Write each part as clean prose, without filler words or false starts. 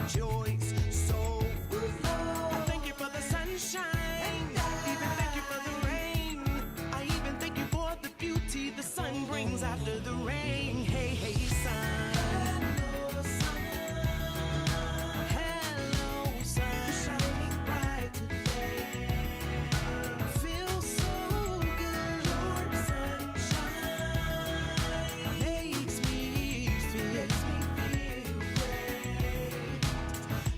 rejoice. So I thank you for the sunshine, even thank you for the rain. I even thank you for the beauty the sun brings after the rain. Hey, hey, sun. Hello, sun. Shining bright today. Feels so good. Your sunshine makes me feel great.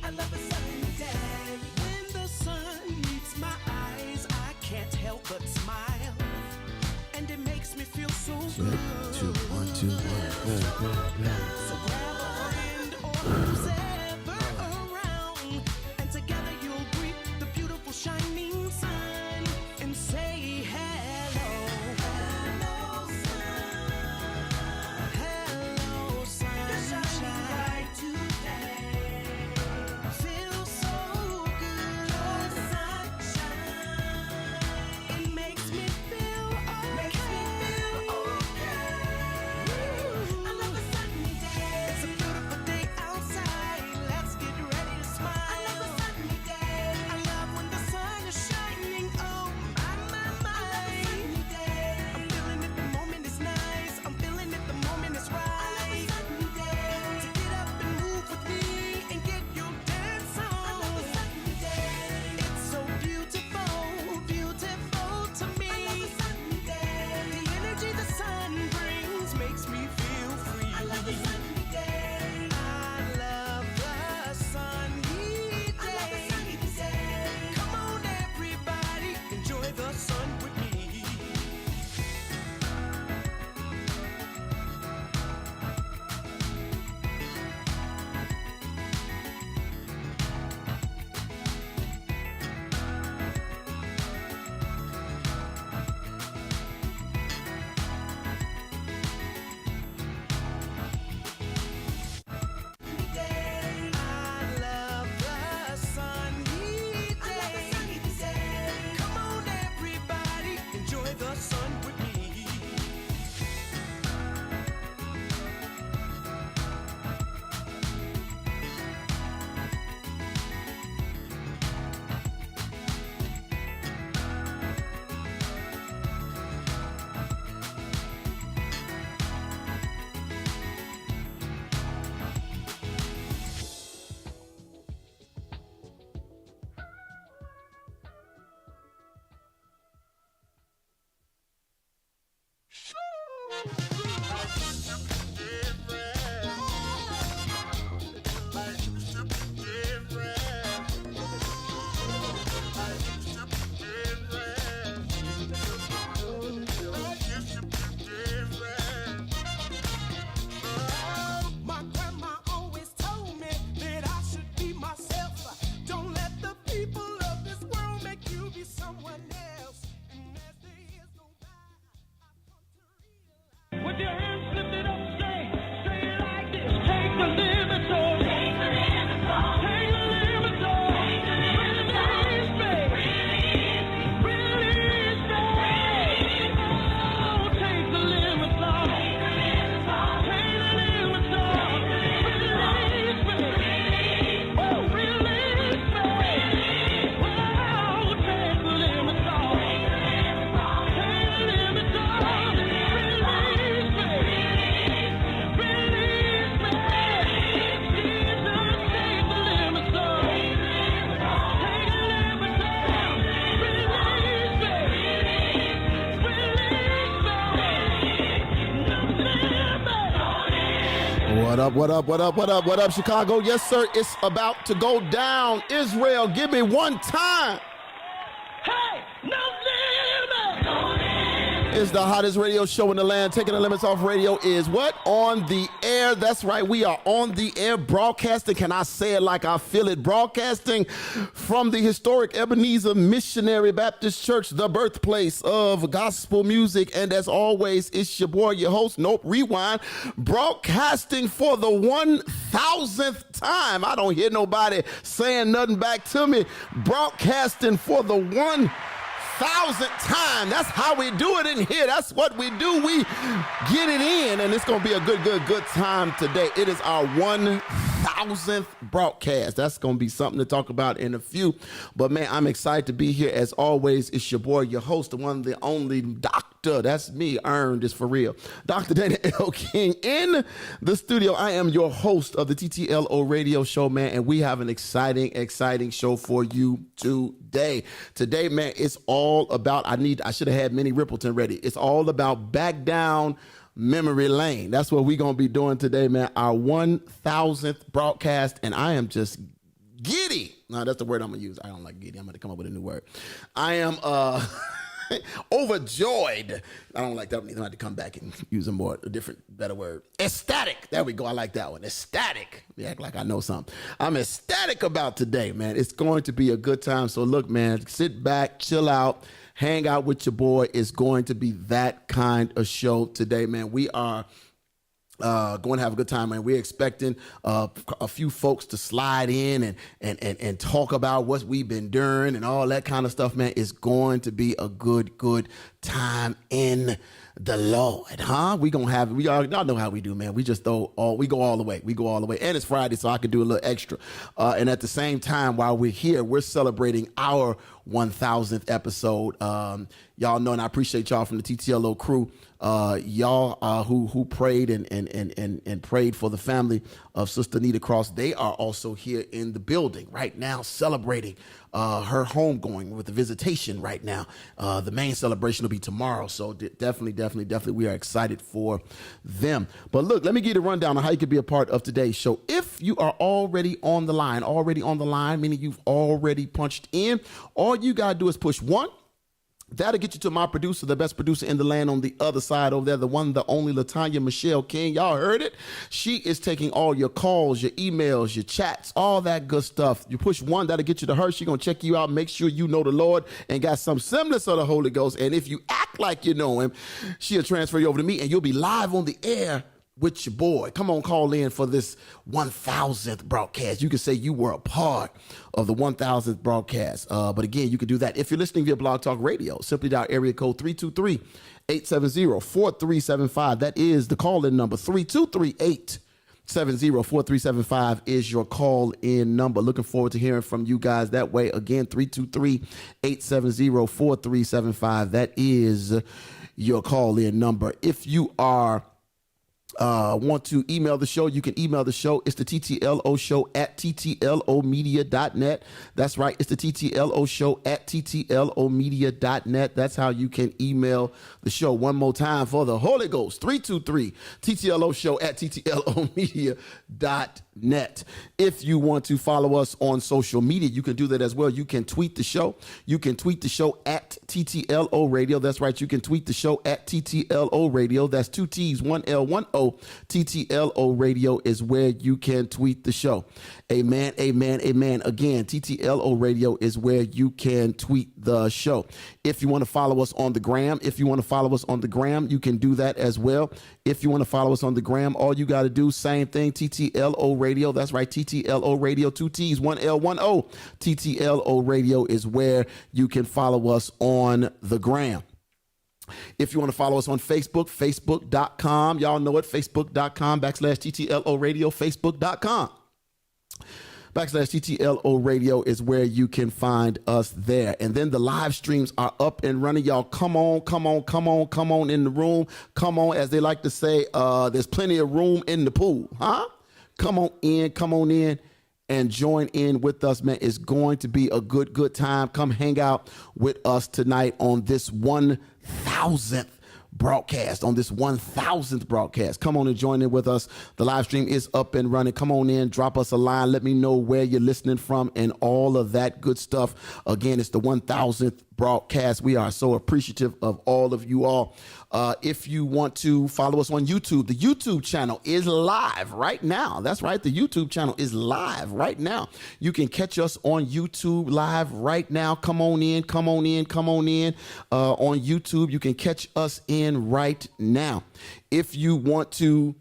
I love a sunny day. When the sun meets my eyes, I can't help but smile. And it makes me feel so good. Check, 2, 1, 2, 1. So grab a friend or who's ever around, and together you'll greet the beautiful shining sun and say hello. Hello, sun. Hello, sunshine. Today feels so good. Your sunshine, it makes me feel okay. I love a sunny day. It's a beautiful day outside. Let's get ready to smile. I love a sunny day. I love when the sun is shining. Oh my, my. I love a sunny day. I'm feeling it, the moment is nice. I'm feeling it, the moment is right. I love a sunny day. To get up and move with me and get your dance on. I love a sunny day. It's so beautiful, beautiful to me. I love a sunny day. The energy the sun brings makes me feel free. I love a sunny day. I love the sunny day. Come on, everybody, enjoy the sun with me. I love the sunny day. Come on, everybody, enjoy the sun with me. My grandma always told me that I should be myself. Don't let the people of this world make you be someone else. And as the years go by, I've come to realize. With your hands lifted up, say it like this. Take the limits off. Take the limits off. Take the limits off. Release me. Release me. Oh, take the limits off. Take the limits off. Take the limits off. Release me. Oh, release me. Oh, take the limits off. Take the limits off. Take the limits off. Release me. Release me. Jesus, take the limits off. Take the limits off. Take the limits off. Release me. What up, what up, what up, what up, what up, Chicago? Yes, sir, it's about to go down. Israel, give me one time. Hey, no limit. No limit. It's the hottest radio show in the land. Taking the limits off radio is what? On the air. That's right. We are on the air broadcasting. Can I say it like I feel it? Broadcasting from the historic Ebenezer Missionary Baptist Church, the birthplace of gospel music. And as always, it's your boy, your host, Nope, Rewind, broadcasting for the 1000th time. I don't hear nobody saying nothing back to me. Broadcasting for the 1000th time. That's how we do it in here. That's what we do. We get it in, and it's going to be a good time today. It is our 1000th 1,000th broadcast. That's going to be something to talk about in a few. But, man, I'm excited to be here. As always, it's your boy, your host, the one, the only doctor. That's me, earned is for real. Dr. Dana L. King in the studio. I am your host of the TTLO radio show, man, and we have an exciting show for you today. Today, man, it's all about, I should have had Minnie Rippleton ready. It's all about back down memory lane. That's what we're going to be doing today, man. Our 1,000th broadcast, and I am just giddy. No, that's the word I'm going to use. I don't like giddy. I'm going to come up with a new word. I am overjoyed. I don't like that. I have to come back and use a different, better word. Ecstatic. There we go. I like that one. Ecstatic. You act like I know something. I'm ecstatic about today, man. It's going to be a good time. So look, man, sit back, chill out, hang out with your boy. It's going to be that kind of show today, man. We are going to have a good time, man. We're expecting a few folks to slide in and talk about what we've been doing and all that kind of stuff, man. It's going to be a good time in the Lord, huh? Y'all know how we do, man. We just we go all the way. We go all the way. And it's Friday, so I can do a little extra. And at the same time, while we're here, we're celebrating our 1,000th episode. Y'all know, and I appreciate y'all from the TTLO crew. Y'all who prayed and prayed for the family of Sister Nita Cross. They are also here in the building right now celebrating her homegoing with the visitation right now. The main celebration will be tomorrow. So definitely we are excited for them. But look, let me give you the rundown on how you can be a part of today's show. If you are already on the line, meaning you've already punched in, all you got to do is push 1. That'll get you to my producer, the best producer in the land on the other side over there, the one, the only Latanya Michelle King. Y'all heard it? She is taking all your calls, your emails, your chats, all that good stuff. You push 1, that'll get you to her. She's going to check you out, make sure you know the Lord and got some semblance of the Holy Ghost. And if you act like you know him, she'll transfer you over to me and you'll be live on the air with your boy. Come on, call in for this 1,000th broadcast. You can say you were a part of the 1,000th broadcast. But again, you can do that. If you're listening via Blog Talk Radio, simply dial area code 323-870-4375. That is the call-in number. 323-870-4375 is your call-in number. Looking forward to hearing from you guys that way. Again, 323-870-4375. That is your call-in number. If you are want to email the show, you can email the show. It's the TTLO show at TTLOmedia.net. That's right. It's the TTLO show at TTLOmedia.net. That's how you can email the show. One more time for the Holy Ghost. 323 TTLO show at TTLOmedia.net. If you want to follow us on social media, you can do that as well. You can tweet the show. You can tweet the show at TTLO radio. That's right. You can tweet the show at TTLO radio. That's 2 T's, 1 L, 1 O. TTLO radio is where you can tweet the show. Amen, amen, amen. Again, TTLO radio is where you can tweet the show. If you want to follow us on the gram, you can do that as well. If you want to follow us on the gram, all you got to do, same thing, TTLO radio. That's right, TTLO radio, 2 T's, 1 L, 1 O. TTLO radio is where you can follow us on the gram. If you want to follow us on Facebook, facebook.com. Y'all know it, facebook.com/TTLO radio, facebook.com. /TTLO radio is where you can find us there. And then the live streams are up and running. Y'all come on in the room. Come on, as they like to say, there's plenty of room in the pool, huh? Come on in and join in with us, man. It's going to be a good time. Come hang out with us tonight on this 1,000th broadcast, Come on and join in with us. The live stream is up and running. Come on in, drop us a line. Let me know where you're listening from and all of that good stuff. Again, it's the 1,000th broadcast. We are so appreciative of all of you all. If you want to follow us on YouTube, the YouTube channel is live right now. That's right. The YouTube channel is live right now. You can catch us on YouTube live right now. Come on in. On YouTube, you can catch us in right now. If you want to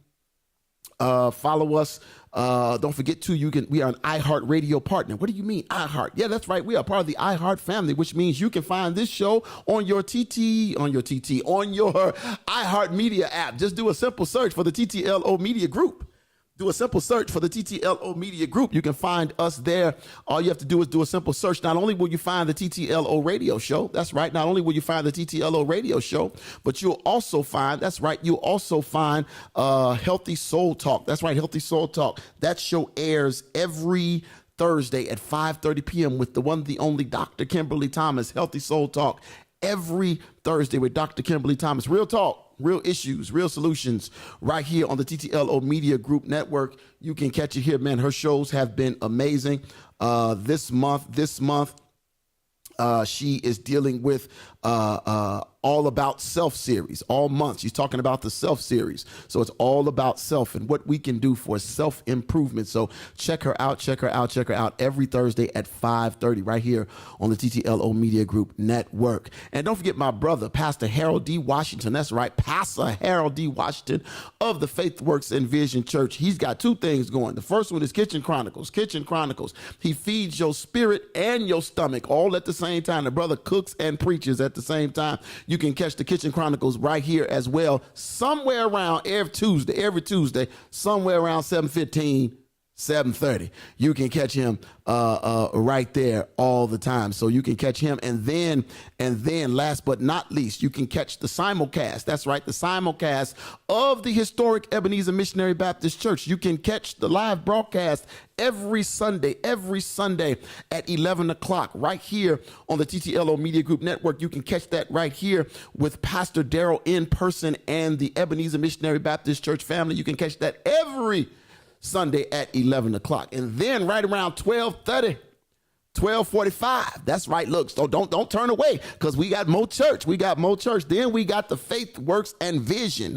follow us, don't forget too, we are an iHeart Radio partner. What do you mean iHeart? Yeah, that's right. We are part of the iHeart family, which means you can find this show on your iHeart Media app. Just do a simple search for the TTLO Media Group. Do a simple search for the TTLO Media Group. You can find us there. All you have to do is do a simple search. Not only will you find the TTLO radio show, that's right, not only will you find the TTLO radio show, but you'll also find, that's right, you'll also find Healthy Soul Talk. That's right, Healthy Soul Talk. That show airs every Thursday at 5:30 p.m. with the one, the only Dr. Kimberly Thomas. Healthy Soul Talk every Thursday with Dr. Kimberly Thomas. Real talk. Real issues, real solutions, right here on the TTLO Media Group Network. You can catch it here, man. Her shows have been amazing. This month, she is dealing with All About Self series all month. She's talking about the self series. So it's all about self and what we can do for self-improvement. So check her out every Thursday at 5:30 right here on the TTLO Media Group Network. And don't forget my brother, Pastor Harold D. Washington. That's right, Pastor Harold D. Washington of the Faith Works and Vision Church. He's got two things going. The first one is Kitchen Chronicles. Kitchen Chronicles. He feeds your spirit and your stomach all at the same time. The brother cooks and preaches at the same time. You can catch the Kitchen Chronicles right here as well, somewhere around every Tuesday, somewhere around 7:15, 7:30. You can catch him right there all the time. So you can catch him. And then last but not least, you can catch the simulcast. That's right, the simulcast of the historic Ebenezer Missionary Baptist Church. You can catch the live broadcast every Sunday at 11 o'clock right here on the TTLO Media Group Network. You can catch that right here with Pastor Darrell in person and the Ebenezer Missionary Baptist Church family. You can catch that every Sunday at 11 o'clock. And then right around 12:30, 12:45. That's right. Look, so don't turn away because we got more church. Then we got the Faith Works and Vision,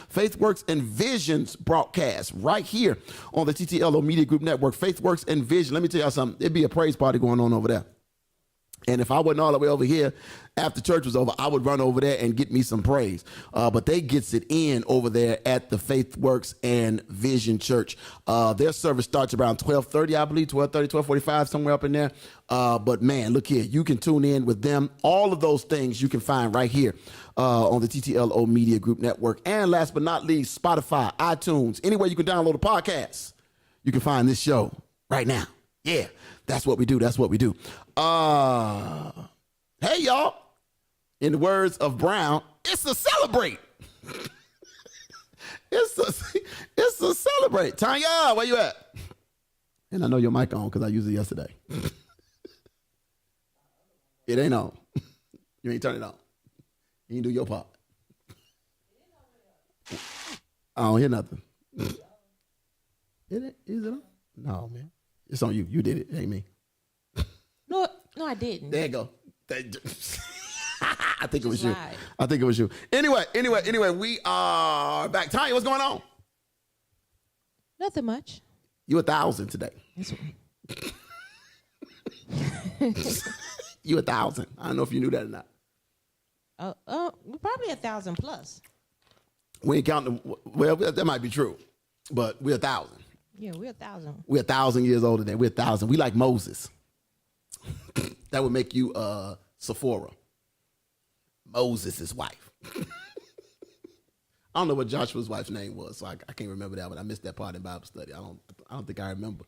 Faith Works and Vision's broadcast right here on the TTLO Media Group Network. Faith Works and Vision. Let me tell y'all something. It'd be a praise party going on over there. And if I wasn't all the way over here after church was over, I would run over there and get me some praise. But they gets it in over there at the Faith Works and Vision Church. Their service starts around 12:30, I believe, 12:30, 12:45, somewhere up in there. But man, look here, you can tune in with them. All of those things you can find right here on the TTLO Media Group Network. And last but not least, Spotify, iTunes, anywhere you can download a podcast, you can find this show right now. Yeah, that's what we do. Hey, y'all. In the words of Brown, it's a celebrate. It's a celebrate. Tanya, where you at? And I know your mic on because I used it yesterday. It ain't on. You ain't turn it on. You ain't do your part. I don't hear nothing. Is it on? No, man. It's on you. You did it. It ain't me. No, I didn't. There you go. I think it was you. Anyway, we are back. Tanya, what's going on? Nothing much. You 1,000 today. You 1,000. I don't know if you knew that or not. We're probably 1,000 plus. We ain't counting. Well, that might be true, but we're 1,000. Yeah, we're 1,000. We're 1,000 years older than we're 1,000. We like Moses. That would make you Sephora, Moses' wife. I don't know what Joshua's wife's name was, so I can't remember that, but I missed that part in Bible study. I don't think I remember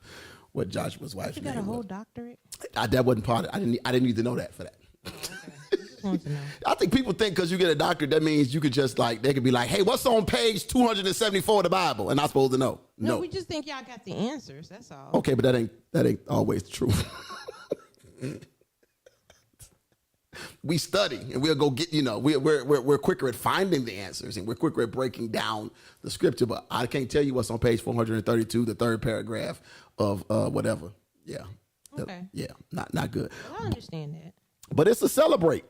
what Joshua's wife's name was. You got a whole doctorate? That wasn't part of it. I didn't need to know that for that. Oh, okay. Just wanted to know. I think people think because you get a doctorate, that means you could just they could be like, hey, what's on page 274 of the Bible? And I'm supposed to know. No. We just think y'all got the answers. That's all. Okay, but that ain't always true. We study and we'll go get, we're quicker at finding the answers and we're quicker at breaking down the scripture. But I can't tell you what's on page 432, the third paragraph of whatever. Yeah. Okay. Yeah. Not good. Well, I understand that. But it's a celebrate.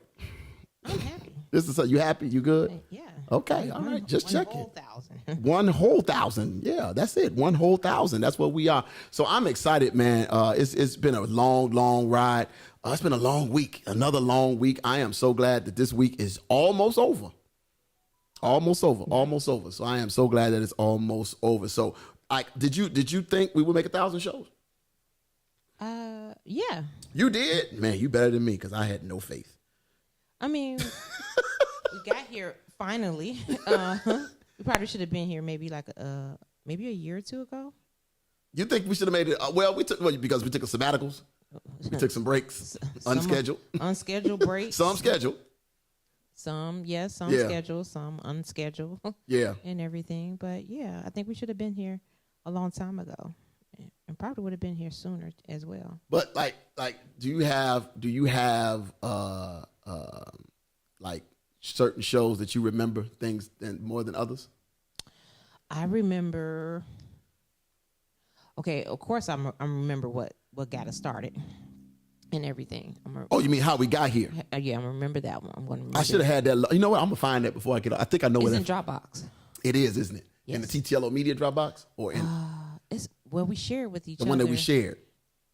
I'm happy. You happy? You good? Yeah. Okay. All right. Just checking. 1,000. 1,000. Yeah, that's it. 1,000. That's what we are. So I'm excited, man. It's been a long ride. It's been a long week. Another long week. I am so glad that this week is almost over. Almost over. So I am so glad that it's almost over. So, did you think we would make 1,000 shows? Yeah. You did? Man, you better than me because I had no faith. I mean, we got here finally. We probably should have been here maybe maybe a year or two ago. You think we should have made it? Because we took a sabbaticals. We took some breaks, unscheduled. Unscheduled breaks. Some scheduled. Some Yeah. scheduled, some unscheduled. Yeah. And everything. But yeah, I think we should have been here a long time ago. And probably would have been here sooner as well. But like, do you have like certain shows that you remember things more than others? I remember. Okay, of course I remember what got us started and everything. Oh, you mean how we got here? Yeah, I remember that one. I'm going to remember. I should have had that. You know what? I'm gonna find that before I get. I think I know It's where in Dropbox. it is, isn't it? Yes. In the TTLO media Dropbox or in It's we share with each the other. one that we shared?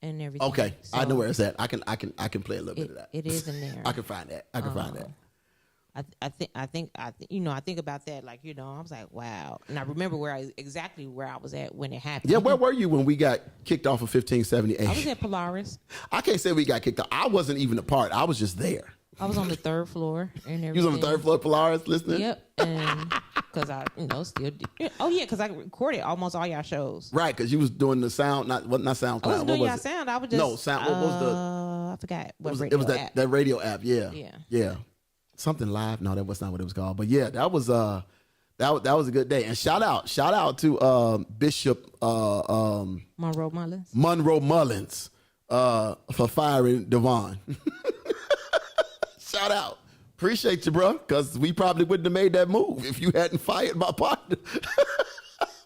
And everything. Okay, I So know where it's at. I can play a little bit of that. It is in there. I can find that. I can find that. I think about that, like, I was like, wow. And I remember exactly where I was at when it happened. Yeah, where were you when we got kicked off of 1578? I was at Polaris. I can't say we got kicked off. I wasn't even a part. I was just there. I was on the third floor and everything. You was on the third floor of Polaris listening? Yep. And because I, still did. Oh, yeah, because I recorded almost all y'all shows. Right, because you was doing the sound, not SoundCloud. I wasn't doing what y'all was it? sound. I was just. No, sound. What was the? I forgot what It radio was app. that radio app. Yeah. Yeah. Yeah. Something live. No, that was not what it was called. But yeah, that was that was a good day. And shout out to Bishop Monroe Mullins. Monroe Mullins for firing Devon. Shout out. Appreciate you, bro, because we probably wouldn't have made that move if you hadn't fired my partner.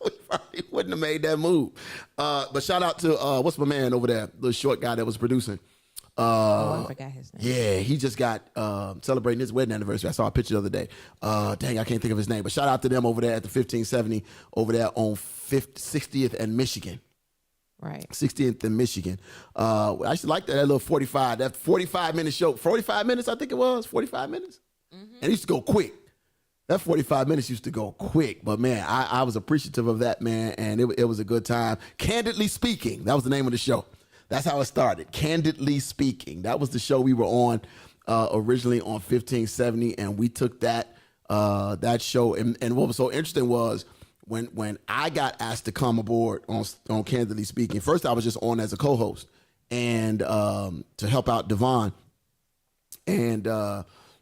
We probably wouldn't have made that move. But shout out to what's my man over there, the short guy that was producing. I forgot his name. Yeah, he just got celebrating his wedding anniversary. I saw a picture the other day. Dang, I can't think of his name. But shout out to them over there at the 1570 over there on 60th and Michigan. Right. 60th in Michigan. I used to like that little 45, that 45-minute show. 45 minutes, I think it was. 45 minutes? Mm-hmm. And it used to go quick. That 45 minutes used to go quick. But, man, I was appreciative of that, man, and it was a good time. Candidly Speaking, that was the name of the show. That's how it started. Candidly Speaking. That was the show we were on originally on 1570, and we took that show. And what was so interesting was when I got asked to come aboard on Candidly Speaking, first I was just on as a co-host and to help out Devon. And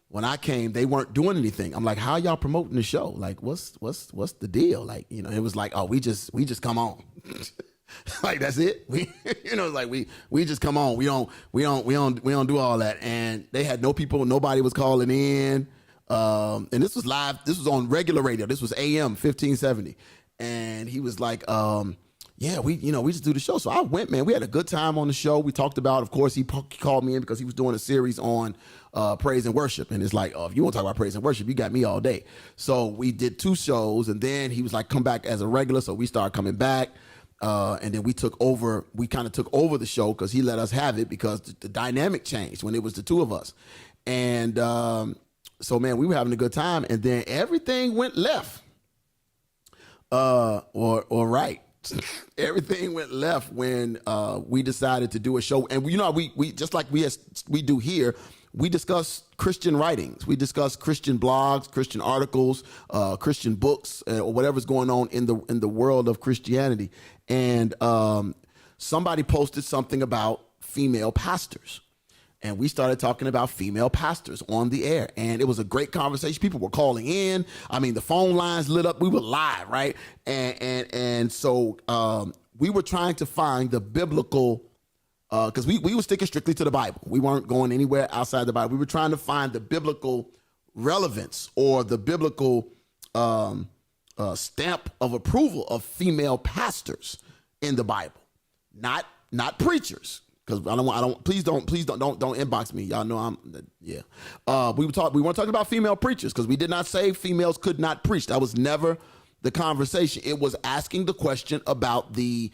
when I came, they weren't doing anything. I'm like, how y'all promoting the show? Like, what's the deal? Like, it was like, oh, we just come on. Like, that's it. We, like we just come on. We don't do all that. And they had no people. Nobody was calling in. And this was live. This was on regular radio. This was AM 1570. And he was like, yeah, we just do the show. So I went, man. We had a good time on the show. We talked about, of course, he called me in because he was doing a series on praise and worship. And it's like, oh, if you want to talk about praise and worship, you got me all day. So we did 2 shows. And then he was like, come back as a regular. So we started coming back. And then we kind of took over the show because he let us have it because the dynamic changed when it was the 2 of us. And so, man, we were having a good time. And then everything went left or right. Everything went left when we decided to do a show. And, we just like we do here, we discuss Christian writings. We discuss Christian blogs, Christian articles, Christian books, or whatever's going on in the world of Christianity. And somebody posted something about female pastors. And we started talking about female pastors on the air. And it was a great conversation. People were calling in. I mean, the phone lines lit up. We were live, right? And so we were trying to find the biblical, because we were sticking strictly to the Bible. We weren't going anywhere outside the Bible. We were trying to find the biblical relevance or the biblical stamp of approval of female pastors in the Bible, not preachers. Because please don't inbox me. Y'all know we weren't talking about female preachers because we did not say females could not preach. That was never the conversation. It was asking the question about the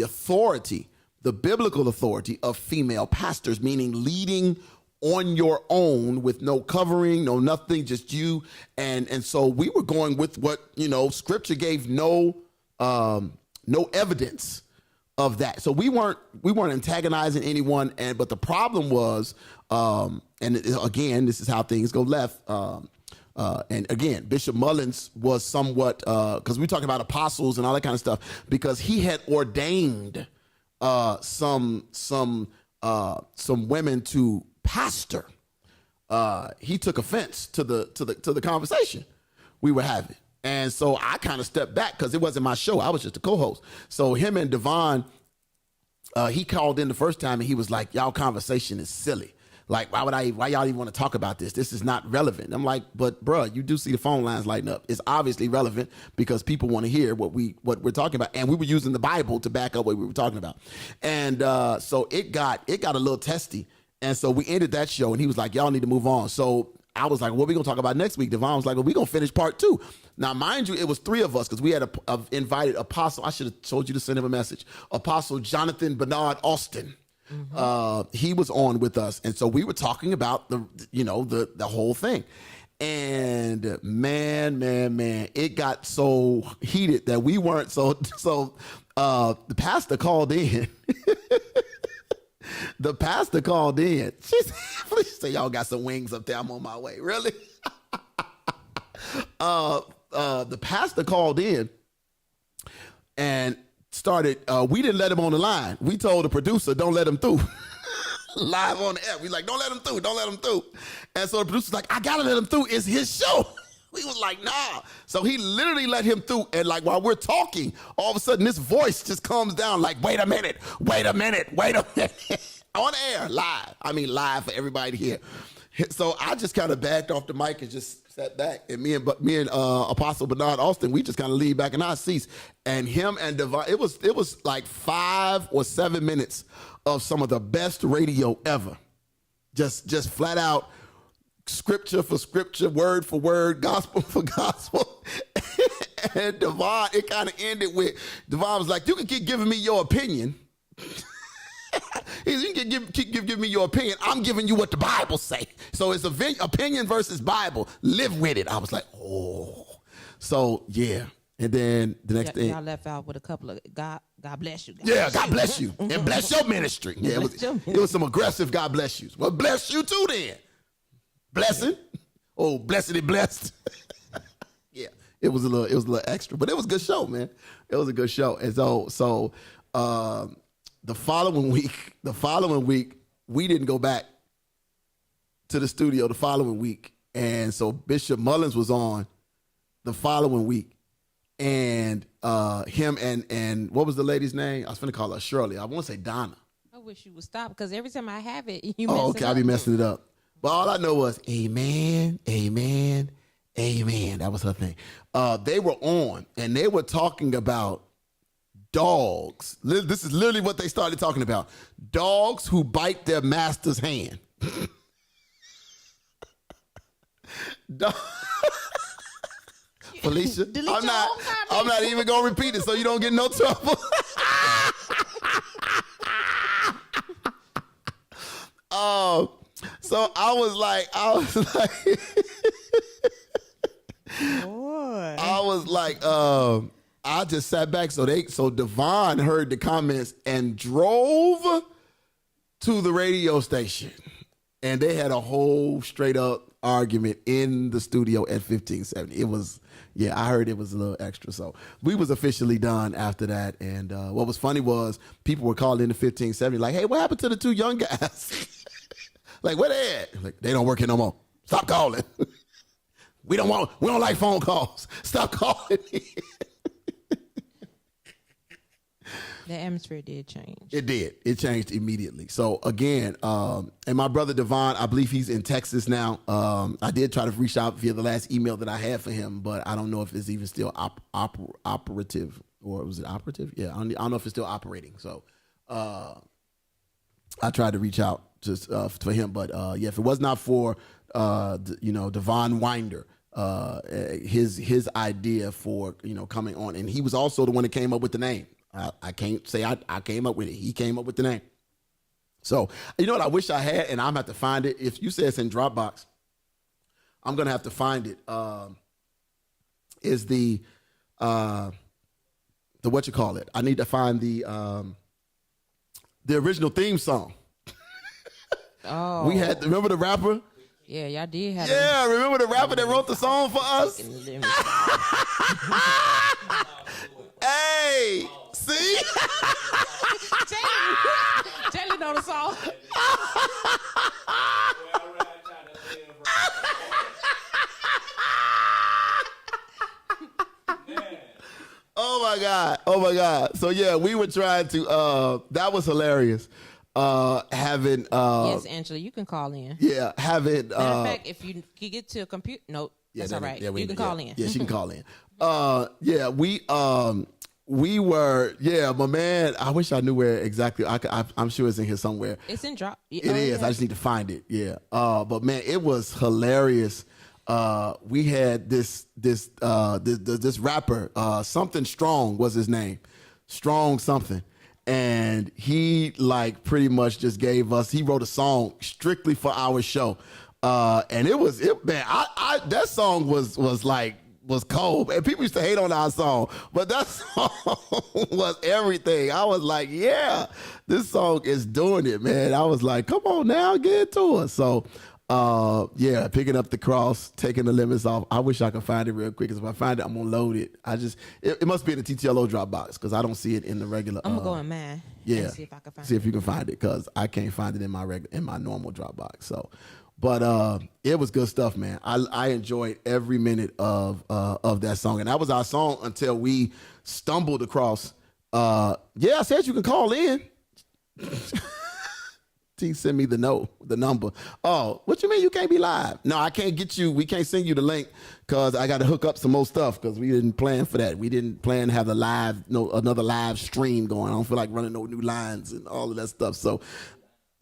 authority, the biblical authority of female pastors, meaning leading on your own with no covering, no nothing, just you. And so we were going with what, scripture gave no evidence of that. So we weren't antagonizing anyone. But the problem was, again, this is how things go left. And again, Bishop Mullins was somewhat, because we're talking about apostles and all that kind of stuff, because he had ordained some women to pastor. He took offense to the conversation we were having. And so I kind of stepped back because it wasn't my show. I was just a co-host. So him and Devon, he called in the first time and he was like, y'all conversation is silly. Like, why y'all even want to talk about this? This is not relevant. I'm like, but bruh, you do see the phone lines lighting up. It's obviously relevant because people want to hear what we're talking about. And we were using the Bible to back up what we were talking about. And so it got a little testy. And so we ended that show and he was like, y'all need to move on. So I was like, what are we going to talk about next week? Devon was like, well, we're going to finish part 2. Now, mind you, it was 3 of us because we had invited Apostle. I should have told you to send him a message. Apostle Jonathan Bernard Austin. Mm-hmm. He was on with us. And so we were talking about the whole thing. And man, it got so heated that we weren't so the pastor called in. The pastor called in. She said, y'all got some wings up there. I'm on my way. Really? The pastor called in and started, we didn't let him on the line. We told the producer, don't let him through. Live on the air. We like, don't let him through. Don't let him through. And so the producer's like, I got to let him through. It's his show. We was like, nah. So he literally let him through. And like, while we're talking, all of a sudden this voice just comes down like, wait a minute. On air, live. I mean, live for everybody to hear. So I just kind of backed off the mic and just sat back. And me and Apostle Bernard Austin, we just kind of leaned back in our seats. And him and Devon, it was like 5 or 7 minutes of some of the best radio ever. Just flat out, scripture for scripture, word for word, gospel for gospel. And Devon, it kind of ended with, Devon was like, you can keep giving me your opinion. You can keep giving me your opinion. I'm giving you what the Bible say. So it's opinion versus Bible. Live with it. I was like, oh. So, yeah. And then the next thing. Y'all left out with a couple of God bless you. God bless you. And bless your ministry. Yeah, it was some aggressive God bless yous. Well, bless you too then. Blessing. Oh, blessed and blessed. Yeah, it was a little extra, but it was a good show, man. It was a good show. And so the following week, we didn't go back to the studio the following week. And so Bishop Mullins was on the following week. And him and what was the lady's name? I was going to call her Shirley. I want to say Donna. I wish you would stop because every time I have it, you mess it up. I be messing it up. But all I know was amen, amen, amen. That was her thing. They were on and they were talking about dogs. This is literally what they started talking about. Dogs who bite their master's hand. Felicia, I'm not even gonna repeat it so you don't get no trouble. So I was like, boy. I just sat back. So Devon heard the comments and drove to the radio station, and they had a whole straight up argument in the studio at 1570. It was, yeah, I heard it was a little extra. So we was officially done after that. And what was funny was people were calling in to 1570 like, hey, what happened to the 2 young guys? Like, where they at? Like, they don't work here no more. Stop calling. We don't like phone calls. Stop calling. The atmosphere did change. It did. It changed immediately. So again, and my brother Devon, I believe he's in Texas now. I did try to reach out via the last email that I had for him, but I don't know if it's even still operative, or was it operative? Yeah, I don't know if it's still operating. So I tried to reach out just for him, but yeah, if it was not for Devon Winder, his idea for coming on, and he was also the one that came up with the name. I can't say I came up with it. He came up with the name. So, you know what I wish I had, and I'm going to have to find it. If you say it's in Dropbox, I'm going to have to find it. Is the what you call it? I need to find the original theme song. Oh. We had, remember the rapper? Yeah, y'all did have. Yeah, remember the rapper that wrote the song for us? Hey, see? Jalen know the song. Oh my God. Oh my God. So yeah, we were trying to that was hilarious. Having yes, Angela, you can call in. yeah, having Matter of fact, if you can get to a computer, nope, that's all right. Yeah, you can call in. Yeah, she can call in. Yeah, we were, yeah, my man, I wish I knew where exactly. I'm sure it's in here somewhere. It's in drop. It is. Yeah. I just need to find it. Yeah. But man, it was hilarious. We had this rapper, something Strong was his name, Strong something, and he like pretty much just gave us. He wrote a song strictly for our show, and it was man. I that song was cold, and people used to hate on our song, but that song was everything. I was like, yeah, this song is doing it, man. I was like, come on now, get into it. So, yeah, picking up the cross, taking the limits off. I wish I could find it real quick, because if I find it, I'm gonna load it. It must be in the TTLO Dropbox, because I don't see it in the regular. I'm gonna go in mine. Yeah, and see if I can find it. See if you can find it, because I can't find it in my normal Dropbox. So. But it was good stuff, man. I enjoyed every minute of that song, and that was our song until we stumbled across. Yeah, I said you can call in. T send me the number. Oh, what you mean you can't be live? No, I can't get you. We can't send you the link, because I got to hook up some more stuff, because we didn't plan for that. We didn't plan to have another live stream going. I don't feel like running no new lines and all of that stuff. So.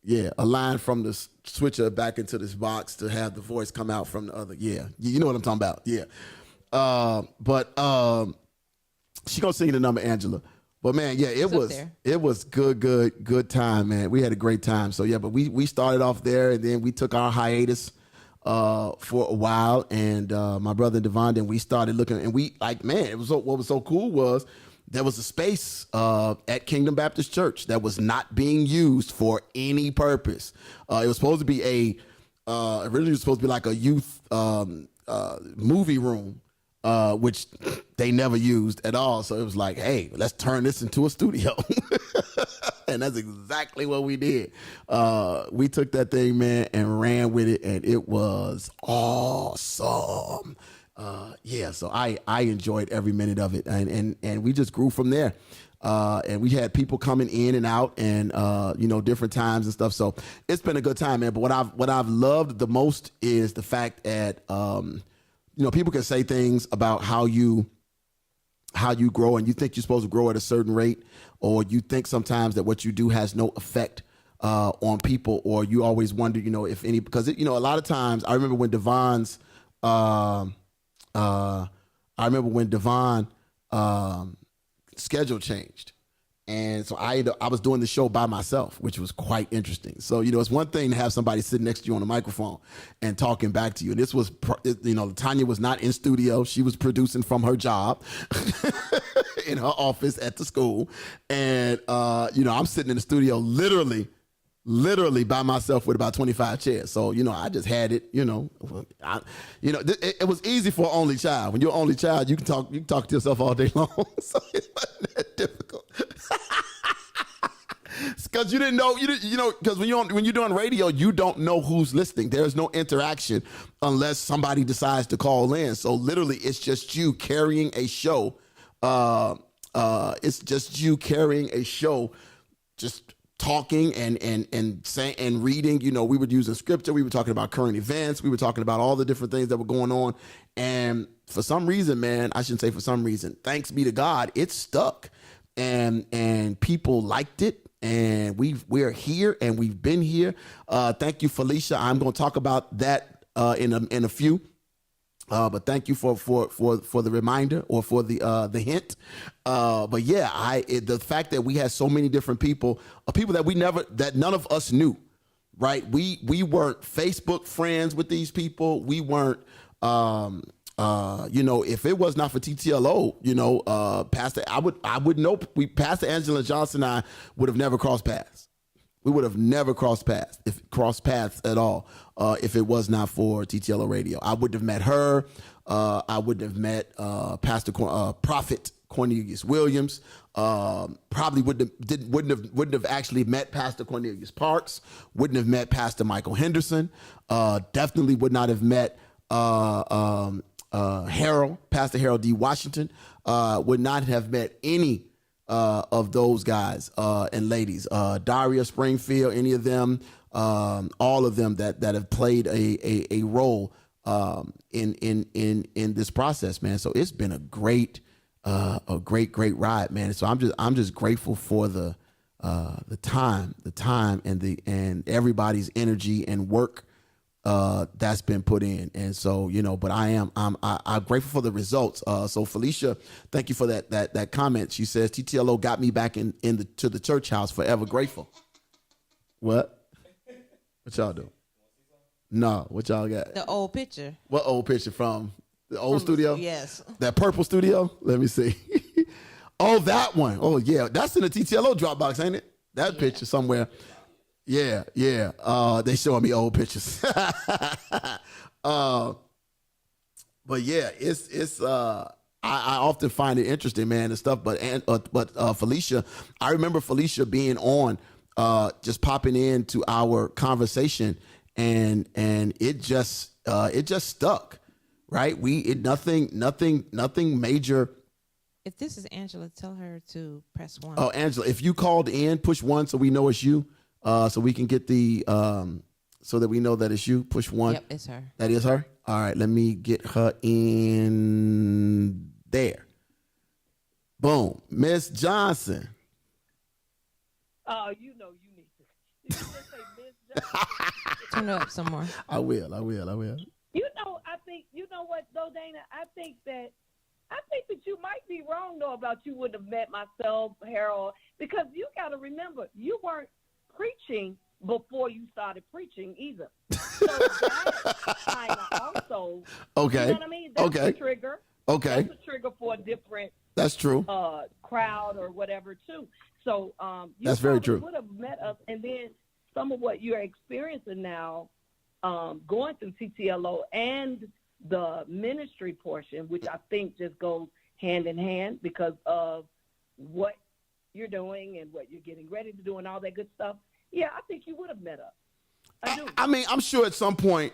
Yeah, a line from the switcher back into this box to have the voice come out from the other. Yeah, you know what I'm talking about. Yeah, but she gonna sing the number, Angela. But man, yeah, it was good time, man. We had a great time. So yeah, but we started off there, and then we took our hiatus for a while, and my brother Devon, then we started looking, and we like, man, it was what was so cool was. There was a space at Kingdom Baptist Church that was not being used for any purpose. It was supposed to be originally it was supposed to be like a youth movie room, which they never used at all. So it was like, hey, let's turn this into a studio. And that's exactly what we did. We took that thing, man, and ran with it, and it was awesome. Yeah, so I enjoyed every minute of it, and we just grew from there. And we had people coming in and out, and different times and stuff. So it's been a good time, man. But what I've loved the most is the fact that people can say things about how you grow, and you think you're supposed to grow at a certain rate, or you think sometimes that what you do has no effect on people, or you always wonder, if any, because a lot of times I remember when Devon's. I remember when Devon schedule changed, and so I was doing the show by myself, which was quite interesting. So it's one thing to have somebody sitting next to you on the microphone and talking back to you. And this was, Tanya was not in studio; she was producing from her job in her office at the school, and I'm sitting in the studio literally by myself with about 25 chairs. So, I just had it, it was easy for an only child. When you're an only child, you can talk to yourself all day long. So it wasn't that difficult. Because you didn't know, because when you're doing radio, you don't know who's listening. There's no interaction unless somebody decides to call in. So literally it's just you carrying a show. It's just you carrying a show, just talking and saying and reading. We were using scripture. We were talking about current events. We were talking about all the different things that were going on. And for some reason, man, I shouldn't say for some reason, thanks be to God, it stuck, and people liked it. And we're here, and we've been here. Thank you, Felicia. I'm going to talk about that in a few. But thank you for the reminder, or for the hint. But yeah, the fact that we had so many different people that none of us knew, right? We weren't Facebook friends with these people. We weren't, if it was not for TTLO, Pastor, I would know. Pastor Angela Johnson and I would have never crossed paths. We would have never crossed paths at all if it was not for TTLO Radio. I wouldn't have met her. I wouldn't have met Prophet Cornelius Williams. Probably wouldn't have actually met Pastor Cornelius Parks. Wouldn't have met Pastor Michael Henderson. Definitely would not have met Pastor Harold D. Washington. Would not have met any of those guys and ladies, Daria Springfield, any of them, all of them that have played a role in this process, man. So it's been a great ride, man. So I'm just grateful for the time and everybody's energy and work that's been put in. And so, but I'm grateful for the results. So Felicia, thank you for that comment. She says TTLO got me back to the church house, forever grateful. What y'all do? No, what y'all got? The old picture. What old picture from the old studio? Yes. That purple studio? Let me see. Oh, that one. Oh, yeah. That's in the TTLO Dropbox, ain't it? That picture somewhere. Yeah. They showing me old pictures. But yeah, it's I often find it interesting, man, and stuff. But Felicia, I remember Felicia being on, just popping into our conversation, and it just stuck, right? Nothing major. If this is Angela, tell her to press 1. Oh, Angela, if you called in, push 1 so we know it's you. So we can get so that we know that it's you. Push 1. Yep, it's her. That is her? All right, let me get her in there. Boom. Miss Johnson. Oh, you need to. You just say Miss Johnson. Turn it up some more. I will. I think, you know what, though, Dana? I think that you might be wrong, though, about you wouldn't have met myself, Harold, because you got to remember, you weren't preaching before you started preaching either. So that kind of also, Okay. you know what I mean? That's a trigger. Okay. That's a trigger for a different That's true. crowd or whatever, too. So you That's very true. would have met us, and then some of what you're experiencing now, going through TTLO and the ministry portion, which I think just goes hand in hand because of what you're doing and what you're getting ready to do and all that good stuff. Yeah, I think you would have met us. I do. I mean, I'm sure at some point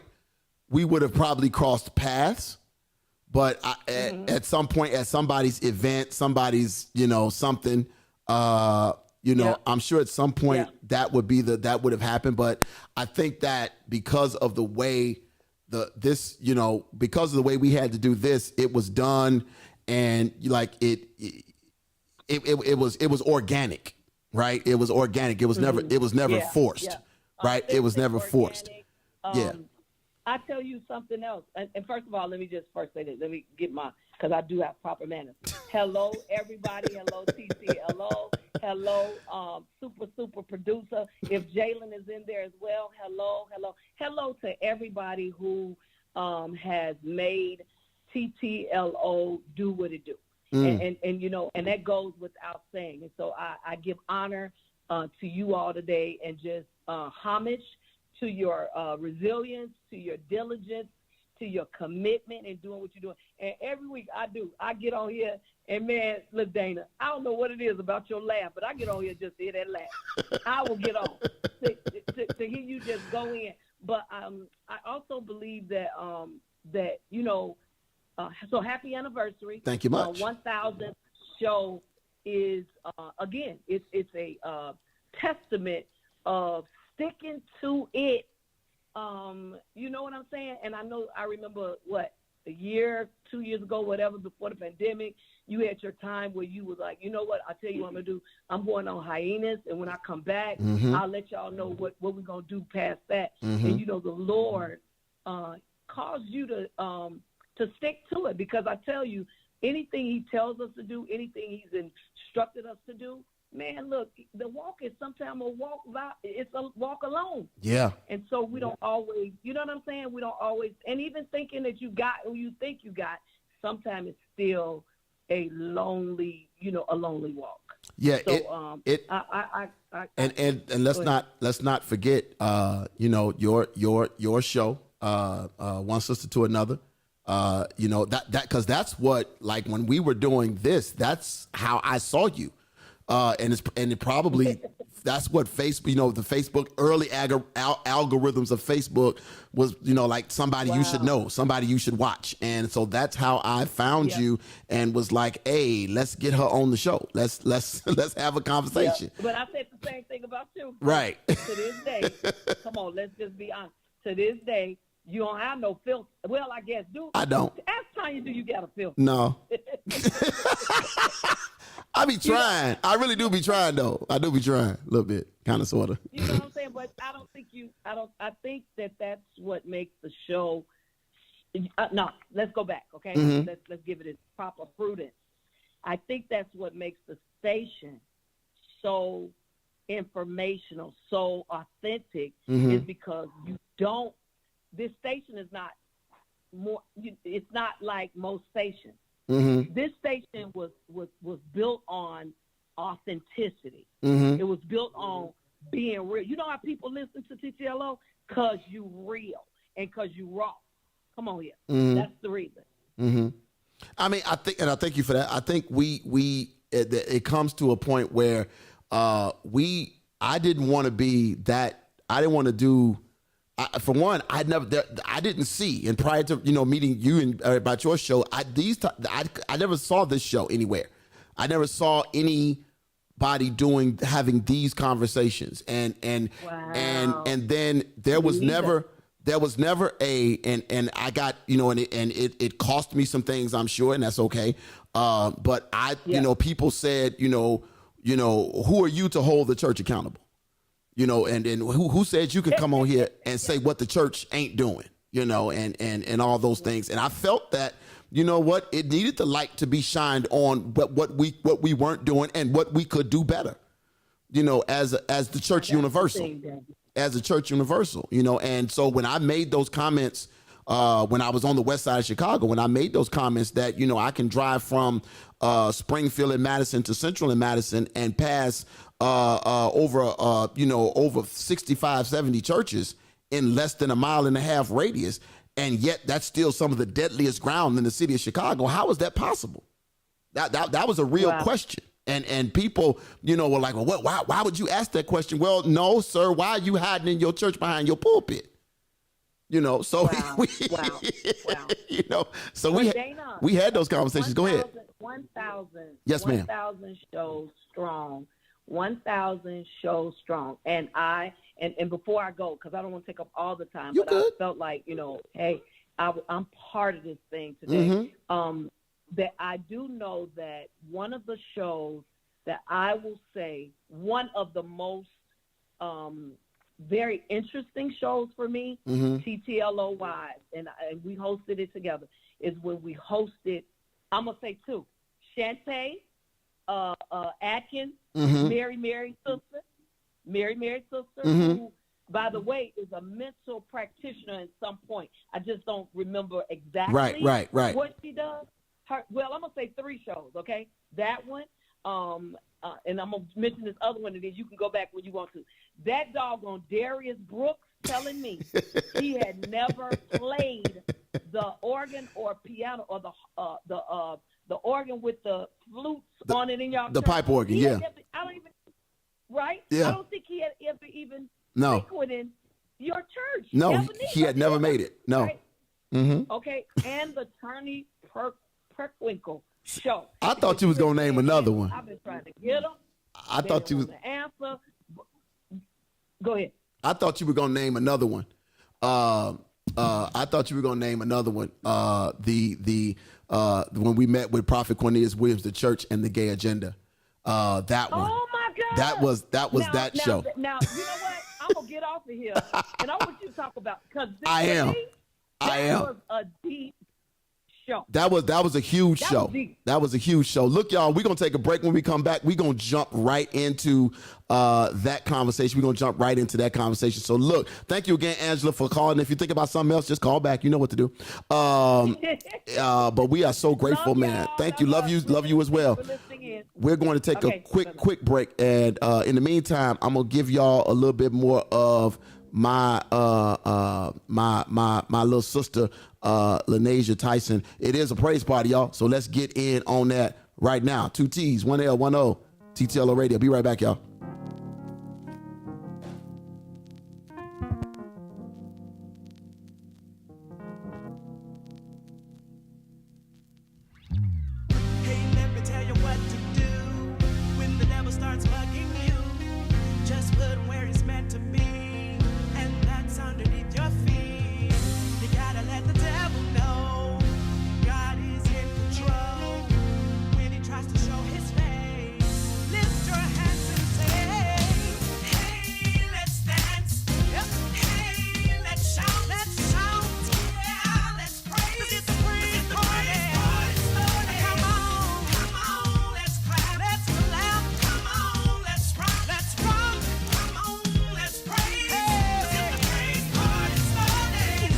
we would have probably crossed paths, but at some point at somebody's event, somebody's, something, I'm sure at some point that would have happened. But I think that because of the way because of the way we had to do this, it was done, and like it was organic, right? It was organic. It was never forced, right? It was never forced. I tell you something else. And first of all, let me just first say this. Let me get because I do have proper manners. Hello, everybody. Hello, TTLO. Hello, super producer. If Jalen is in there as well, hello to everybody who has made TTLO do what it do. And that goes without saying. And so I give honor to you all today and just homage to your resilience, to your diligence, to your commitment in doing what you're doing. And every week I get on here and, man, look, Dana, I don't know what it is about your laugh, but I get on here just to hear that laugh. I will get on to hear you just go in. But I also believe that, so happy anniversary. Thank you much. 1,000th show is, again, it's a testament of sticking to it. You know what I'm saying? And I remember a year, 2 years ago, whatever, before the pandemic, you had your time where you was like, you know what, I'll tell you what I'm going to do. I'm going on hiatus, and when I come back, I'll let y'all know what we're going to do past that. And, the Lord caused you to stick to it, because I tell you, anything he tells us to do, anything he's instructed us to do, man, look, the walk is sometimes it's a walk alone. Yeah. And so we don't always, you know what I'm saying? We don't always, and even thinking that you got who you think you got, sometimes it's still a lonely walk. Yeah, So and let's not forget, your show, One Sister to Another. That because that's what, like, when we were doing this, that's how I saw you, and it probably that's what Facebook, the Facebook early algorithms of Facebook was, like somebody you should know, somebody you should watch, and so that's how I found you and was like, hey, let's get her on the show, let's have a conversation. But I said the same thing about you, right? To this day, come on, let's just be honest. To this day, you don't have no filter. Well, I guess I don't. Ask Tanya, do you got a filter? No. I be trying. I really do be trying, though. I do be trying a little bit, kind of, sort of. You know what I'm saying? But I think that's what makes the show. No, let's go back, okay? Mm-hmm. Let's give it its proper prudence. I think that's what makes the station so informational, so authentic, is because this station is not more. It's not like most stations. Mm-hmm. This station was built on authenticity. Mm-hmm. It was built on being real. You know how people listen to TTLO? Because you real and because you raw. Come on here. Mm-hmm. That's the reason. Mm-hmm. I mean, I thank you for that. I think it comes to a point where I didn't want to be that. I didn't want to do. For one, I didn't see, and prior to meeting you and about your show, I never saw this show anywhere. I never saw anybody having these conversations, and then there was never and I got and it cost me some things, I'm sure, and that's okay. But people said who are you to hold the church accountable? And who said you could come on here and say what the church ain't doing, and all those things. And I felt that, it needed the light to be shined on what we weren't doing and what we could do better, as the church universal, as a church universal, And so when I made those comments, when I was on the west side of Chicago, when I made those comments that, I can drive from Springfield and Madison to Central and Madison and pass over 65, 70 churches in less than a mile and a half radius, and yet that's still some of the deadliest ground in the city of Chicago. How is that possible? That was a real question. And people, were like, well, why would you ask that question? Well, no, sir. Why are you hiding in your church behind your pulpit? So so we had those conversations. Go ahead. 1,000. Yes, ma'am. 1,000 shows strong. 1,000 shows strong. And before I go, because I don't want to take up all the time, I felt like, hey, I'm part of this thing today. Mm-hmm. That I do know that one of the shows that I will say one of the most very interesting shows for me, TTLO wise, and we hosted it together, is when we hosted, I'm going to say two, Shantae Atkins, Mary sister, who, by the way, is a mental practitioner at some point. I just don't remember exactly what she does. I'm going to say three shows, okay? That one, and I'm going to mention this other one, and then you can go back when you want to. That doggone Darius Brooks telling me he had never played the organ or piano or the organ with the flutes on it in y'all. The pipe organ, yeah. I don't even, right? Yeah. I don't think he had ever even frequented your church. No, he had never made it. No. Right? Mm-hmm. Okay, and the Turney Perkwinkle show. I thought you was going to name another one. I've been trying to get him. I thought you was the answer. Go ahead. I thought you were going to name another one. I thought you were going to name another one. When we met with Prophet Cornelius Williams, the church and the gay agenda. That one. Oh my God. That was that show. Now you know what? I'm gonna get off of here, and I want you to talk about because I am. was a deep show. That was a huge show. That was a huge show. Look, y'all, we're going to take a break. When we come back, we're going to jump right into that conversation. We're going to jump right into that conversation. So, look, thank you again, Angela, for calling. If you think about something else, just call back. You know what to do. But we are so grateful, man. Thank you. Love you as well. We're going to take a quick break. And in the meantime, I'm going to give y'all a little bit more of my little sister, Lanasia Tyson. It is a praise party, y'all. So let's get in on that right now. 2 T's, 1 L, 1 O, TTLO Radio. Be right back, y'all. Hey, let me tell you what to do when the devil starts bugging you. Just put him where he's meant to be, and that's underneath your feet. You gotta let the devil know God is in control. When he tries to show his face, lift your hands and say, hey, let's dance. Yep. Hey, let's shout. Let's shout. Yeah, let's praise. This is the praise party. Come on, let's clap. Let's clap. Come on, let's rock. Let's rock. Come on, let's praise. This is the praise party started.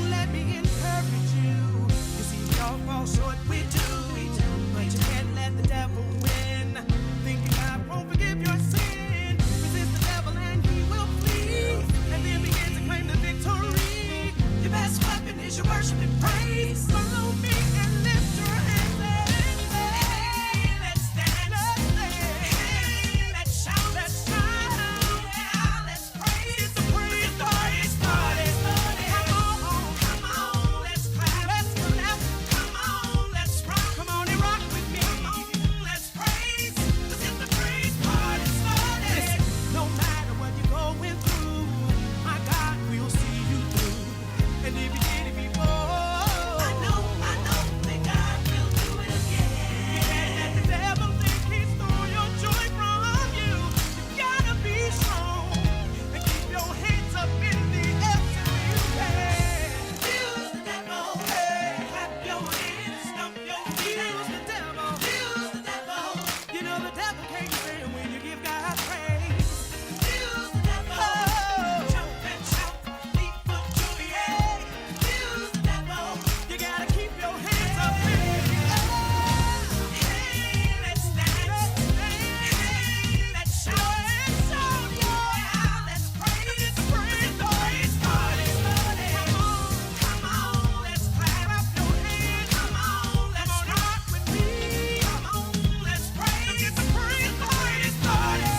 Let me encourage you. You see, we all fall short, we do. But you can't let the devil win. Thinking God won't forgive your sin. Resist the devil and he will flee. And then begin to claim the victory. Your best weapon is your worship and praise. Follow me and lift your hands and say, hey, let's dance. Hey, let's shout. Let's shout. Yeah, let's praise. It's the praise party started. Come on, let's clap. Let's clap. Come on, let's rock. Come on and rock with me. Come on, let's praise. This is the praise party started. Listen, no matter what you're going through, my God will see you through. And if you did it before, I know that God will do it again. Can't let the devil think he stole your joy from you. You gotta be strong and keep your hands up in the air till you can. Use the devil, hey, clap your hands, stomp your feet. Use the devil, use the devil. You know the devil can't win when you give God praise. Use the devil, jump and shout, leap for joy, yeah. Use the devil, you gotta keep your hands up in the air. Hey, let's dance. Hey, let's shout, yeah. Let's praise. It's the praise party started. Come on, let's clap up your hands. Come on, let's rock with me. Come on, let's praise. It's the praise party started.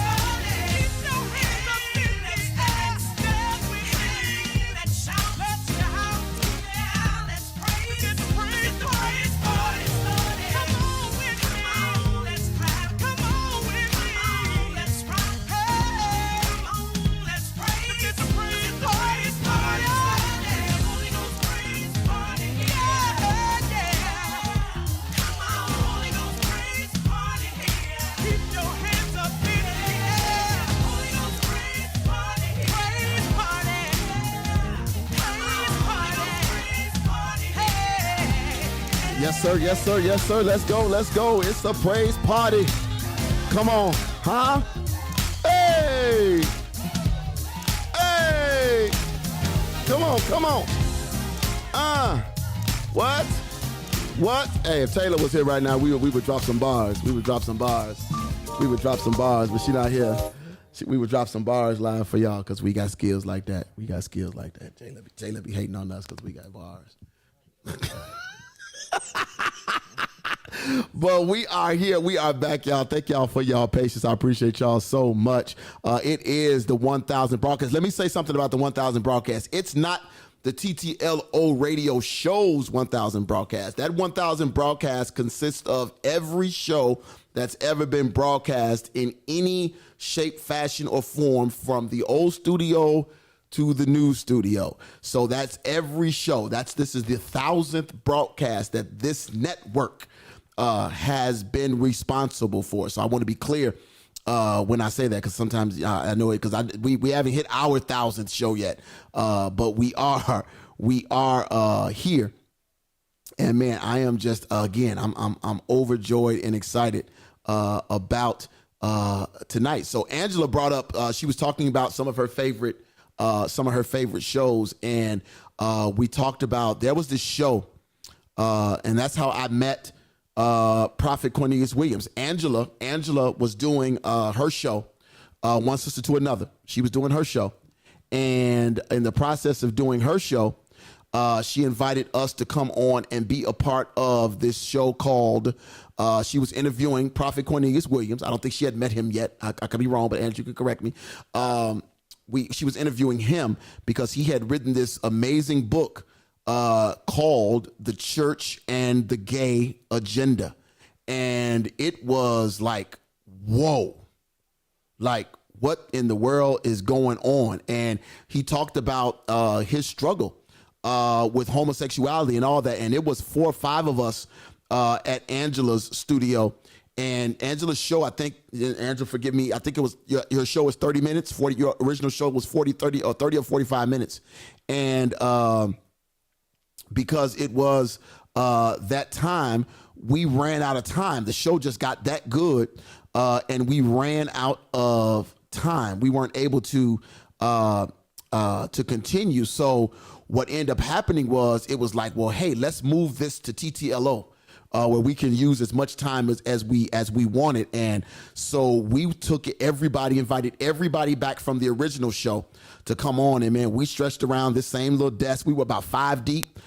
Keep your hands up in the air. Dance with me. Let's shout, yeah. Let's praise. It's the praise party started. Come on with me. Come on, let's clap. Come on with me. Come on, let's rock. Hey, come on, let's praise. It's the praise party started. Holy Ghost praise party. Yeah. Come on, Holy Ghost praise party here. Keep your hands up in the air. Holy Ghost praise party. Praise party. Praise party. Hey. Yes, sir. Yes, sir. Yes, sir. Let's go. Let's go. It's a praise party. Come on. Huh? Hey. Hey. Come on. Come on. What? What? Hey, if Taylor was here right now, we would drop some bars. We would drop some bars. We would drop some bars, but she not here. We would drop some bars live for y'all because we got skills like that. We got skills like that. Taylor be hating on us because we got bars. But we are here. We are back, y'all. Thank y'all for y'all patience. I appreciate y'all so much. It is the 1000 broadcast. Let me say something about the 1000 broadcast. It's not the TTLO radio show's 1000 broadcast. That 1000 broadcast consists of every show that's ever been broadcast in any shape, fashion, or form from the old studio to the new studio. So that's every show. This is the 1000th broadcast that this network has been responsible for. So I want to be clear when I say that, because sometimes I know it because we haven't hit our 1000th show yet, but we are here. And man, I am just again, I'm overjoyed and excited about tonight. So Angela brought up, she was talking about some of her favorite shows, and we talked about, there was this show, and that's how I met Prophet Cornelius Williams. Angela was doing her show, One Sister to Another. She was doing her show, and in the process of doing her show, she invited us to come on and be a part of this show called, she was interviewing Prophet Cornelius Williams. I don't think she had met him yet. I could be wrong, but Andrew can correct me. She was interviewing him because he had written this amazing book called The Church and the Gay Agenda. And it was like, whoa, like what in the world is going on? And he talked about his struggle with homosexuality and all that. And it was 4 or 5 of us at Angela's studio. And Angela's show, I think, Angela, forgive me, I think it was, your show was 30 minutes. Your original show was 30 or 45 minutes. And because it was that time, we ran out of time. The show just got that good, and we ran out of time. We weren't able to continue. So what ended up happening was, it was like, well, hey, let's move this to TTLO. Where we can use as much time as we wanted. And so we took invited everybody back from the original show to come on. And man, we stretched around this same little desk. We were about 5 deep.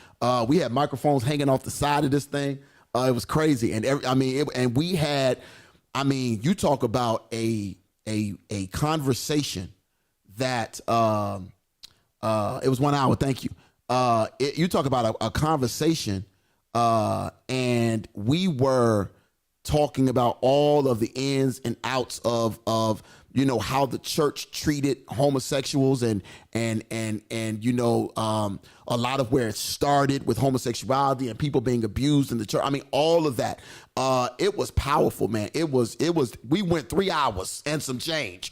We had microphones hanging off the side of this thing. It was crazy. And we had, you talk about a conversation that, it was 1 hour. Thank you. You talk about a conversation, and we were talking about all of the ins and outs of how the church treated homosexuals and a lot of where it started with homosexuality and people being abused in the church. All of that. It was powerful, man. It was, we went 3 hours and some change.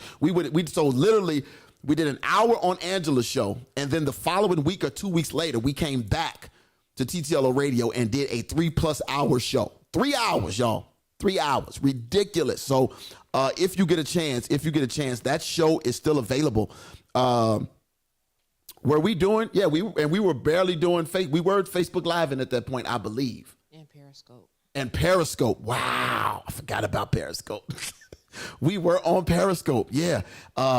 So literally we did an hour on Angela's show, and then the following week or 2 weeks later, we came back to TTLO Radio and did a 3+ hour show. 3 hours, y'all. 3 hours. Ridiculous. So if you get a chance, that show is still available. Were we doing? Yeah, we were barely doing we were Facebook Live at that point, I believe. And Periscope. Wow. I forgot about Periscope. We were on Periscope. Yeah.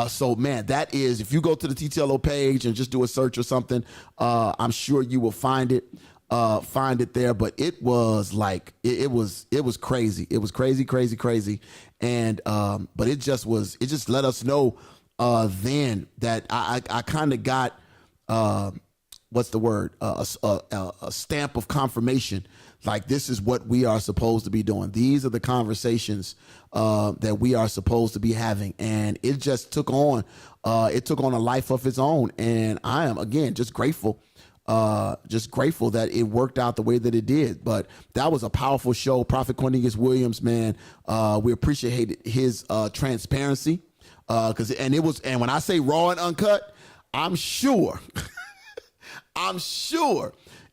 So man, that is, if you go to the TTLO page and just do a search or something, I'm sure you will find it there. But it was like, it was crazy. It was crazy. And, but it just let us know, then that I kind of got, what's the word? A stamp of confirmation. Like, this is what we are supposed to be doing. These are the conversations that we are supposed to be having. And it just took on a life of its own. And I am, again, just grateful that it worked out the way that it did. But that was a powerful show. Prophet Cornelius Williams, man, we appreciated his transparency. And when I say raw and uncut, I'm sure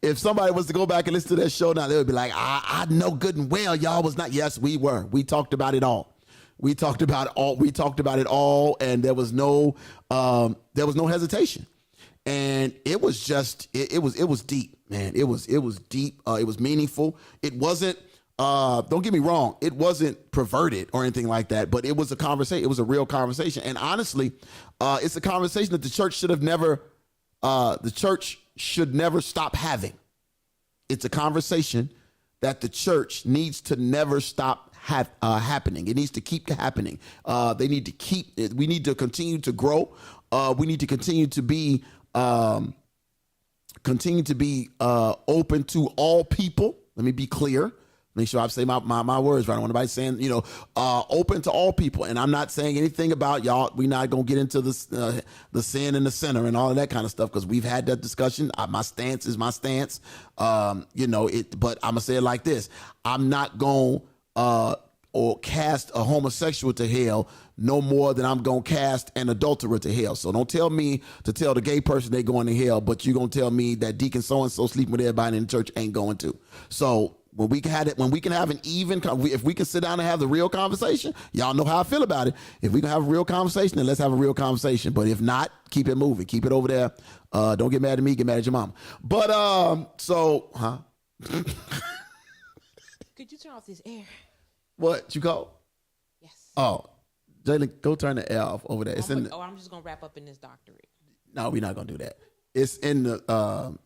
if somebody was to go back and listen to that show now, they would be like, I know good and well y'all was not. Yes, we were. We talked about it all. We talked about it all, and there was no hesitation. And it was just, it was deep, man. It was deep. It was meaningful. It wasn't, don't get me wrong, it wasn't perverted or anything like that, but it was a conversation. It was a real conversation. And honestly, it's a conversation that the church should never stop having. It's a conversation that the church needs to never stop happening. It needs to keep happening. We need to continue to grow. We need to continue to be open to all people. Let me be clear. Make sure I say my words right. I don't want anybody saying, open to all people. And I'm not saying anything about y'all. We're not going to get into the sin and the sinner and all of that kind of stuff, because we've had that discussion. My stance is my stance. But I'm going to say it like this. I'm not going or cast a homosexual to hell no more than I'm going to cast an adulterer to hell. So don't tell me to tell the gay person they going to hell, but you going to tell me that deacon so-and-so sleeping with everybody in the church ain't going to. So when we can have an even, if we can sit down and have the real conversation, y'all know how I feel about it. If we can have a real conversation, then let's have a real conversation. But if not, keep it moving. Keep it over there. Don't get mad at me. Get mad at your mama. But Could you turn off this air? What you call? Yes. Oh, Jalen, go turn the air off over there. It's in. I'm just gonna wrap up in this doctorate. No, we're not gonna do that. It's in the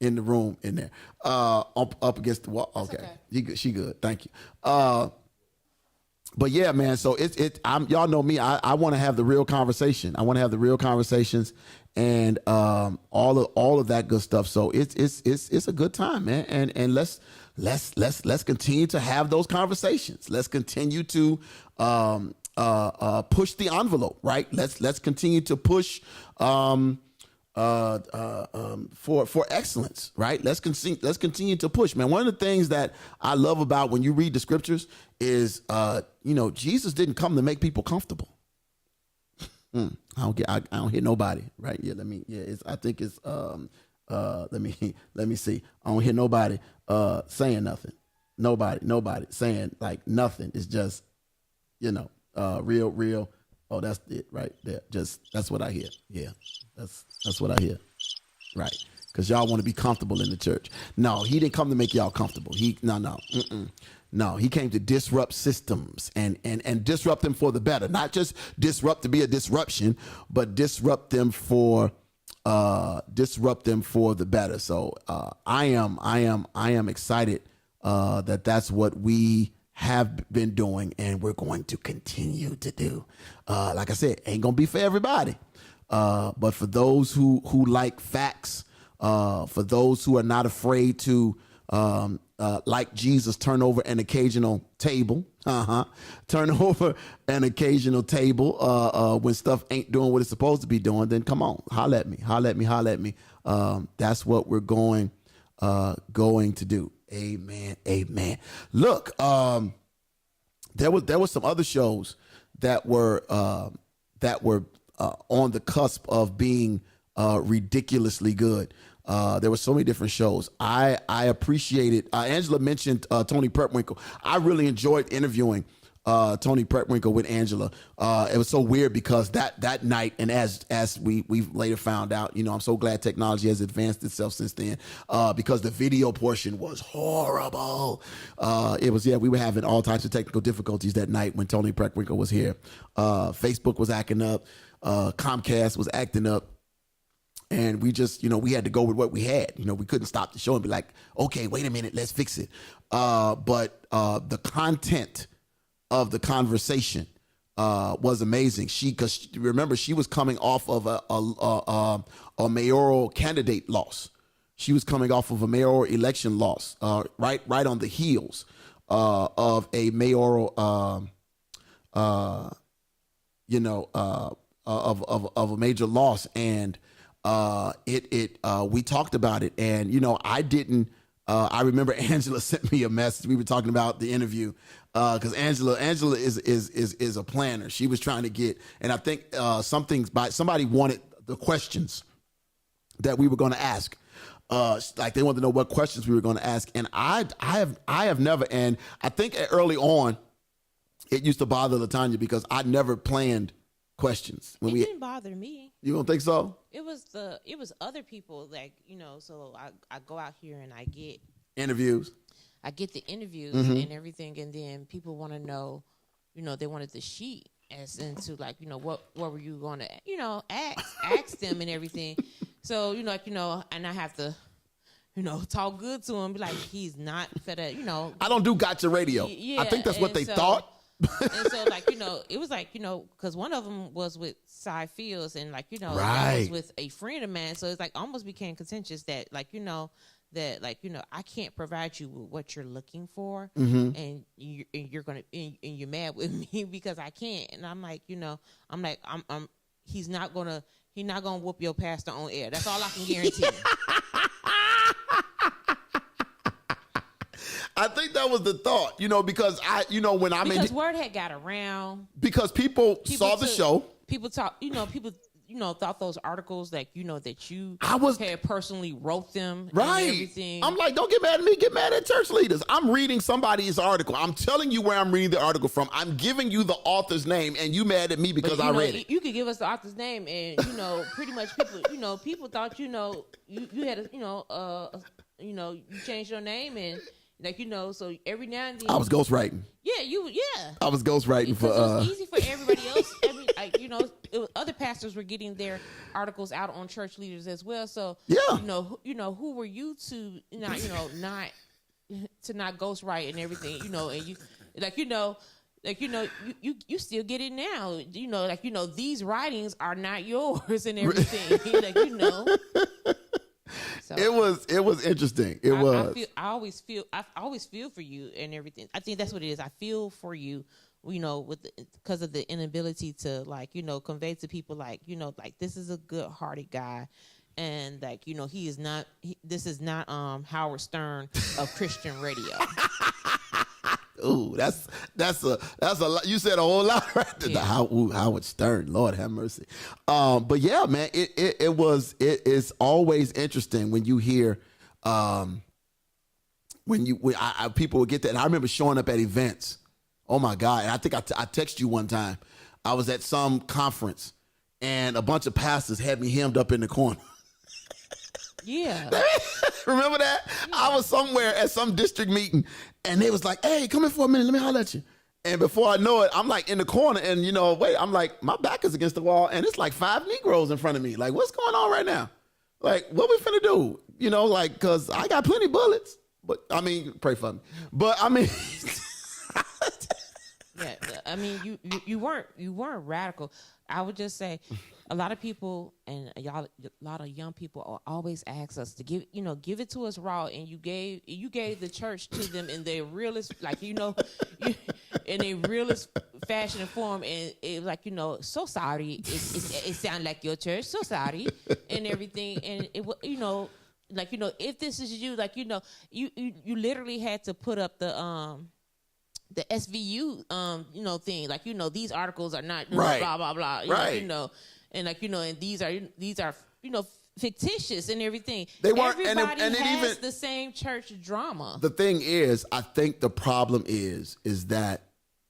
room in there, up against the wall. Okay, okay. She good. Thank you. But yeah, man. So y'all know me. I want to have the real conversation. I want to have the real conversations and all of that good stuff. So it's a good time, man. And let's continue to have those conversations. Let's continue to push the envelope, right? Let's continue to push for excellence, right? Let's continue to push, man. One of the things that I love about when you read the scriptures is, Jesus didn't come to make people comfortable. I don't hear nobody, right? Yeah, I think it's let me see. I don't hear nobody saying nothing. Nobody saying like nothing. It's just, real. Oh, that's it right there. That's what I hear. Yeah, that's what I hear. Right. Because y'all want to be comfortable in the church. No, he didn't come to make y'all comfortable. No, he came to disrupt systems and disrupt them for the better. Not just disrupt to be a disruption, but disrupt them for the better. So I am excited that's what we have been doing and we're going to continue to do. Like I said, ain't gonna be for everybody, but for those who like facts, for those who are not afraid to like Jesus, turn over an occasional table. Turn over an occasional table when stuff ain't doing what it's supposed to be doing. Then come on, holla at me. That's what we're going to do. Amen. Look, there was some other shows that were on the cusp of being ridiculously good. There were so many different shows. I appreciated, Angela mentioned Tony Prepwinkle. I really enjoyed interviewing Tony Prepwinkle with Angela. It was so weird because that night, and as we later found out, I'm so glad technology has advanced itself since then, because the video portion was horrible. We were having all types of technical difficulties that night when Tony Prepwinkle was here. Facebook was acting up. Comcast was acting up. And we just, we had to go with what we had. We couldn't stop the show and be like, okay, wait a minute, let's fix it. But the content of the conversation was amazing. Because remember, she was coming off of a mayoral candidate loss. She was coming off of a mayoral election loss, right on the heels of a mayoral, of a major loss. And we talked about it, and I remember Angela sent me a message. We were talking about the interview because Angela is a planner. She was trying to get, and I think somebody wanted the questions that we were going to ask. Like they wanted to know what questions we were going to ask, and I have never, and I think early on it used to bother LaTanya because I never planned questions. It didn't bother me. You don't think so? It was other people, like, so I go out here and I get interviews. I get the interviews and everything, and then people want to know, they wanted the sheet as into like, what were you going to, ask them and everything. So, and I have to, talk good to him, be like, he's not finna, I don't do gotcha radio. Yeah, I think that's what they thought. And so, like, it was like, because one of them was with Cy Fields, and like, right. I was with a friend of mine. So it's like almost became contentious that, like, I can't provide you with what you're looking for, and you're gonna and you're mad with me because I can't. And I'm like, he's not gonna whoop your pastor on air. That's all I can guarantee. I think that was the thought, because when I'm because word had got around. because people saw the show. People talk, people thought those articles that you had personally wrote them Right. and everything. I'm like, don't get mad at me, get mad at church leaders. I'm reading somebody's article. I'm telling you where I'm reading the article from. I'm giving you the author's name, and you mad at me because I read it. You could give us the author's name, and pretty much people thought you had you changed your name, and so every now and then I was ghostwriting. Yeah. I was ghostwriting for. It was easy for everybody else. Other pastors were getting their articles out on church leaders as well. So who were you to not ghostwrite and everything? You still get it now. These writings are not yours and everything. So It was interesting. I always feel for you and everything. I think that's what it is. I feel for you, because of the inability to convey to people this is a good-hearted guy, and he is not. This is not Howard Stern of Christian radio. Ooh, that's a lot. You said a whole lot right there. Yeah. Howard Stern, Lord have mercy. But yeah, man, it's always interesting when you hear people would get that. And I remember showing up at events. Oh my God! And I think I texted you one time. I was at some conference, and a bunch of pastors had me hemmed up in the corner. Yeah. Remember that? Yeah. I was somewhere at some district meeting, and they was like, hey, come in for a minute. Let me holler at you. And before I know it, I'm like in the corner, and I'm like, my back is against the wall, and it's like 5 Negroes in front of me. Like, what's going on right now? Like, what we finna do? Because I got plenty bullets. But, I mean, pray for me. But, I mean... Yeah, I mean, you weren't radical. I would just say, a lot of people and a lot of young people always ask us to give it to us raw, and you gave the church to them in their realest, in a realist fashion and form, and it was so sorry. It sounded like your church, so sorry, and everything, and if this is you, you literally had to put up the SVU, thing, these articles are not, right. blah blah blah, right. and these are fictitious and everything. They weren't, everybody and has even the same church drama. The thing is, I think the problem is that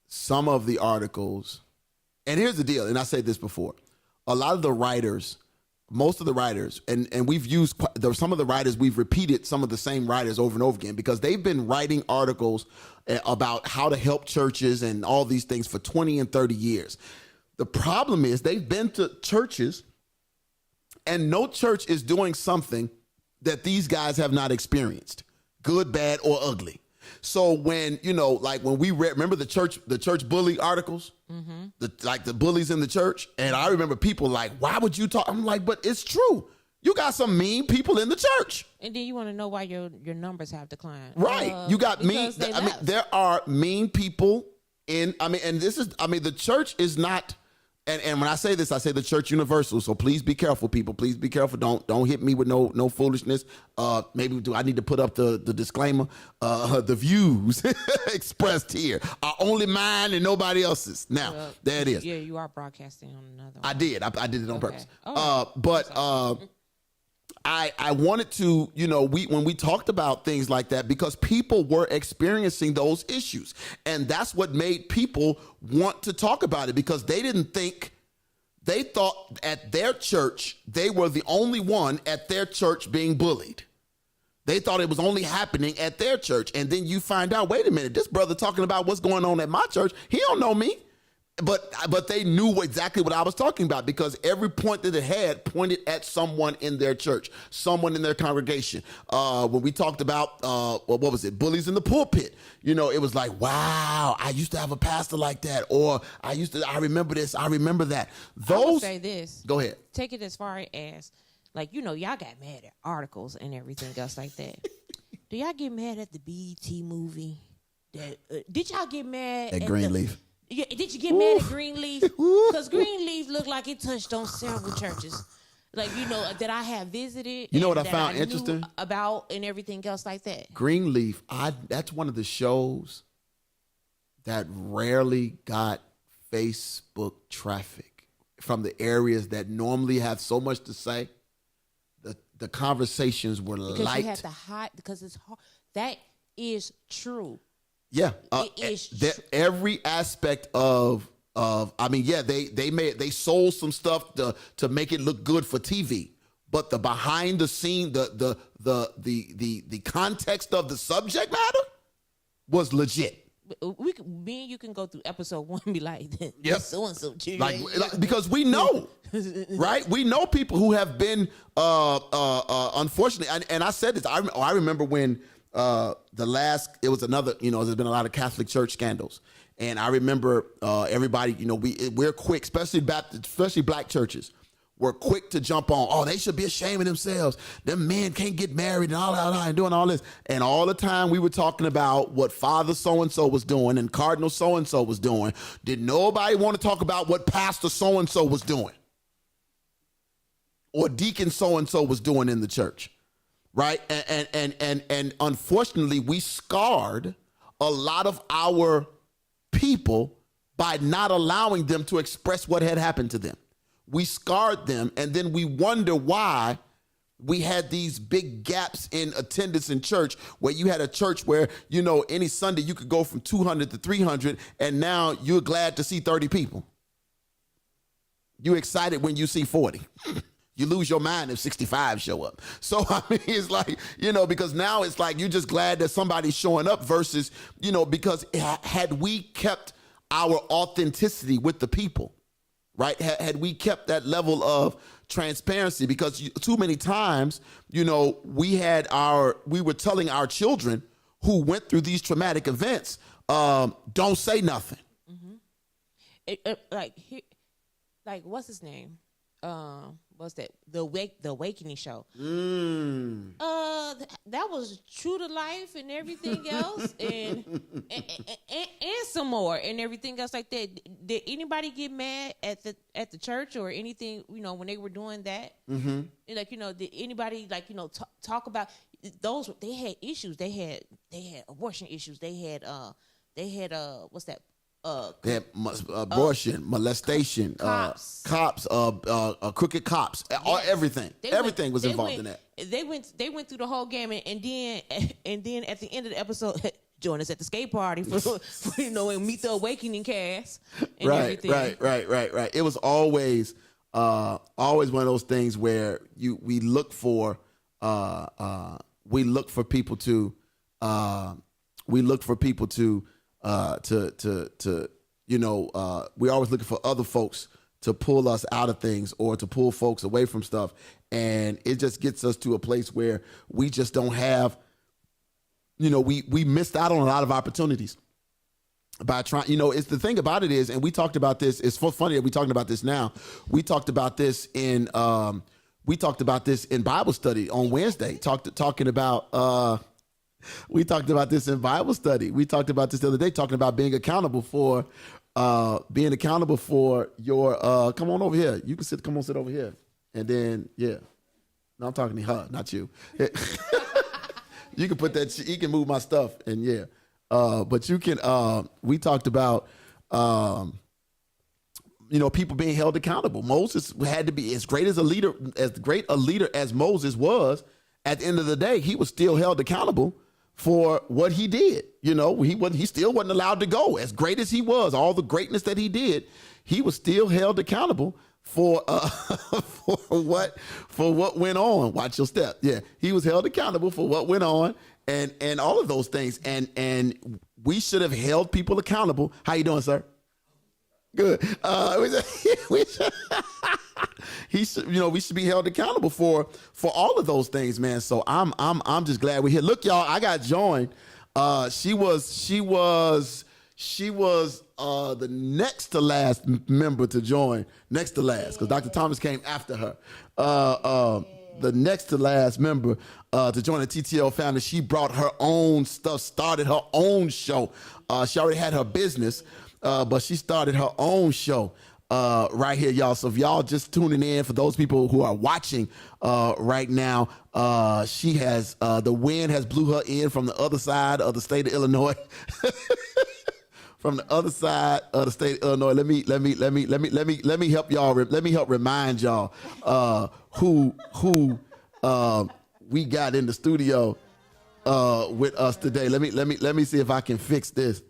some of the articles, and here's the deal, and I said this before, a lot of the writers. Most of the writers, and we've used some of the writers, we've repeated some of the same writers over and over again because they've been writing articles about how to help churches and all these things for 20 and 30 years. The problem is they've been to churches and no church is doing something that these guys have not experienced, good, bad, or ugly. So when, when we read, remember the church bully articles, the bullies in the church. And I remember people like, why would you talk? I'm like, but it's true. You got some mean people in the church. And then you want to know why your numbers have declined. Right. You got mean. There are mean people and the church is not. And when I say this, I say the church universal. So please be careful, people. Please be careful. Don't hit me with no foolishness. Maybe do I need to put up the disclaimer? The views expressed here are only mine and nobody else's. Now, there it is. Yeah, you are broadcasting on another one. I did. I did it on purpose. Right. I wanted to, when we talked about things like that, because people were experiencing those issues. And that's what made people want to talk about it, because they thought at their church, they were the only one at their church being bullied. They thought it was only happening at their church. And then you find out, wait a minute, this brother talking about what's going on at my church, he don't know me. But they knew exactly what I was talking about, because every point that it had pointed at someone in their church, someone in their congregation. When we talked about, what was it, bullies in the pulpit, it was like, wow, I used to have a pastor like that. Or I remember this, I remember that. I will say this. Go ahead. Take it as far as, y'all got mad at articles and everything else like that. Do y'all get mad at the BET movie? Did y'all get mad at Greenleaf? Yeah, did you get mad at Greenleaf? Because Greenleaf looked like it touched on several churches. like, you know, that I have visited. You know what and I that found knew interesting? about and everything else like that. Greenleaf, that's one of the shows that rarely got Facebook traffic from the areas that normally have so much to say. The conversations were Because light. you had to hide, because it's hard. That is true. Yeah, It is every aspect of I mean, yeah, they sold some stuff to make it look good for TV, but the behind the scene, the context of the subject matter was legit. Me and you can go through episode 1 and be like, Yep. so and so, Like because we know, right? We know people who have been unfortunately, and I said this. I remember when it was another. You know, there's been a lot of Catholic Church scandals, and I remember everybody. You know, we're quick, especially Baptist, especially black churches. Were quick to jump on, oh, they should be ashamed of themselves. Them men can't get married and all that and doing all this. And all the time we were talking about what Father so-and-so was doing and Cardinal so-and-so was doing. Did nobody want to talk about what Pastor so-and-so was doing? Or Deacon so-and-so was doing in the church, right? And unfortunately, we scarred a lot of our people by not allowing them to express what had happened to them. We scarred them, and then we wonder why we had these big gaps in attendance in church, where you had a church where, you know, any Sunday you could go from 200 to 300, and now you're glad to see 30 people. You're excited when you see 40. You lose your mind if 65 show up. So, I mean, it's like, you know, because now it's like you're just glad that somebody's showing up versus, you know, because had we kept our authenticity with the people, right? Had we kept that level of transparency, because too many times, you know, we were telling our children who went through these traumatic events, don't say nothing. Mm-hmm. Like what's his name? What's that? The Awakening show. That was true to life and everything else, and some more and everything else like that. Did anybody get mad at the church or anything? You know, when they were doing that, mm-hmm. Like, you know, did anybody, like, you know, talk about those? They had issues. They had abortion issues. They had what's that? They had abortion, molestation, cops, crooked cops, yes. Everything was involved in that. They went through the whole gamut, and then at the end of the episode, join us at the skate party for you know, and meet the Awakening cast. And everything. Right. It was always one of those things where we look for people to you know, we're always looking for other folks to pull us out of things or to pull folks away from stuff. And it just gets us to a place where we just don't have, you know, we missed out on a lot of opportunities by trying, you know, it's the thing about it is, and we talked about this, it's so funny that we're talking about this now. We talked about this in Bible study on Wednesday, talking about, we talked about this in Bible study. We talked about this the other day, talking about being accountable for your, come on over here. You can sit over here. And then, yeah. No, I'm talking to her, not you. You can put that, you can move my stuff, and yeah. But you can, we talked about, you know, people being held accountable. Moses had to be as great a leader as Moses was. At the end of the day, he was still held accountable for what he did. You know, he still wasn't allowed to go. As great as he was, all the greatness that he did, he was still held accountable for what went on. Watch your step. Yeah, he was held accountable for what went on, and all of those things. And we should have held people accountable. How you doing, sir? Good. We should be held accountable for all of those things, man. So I'm just glad we're here. Look, y'all, I got joined. She was the next to last member to join, next to last, because Dr. Thomas came after her. The next to last member to join the TTLO family. She brought her own stuff, started her own show. She already had her business, but she started her own show. right here, y'all. So if y'all just tuning in, for those people who are watching right now, she has the wind has blew her in from the other side of the state of Illinois. From the other side of the state of Illinois. Let me help y'all. Let me help remind y'all who we got in the studio with us today. Let me see if I can fix this.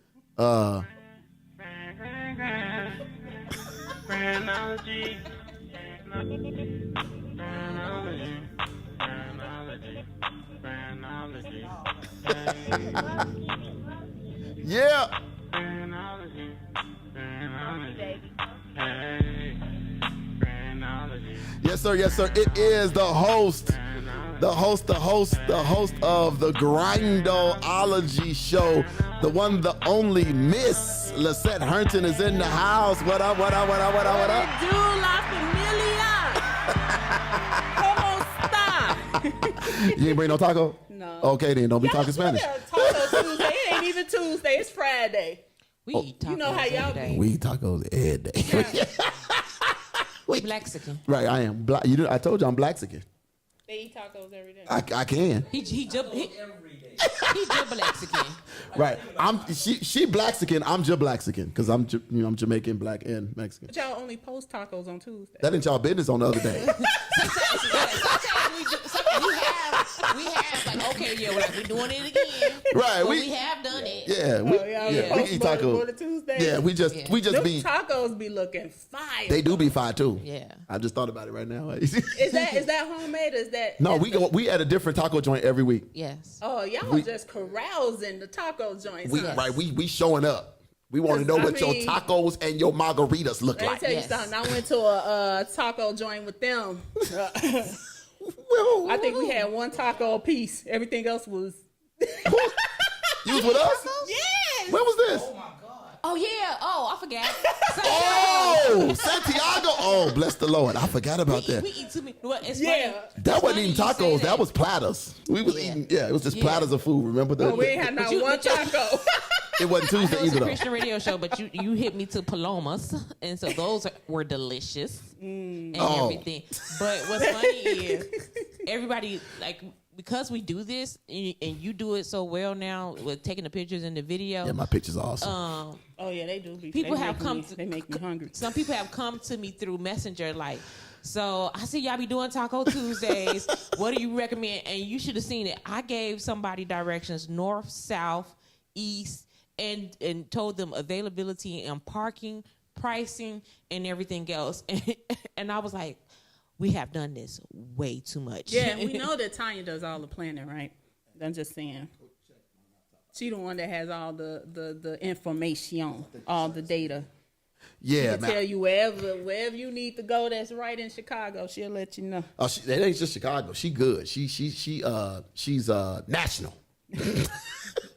Yeah. Yes, sir. Yes, sir. It is the host of the Grindology show, the one, the only Miss Lisette Herndon is in the house. What up? What up? What up? What up? What up? Do la familia. Como esta? You ain't bring no taco? No. Okay, then don't be talking Spanish. Taco Tuesday. It ain't even Tuesday. It's Friday. We eat tacos You know how y'all every day. We eat tacos every day. Mexican. Right, I am black. I told you I'm Blaxican. They eat tacos every day. I can. He just Mexican. Right. She Blaxican. I'm just Blaxican because I'm Jamaican, black, and Mexican. But y'all only post tacos on Tuesday. That ain't y'all business on the other day. Sometimes we have like, okay, yeah, we're doing it again. Right. But we have done it. Yeah. We eat tacos. On Tuesday. Yeah. We just Them be. tacos be looking fire. They do be fire too. Yeah. I just thought about it right now. Is that homemade? Or is that No, we at a different taco joint every week. Yes. Oh, y'all are just carousing the taco joints. huh? Right. We showing up. We want to know what your tacos and your margaritas look Let me like. tell you Yes. something. I went to a taco joint with them. I think we had one taco a piece. Everything else was. You was with us? Yes. When was this? Oh yeah. Oh, I forgot. Oh, Santiago. Oh, bless the Lord. I forgot about We that. eat too many. Well, it's Yeah. funny. That It's wasn't funny even you say tacos. That was platters. We was eating. Yeah, it was just platters of food. Remember that? Oh, we ain't had not one taco. It wasn't Tuesday It was either a though. Christian radio show, but you hit me to Palomas, and so those were delicious and everything. But what's funny is everybody, like, because we do this and you do it so well now with taking the pictures and the video. Yeah, my picture's awesome. Oh yeah, they do. People have come. They make me hungry. Some people have come to me through Messenger, like, so I see y'all be doing Taco Tuesdays. What do you recommend? And you should have seen it. I gave somebody directions north, south, east, and told them availability and parking, pricing, and everything else. And I was like, we have done this way too much. Yeah, we know that Tanya does all the planning, right? I'm just saying. She the one that has all the information, all the data. Yeah, She'll tell you wherever you need to go that's right in Chicago. She'll let you know. Oh, that ain't just Chicago. She good. She's national.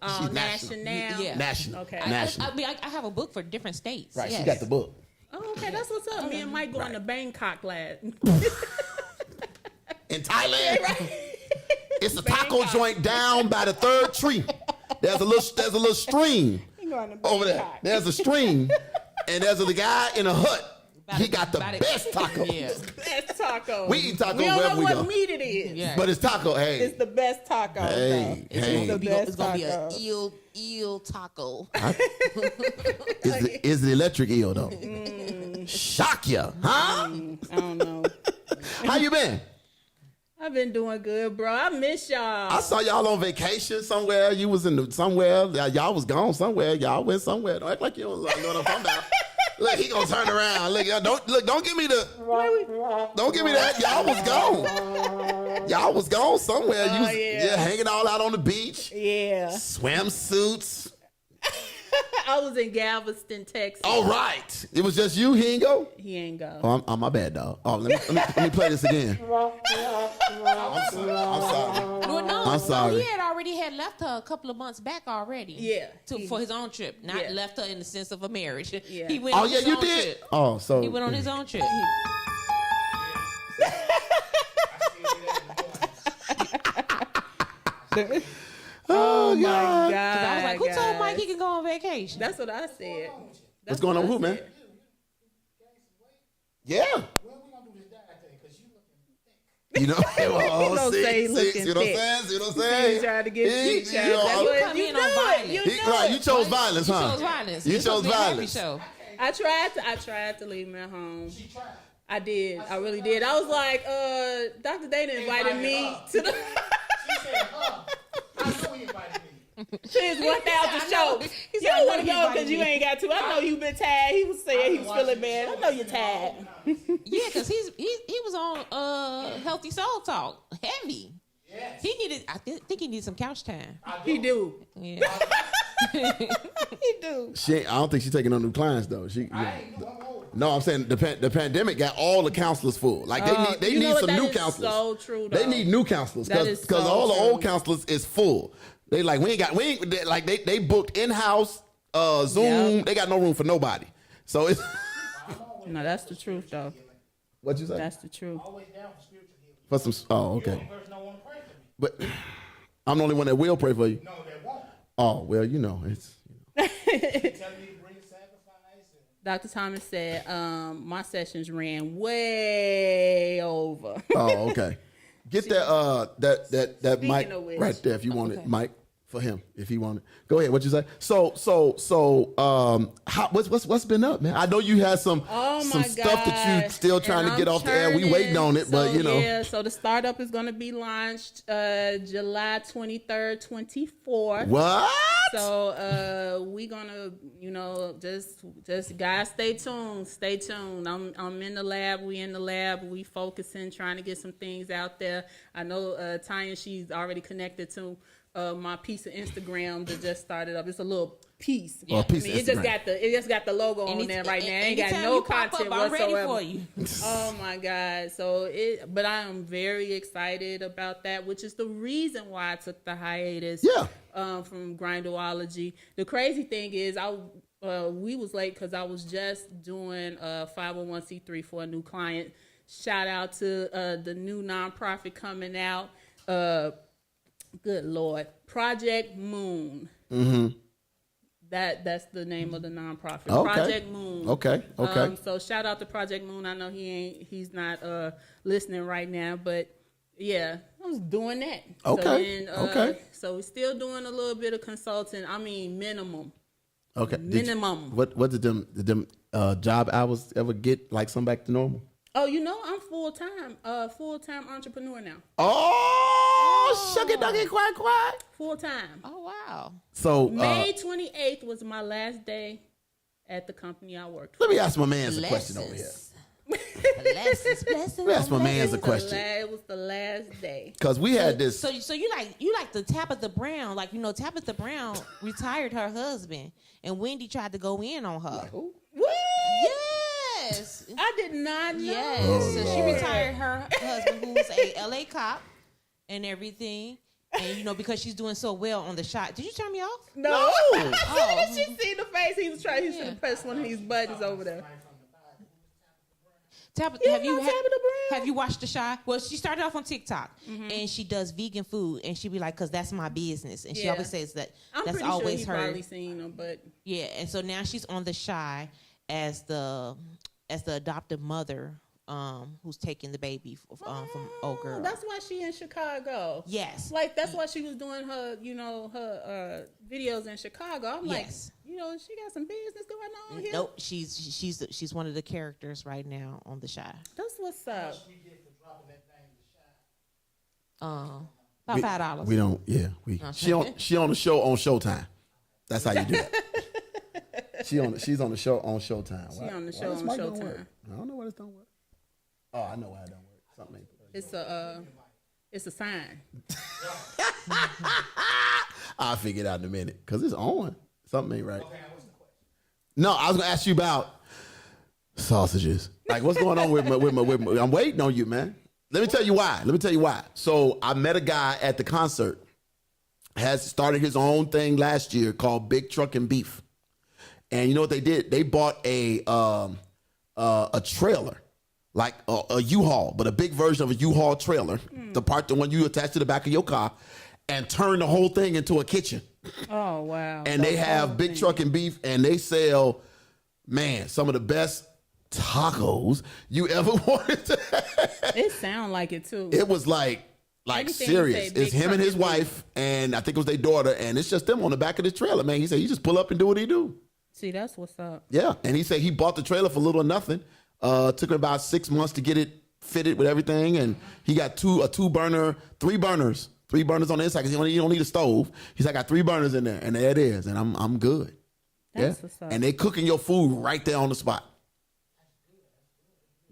Oh, She's national. Yeah. National. Okay. National. I mean, I have a book for different states. Right. Yes. She got the book. Oh, okay, that's what's up. Me and Mike going to Bangkok lad. In Thailand. It's a taco joint down by the third tree. There's a little stream over there. There's a stream, and there's a guy in a hut. He got the best taco. Yeah. Best taco. We eat taco we don't wherever know we what go. meat it is. Yeah. But it's taco. Hey, It's the best taco. Hey, though. hey. It's the best It's gonna be taco. a eel taco. is the electric eel though? Shock ya, huh? I don't know. How you been? I've been doing good, bro. I miss y'all. I saw y'all on vacation somewhere. You was somewhere. Y'all was gone somewhere. Y'all went somewhere. Don't act like you don't know what I'm talking about. Look, he gonna turn around. Look, don't give me that. Y'all was gone. Y'all was gone somewhere. You was, yeah. hanging all out on the beach. Yeah. Swimsuits. I was in Galveston, Texas. All right. It was just you. He ain't go. He ain't go. Oh, I'm my bad, dog. Oh, let me play this again. I'm sorry. Well, no, I'm sorry. he had left her a couple of months back already. Yeah. For his own trip, not Yeah. left her in the sense of a marriage. Yeah. He went Oh on yeah, his you own did. Trip. Oh, so He went on his own trip. Oh my God. I was like, who told guys. Mike he can go on vacation? That's what I said. what's going on with who, man? Yeah. You know, don't say looking you know what I'm thick. saying? You know what I'm saying? He tried to get you, child. know, That's You what come you in do on it. violence. You He, do right, you it. chose violence, You huh? chose violence. You It's chose supposed to be a happy violence. show. I tried to leave him at home. I did. I really did. I was like, Dr. Dana invited me to the She said, I know he invited me. to his 1,000 show. He said, You I don't know want to he go invited because you me. ain't got to. I know you been tired. He was saying he was feeling bad. I know you're tired. Yeah, because he was on Healthy Soul Talk, heavy. Yes. He needed. I think he needed some couch time. He do. Yeah. He do. I don't think she's taking on new clients though. No, I'm saying the pandemic got all the counselors full. Like they You know need what? some That new is counselors. so true, They though. need new counselors That is because so all the old true. counselors is full. They like they booked in house Zoom. Yeah. They got no room for nobody. So it's No, that's the truth, though. what you say That's the truth. Always down for spiritual healing. for some. Oh, okay. The person don't want to pray for me. But I'm the only one that will pray for you. No, they won't. Oh well, you know it's. They tell me to bring sacrifice. Dr. Thomas said, my sessions ran way over. Oh, okay. Get that Speaking mic of which- right there if you want Okay. it, Mike, for him if he wanted. Go ahead. What you say? So what's been up, man? I know you had some stuff that you gosh. still trying And to get I'm off the air. We turning. waiting on it, but So, you know. Yeah, so the startup is going to be launched July 23rd, 24th. What? So we gonna, just guys, stay tuned. Stay tuned. I'm in the lab. We in the lab. We focusing, trying to get some things out there. I know Tanya, she's already connected to my piece of Instagram that just started up. It's a little piece. Oh, a piece of it just Instagram. got the logo on there right now. Ain't got Anytime no you pop content up, I'm whatsoever. ready for you. Oh my God. But I am very excited about that, which is the reason why I took the hiatus Yeah. from Grindology. The crazy thing is we was late because I was just doing a 501c3 for a new client. Shout out to the new nonprofit coming out. Good Lord. Project Moon. Mm-hmm. That's the name of the nonprofit. Okay. Project Moon. Okay. So shout out to Project Moon. I know he's not listening right now, but yeah, I was doing that. Okay. Okay. So we're still doing a little bit of consulting. I mean, minimum. Okay. Minimum. What did them job hours ever get like some back to normal? Oh, I'm full-time entrepreneur now. Oh, sugar ducky quack quack. Full-time. Oh wow. So May 28th was my last day at the company I worked for. let me ask my man's a question over here. Blessings. Let me ask my man's a It question. was the last day. Because we had this. So you like the Tabitha Brown, Tabitha Brown retired her husband, and Wendy tried to go in on her. What? Yes. I did not know. Yes. So she retired her husband, who was a LA cop, and everything. And because she's doing so well on the shot. Did you turn me off? No. Oh. She see the face. He should have pressed one of these buttons over there. Tabitha, Tabitha Brown? have you watched The Shy? Well, she started off on TikTok, and she does vegan food, and she be like, "Cause that's my business," and she Yeah. always says that I'm that's pretty always sure her. he probably seen them, but Yeah, and so now she's on The Shy as the adoptive mother, who's taking the baby from old girl. that's why she in Chicago. Yes. Like that's why she was doing her, her videos in Chicago. I'm Yes. like, she got some business going on here. Nope, she's one of the characters right now on The Shy. That's what's up. About $5. We don't. Yeah. She on the show on Showtime. That's how you do it. She's on the show on Showtime. She on the show this on mic don't Showtime. work? I don't know why this don't work. Oh, I know why it don't work. Something ain't. It's a sign. I'll figure it out in a minute because it's on. Something ain't right. No, I was gonna ask you about sausages. Like, what's going on with my I'm waiting on you, man. Let me tell you why. So I met a guy at the concert. Has started his own thing last year called Big Truck and Beef. And you know what they did? They bought a trailer, like a U-Haul, but a big version of a U-Haul trailer, the one you attach to the back of your car, and turn the whole thing into a kitchen. Oh wow. And they have Big Truck and Beef, and they sell, man, some of the best tacos you ever wanted to have. It sound like it too. It was like Anything serious. you say, It's big him and his truck. wife, and I think it was their daughter, and it's just them on the back of the trailer, man. He said he just pull up and do what he do. See, that's what's up. Yeah, and he said he bought the trailer for little or nothing. Took him about 6 months to get it fitted with everything, and he got three burners on the inside because you don't need a stove. He's like, I got 3 burners in there, and there it is, and I'm good. That's what's up. And they cooking your food right there on the spot.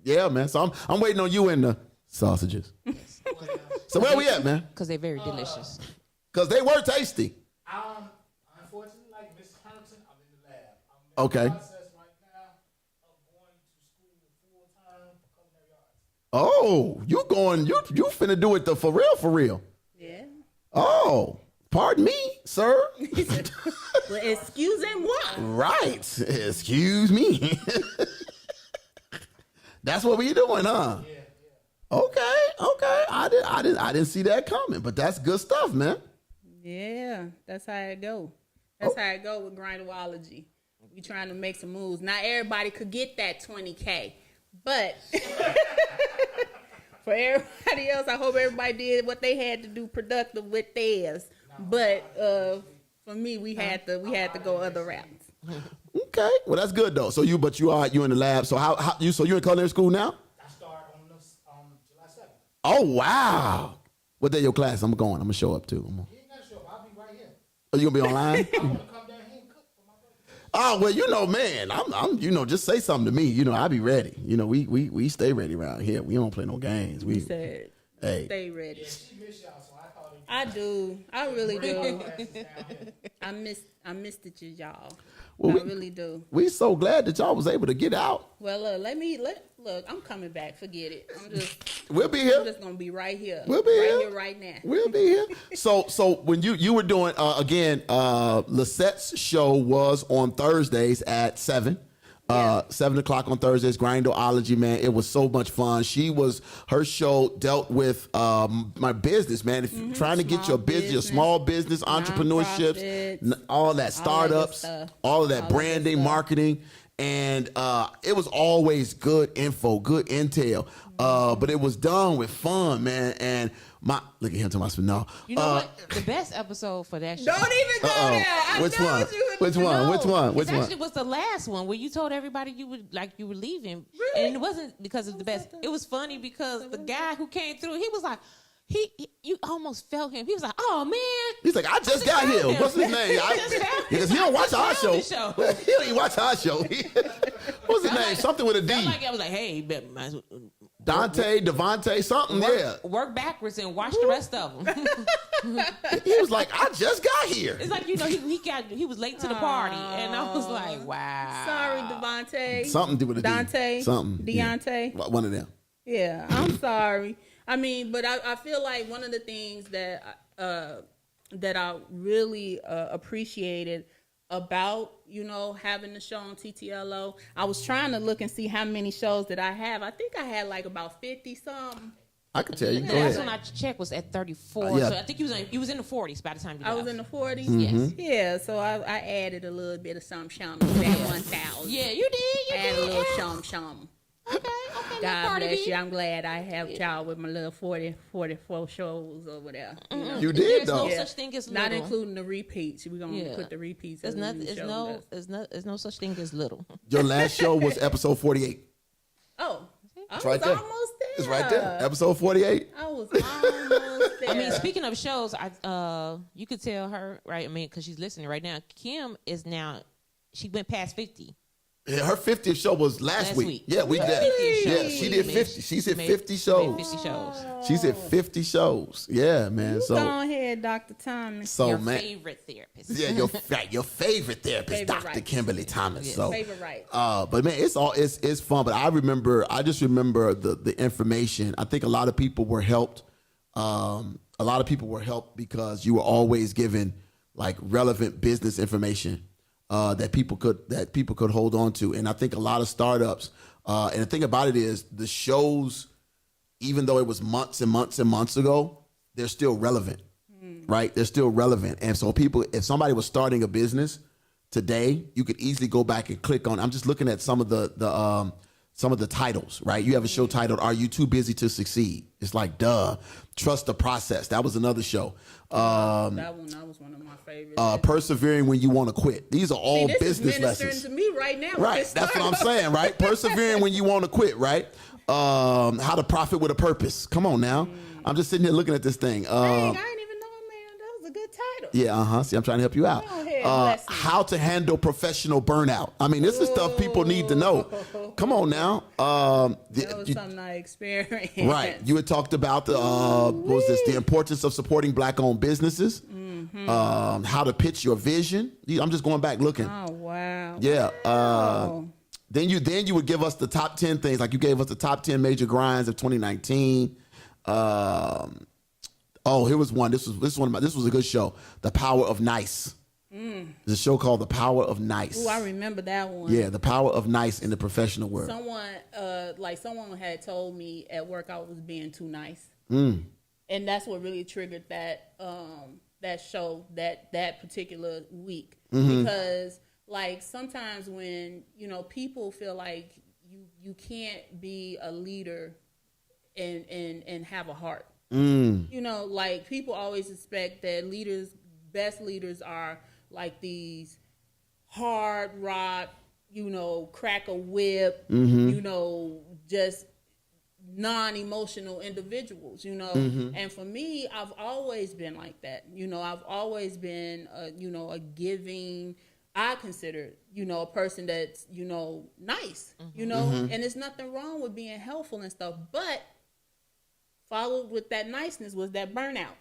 Yeah, man. So I'm waiting on you and the sausages. So where we at, man? Because they're very delicious. Because they were tasty. Unfortunately, like Miss Hamilton, I'm in the lab. I'm in Okay. the process right now of going to school full-time for culinary arts. Oh, you finna do it for real. Yeah. Oh, pardon me, sir. Well, excusez-moi. Right. Excuse me. That's what we doing, huh? Yeah. Okay. I didn't see that coming, but that's good stuff, man. Yeah, that's how it go. That's how it go with grindology. We trying to make some moves. Not everybody could get that 20K, but for everybody else, I hope everybody did what they had to do productive with theirs. But for me, we had to go other routes. Okay. Well, that's good though. So you in the lab. So how you in culinary school now? I start on this July 7th. Oh wow. What day your class? I'm gonna show up too. You ain't got to show up. I'll be right here. Are you gonna be online? I want to come down here and cook for my brother. Oh well, man, I'm just say something to me. I'll be ready. We stay ready around here. We don't play no games. He said, Hey. stay ready. Yeah, she miss y'all, so I thought it I do. I really do. classes down here. I missed it, y'all. Well, I really do. We so glad that y'all was able to get out. Well, look. I'm coming back. Forget it. We'll be I'm here. just gonna be right here. We'll be right here. here, right now. We'll be here. So when you were doing Lisette's show was on Thursdays at 7. 7 o'clock on Thursdays, Grindology, man. It was so much fun. Her show dealt with my business, man. If you're trying to get your business, your small business, entrepreneurships, all that startups, stuff. all of that All of that branding, stuff. marketing. And it was always good info, good intel. But it was done with fun, man. And look at him talking about no. You know what? The best episode for that show. Don't even go there. I Which know one? what you would Which do. one? Which one? Which It one? actually was the last one where you told everybody you were leaving, and it wasn't because of the best. It was funny because the guy who came through, he was like, you almost felt him. He was like, oh man. He's like, I just got here. What's his name? Because he don't watch our show. He don't even watch our show. What's his name? Something with a D. I was like, hey, Dante, Devontae, something. Yeah. work backwards and watch the rest of them. He was like, I just got here. It's like, he was late to the party, and I was like, wow. Sorry, Devontae. Something to do with a D. Dante. Something. Deontay. Yeah. One of them. Yeah, I'm sorry. I mean, but I feel like one of the things that I really appreciated about having the show on TTLO, I was trying to look and see how many shows that I have. I think I had like about 50 something. I can tell you. The Go last ahead. one I checked was at 34, yeah. so I think he was in the 40s by the time you I left. was in the 40s. Yes. Yeah, so I added a little bit of something to that 1,000. Yeah, you did. You Add a did. little yeah. something. Okay. God bless you. I'm glad I have y'all with my little 44 shows over there. You did, There's no though. such thing as little. Not including the repeats. We're going to Yeah. put the repeats. There's as a nothing. new There's show. there's no such thing as little. Your last show was episode 48. Oh, I was right there. almost there. It's right there. Episode 48. I was almost there. I mean, speaking of shows, you could tell her, right? I mean, because she's listening right now. Kim is now. She went past 50. Yeah, her 50th show was last week. Yeah, we did. 50th show. Yeah, she did 50. She's hit 50 Made shows. 50 shows. She's hit 50 shows. Yeah, man. Go So, ahead, Dr. Thomas. Your man. favorite therapist. Yeah, your favorite therapist, Favorite Dr. right. Kimberly Thomas. Yes. So, Favorite right. but man, it's fun. But I just remember the information. I think a lot of people were helped. A lot of people were helped because you were always given like relevant business information that people could hold on to. And I think a lot of startups. And the thing about it is the shows, even though it was months and months and months ago, they're still relevant. Right? They're still relevant. And so if somebody was starting a business today, you could easily go back and click on. I'm just looking at some of the some of the titles, right? You have a show titled, Are You Too Busy to Succeed? It's like, duh. Trust the Process. That was another show. That was one of my favorites. Persevering When You Want to Quit. These are all this business is ministering lessons. to me right now. Right. That's what I'm saying, right? Persevering When You Want to Quit, right? How to Profit with a Purpose. Come on now. I'm just sitting here looking at this thing. Dang, I didn't even know, man. That was a good title. Yeah, See, I'm trying to help you out. Go ahead, bless me. How to Handle Professional Burnout. I mean, this is stuff people need to know. Come on now. That was something I experienced. Right. You had talked about the importance of supporting Black-owned businesses. How to pitch your vision. I'm just going back looking. Oh, wow. Yeah. Wow. Then you would give us the top 10 things, like you gave us the top 10 major grinds of 2019. Here was one. This was a good show. The Power of Nice. There's a show called The Power of Nice. Ooh, I remember that one. Yeah, The Power of Nice in the professional world. Someone had told me at work I was being too nice, and that's what really triggered that show that particular week. Because like sometimes when people feel like you can't be a leader and have a heart. Like people always expect that best leaders are like these hard rock, crack a whip, just non-emotional individuals, And for me, I've always been like that. I've always been, a giving, I consider, a person that's, nice, and there's nothing wrong with being helpful and stuff, but followed with that niceness was that burnout.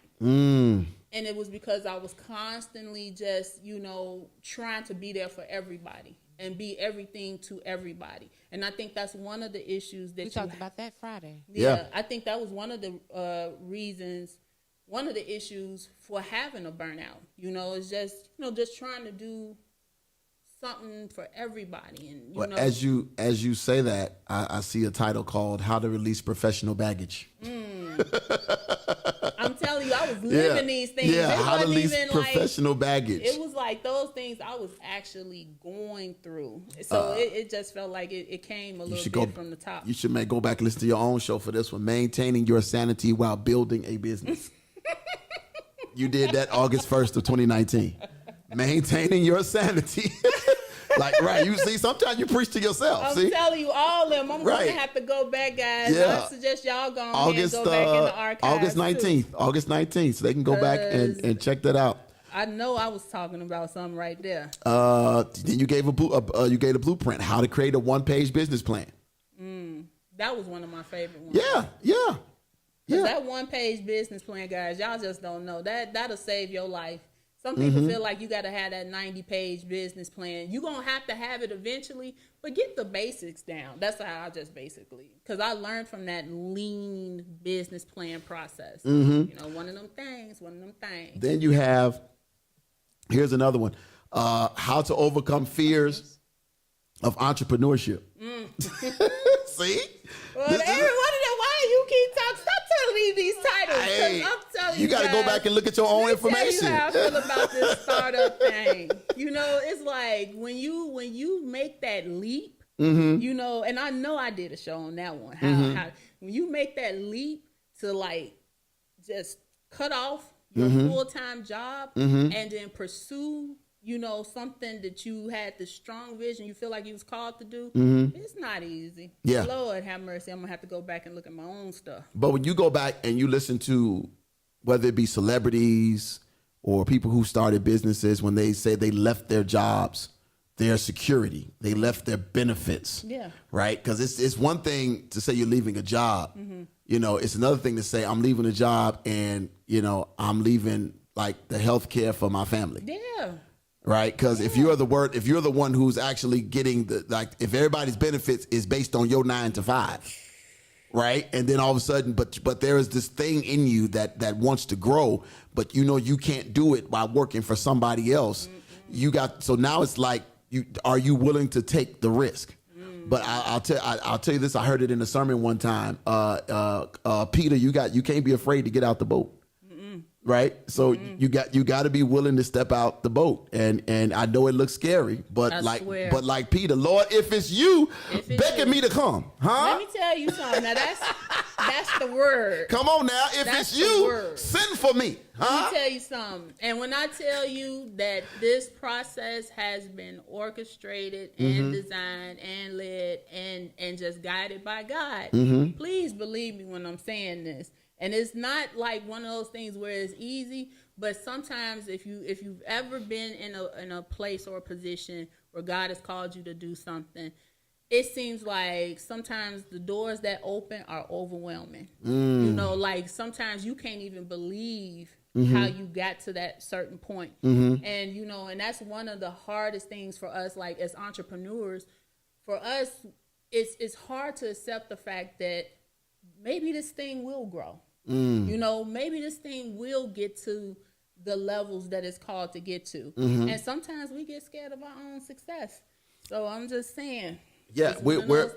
And it was because I was constantly just, trying to be there for everybody and be everything to everybody. And I think that's one of the issues that we talked about that Friday. Yeah, I think that was one of the reasons, one of the issues for having a burnout. Is just, just trying to do something for everybody. And as you say that, I see a title called How to Release Professional Baggage. I'm telling you, I was living these things. Yeah, it how to release even professional baggage. It was like those things I was actually going through. So it just felt like it came a little bit from the top. You should go back and listen to your own show for this one. Maintaining Your Sanity While Building a Business. You did that August 1st of 2019. Maintaining your sanity. Right. You see, sometimes you preach to yourself. I'm telling you, all of them. I'm going to have to go back, guys. Yeah. I suggest y'all go ahead and go back in the archives. August 19th. So they can go back and check that out. I know I was talking about something right there. Then you gave a blueprint, how to create a one-page business plan. That was one of my favorite ones. Yeah. That one-page business plan, guys, y'all just don't know. That'll save your life. Some people feel like you got to have that 90-page business plan. You're going to have it eventually, but get the basics down. That's how I just because I learned from that lean business plan process. One of them things. Then you have, here's another one, how to overcome fears of entrepreneurship. See? Well, every one of them, why you keep talking? Stop telling me these titles. Hey, I'm telling you got to go back and look at your own information. Tell you how I feel about this startup thing. It's like when you make that leap, and I know I did a show on that one. How when you make that leap to like just cut off your full-time job and then pursue something that you had the strong vision, you feel like you was called to do, it's not easy. Yeah. Lord have mercy. I'm going to have to go back and look at my own stuff. But when you go back and you listen to, whether it be celebrities or people who started businesses, when they say they left their jobs, their security, they left their benefits. Yeah. Right? Because it's one thing to say you're leaving a job. It's another thing to say I'm leaving a job and, I'm leaving like the health care for my family. Yeah. Right, because if you're the one who's actually getting if everybody's benefits is based on your 9 to 5, right, and then all of a sudden, but there is this thing in you that wants to grow, but you can't do it while working for somebody else. So now it's like, are you willing to take the risk? But I'll tell you this. I heard it in a sermon one time. Peter, you can't be afraid to get out the boat. right? So you got to be willing to step out the boat, and I know it looks scary, but like Peter, Lord, if it's you beckon me to come, Let me tell you something. Now that's the word. Come on now, if That's it's the you, word. send for me, Let me tell you something. And when I tell you that this process has been orchestrated and designed and led and just guided by God, please believe me when I'm saying this. And it's not like one of those things where it's easy, but sometimes if you've ever been in a place or a position where God has called you to do something, it seems like sometimes the doors that open are overwhelming. You know, like sometimes you can't even believe how you got to that certain point. And, you know, and that's one of the hardest things for us, like as entrepreneurs. For us, it's hard to accept the fact that maybe this thing will grow. You know, maybe this thing will get to the levels that it's called to get to. And sometimes we get scared of our own success. So I'm just saying. Yeah, we're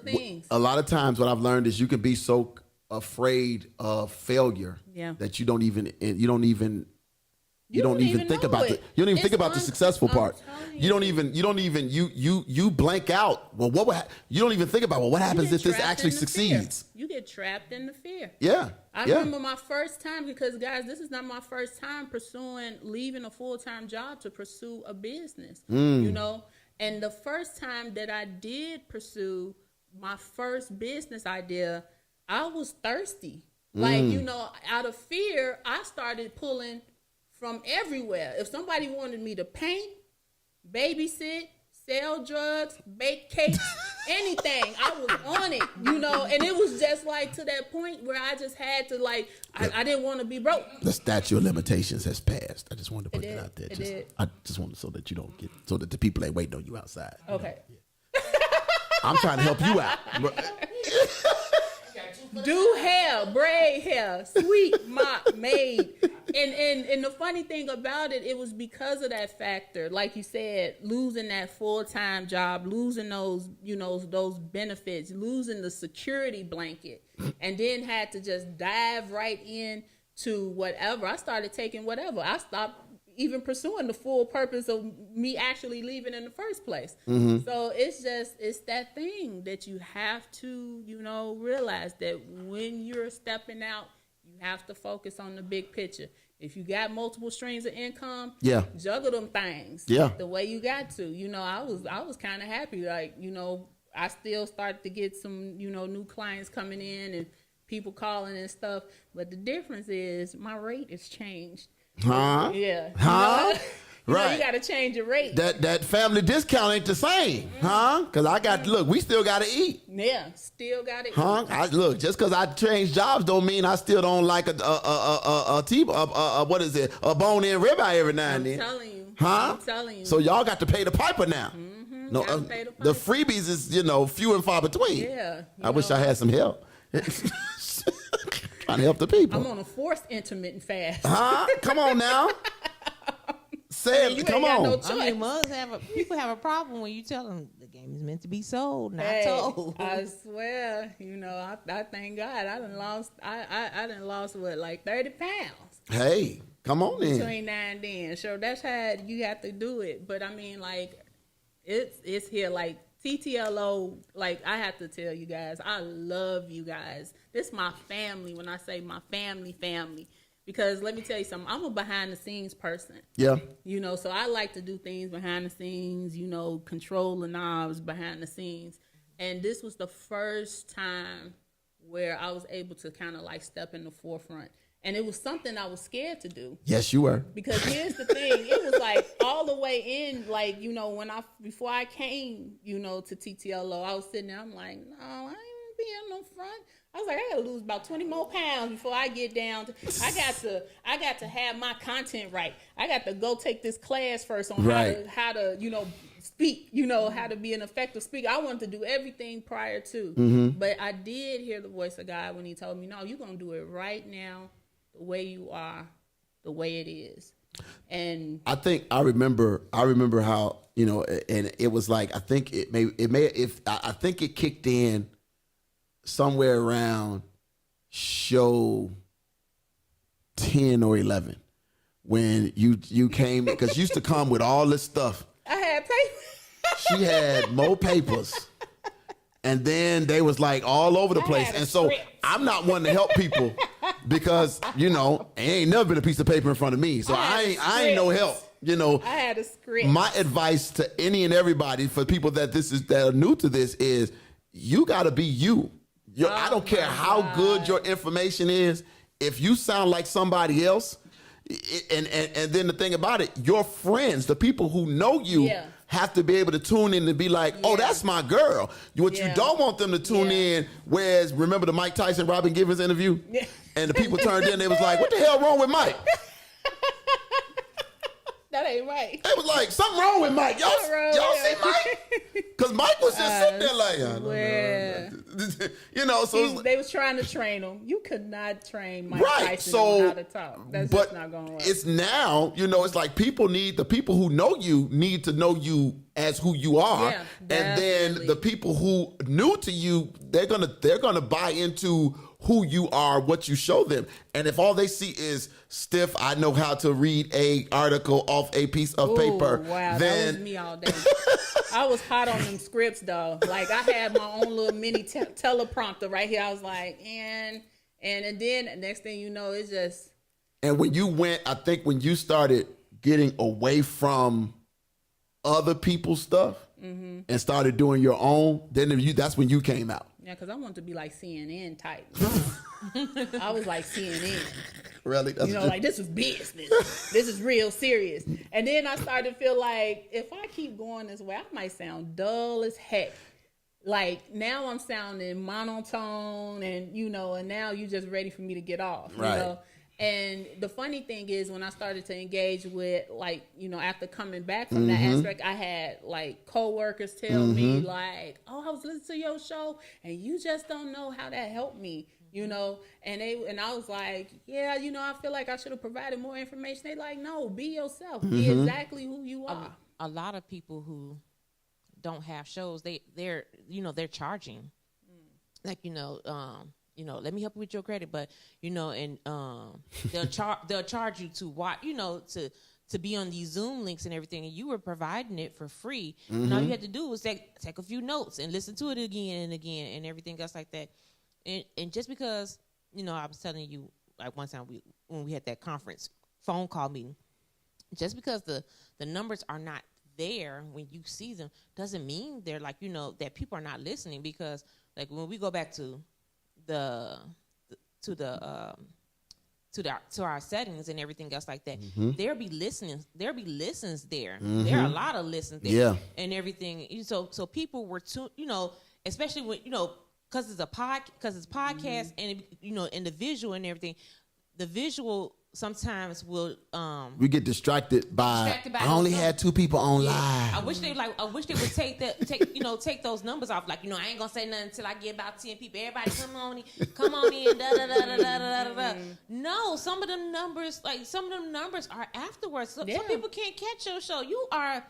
a lot of times what I've learned is you can be so afraid of failure that you don't even think about the successful part. You blank out. Well, you don't even think about what happens if this actually succeeds. You get trapped in the fear. Yeah. I remember my first time, because guys, this is not my first time leaving a full-time job to pursue a business, you know? And the first time that I did pursue my first business idea, I was thirsty. Like, you know, out of fear, I started pulling from everywhere. If somebody wanted me to paint, babysit, sell drugs, bake cakes, anything, I was on it, you know. And it was just like to that point where I just had to, like, I didn't want to be broke. The statute of limitations has passed. I just wanted to put it out there. I just wanted so that you don't get, so that the people ain't waiting on you outside. Okay. You know? I'm trying to help you out. Do hair, braid hair, sweep, mop, maid. And the funny thing about it, it was because of that factor. Like you said, losing that full-time job, losing those, you know, those benefits, losing the security blanket, and then had to just dive right in to whatever. I started taking whatever. I stopped even pursuing the full purpose of me actually leaving in the first place. So it's that thing that you have to, you know, realize that when you're stepping out, you have to focus on the big picture. If you got multiple streams of income, juggle them things. The way you got to. You know, I was kind of happy. Like, you know, I still started to get some, you know, new clients coming in and people calling and stuff. But the difference is my rate has changed. Huh? Yeah. Huh? You know, right. you got to change your rate. That family discount ain't the same, huh? Because we still got to eat. Yeah, still got to eat. Look, just because I changed jobs don't mean I still don't like a bone-in ribeye every now and then. I'm telling you. Huh? I'm telling you. So y'all got to pay the piper now. No, pay the piper. the freebies is, you know, few and far between. Yeah. I wish I had some help. Trying to help the people. I'm on a forced intermittent fast. Huh? Come on now. Say it. Come on. No I mean, people have a problem when you tell them the game is meant to be sold, not told. I swear, you know, I thank God. I done lost what, like 30 pounds. Hey, come on in. Between now and then. So that's how you have to do it. But I mean, like, it's here. Like, TTLO, like, I have to tell you guys, I love you guys. This is my family when I say my family. Because let me tell you something, I'm a behind the scenes person. Yeah. You know, so I like to do things behind the scenes, you know, control the knobs behind the scenes. And this was the first time where I was able to kind of like step in the forefront. And it was something I was scared to do. Yes, you were. Because here's the thing, it was like all the way in, like, you know, before I came, you know, to TTLO, I was sitting there, I'm like, no, I ain't being no front. I was like, I gotta lose about 20 more pounds before I get down to, I got to have my content right. I got to go take this class first on how to, you know, speak, you know, how to be an effective speaker. I wanted to do everything prior to, but I did hear the voice of God when he told me, no, you're gonna do it right now, the way you are, the way it is. And I remember how, you know, and it was like, I think it kicked in somewhere around show 10 or 11. when you came, because you used to come with all this stuff. I had paper. She had more papers. And then they was like all over the place. had a And so script. I'm not one to help people because, it ain't never been a piece of paper in front of me. So I ain't no help. I had a script. My advice to any and everybody, for people that are new to this, is you got to be you. I don't care how good your information is. If you sound like somebody else, and then the thing about it, your friends, the people who know you, have to be able to tune in and be like, oh, that's my girl. What you don't want them to tune in, whereas, remember the Mike Tyson, Robin Givens interview? Yeah. And the people turned in, they was like, what the hell wrong with Mike? That ain't right. They was like, something wrong with Mike. Y'all see Mike? Because Mike was just sitting there like, so they was trying to train him. You could not train Mike right. Tyson on how to talk. That's just not going to work. It's now, it's like the people who know you need to know you as who you are. Yeah, and then the people who new to you, they're gonna buy into who you are, what you show them. And if all they see is stiff, I know how to read a article off a piece of paper. Wow, then that was me all day. I was hot on them scripts though. Like I had my own little mini teleprompter right here. I was like, and then the next thing you know, it's just. And when you started getting away from other people's stuff and started doing your own, that's when you came out. Yeah, because I wanted to be like CNN type. I was like CNN. Really? Like this was business. This is real serious. And then I started to feel like if I keep going this way, I might sound dull as heck. Like now I'm sounding monotone and, and now you just ready for me to get off, right. And the funny thing is when I started to engage with after coming back from that aspect, I had like coworkers tell me like, oh, I was listening to your show and you just don't know how that helped me, and I was like, yeah, I feel like I should have provided more information. They like, no, be yourself. Be exactly who you are. A lot of people who don't have shows, they're charging. Like, let me help you with your credit, but and they'll charge you to watch, to be on these Zoom links and everything, and you were providing it for free. And all you had to do was take a few notes and listen to it again and again and everything else like that. And just because I was telling you like one time when we had that conference phone call meeting, just because the numbers are not there when you see them doesn't mean they're like that people are not listening, because like when we go back to our settings and everything else like that, there'll be listens there. There are a lot of listens there, and everything. So people were especially when because it's podcast and and the visual and everything. The visual sometimes will we get distracted by I only had 2 people on live. I wish they would take those numbers off. Like, I ain't gonna say nothing until I get about 10 people. Everybody come on in, da da da da da da da da. No, some of them numbers are afterwards. Some people can't catch your show. You are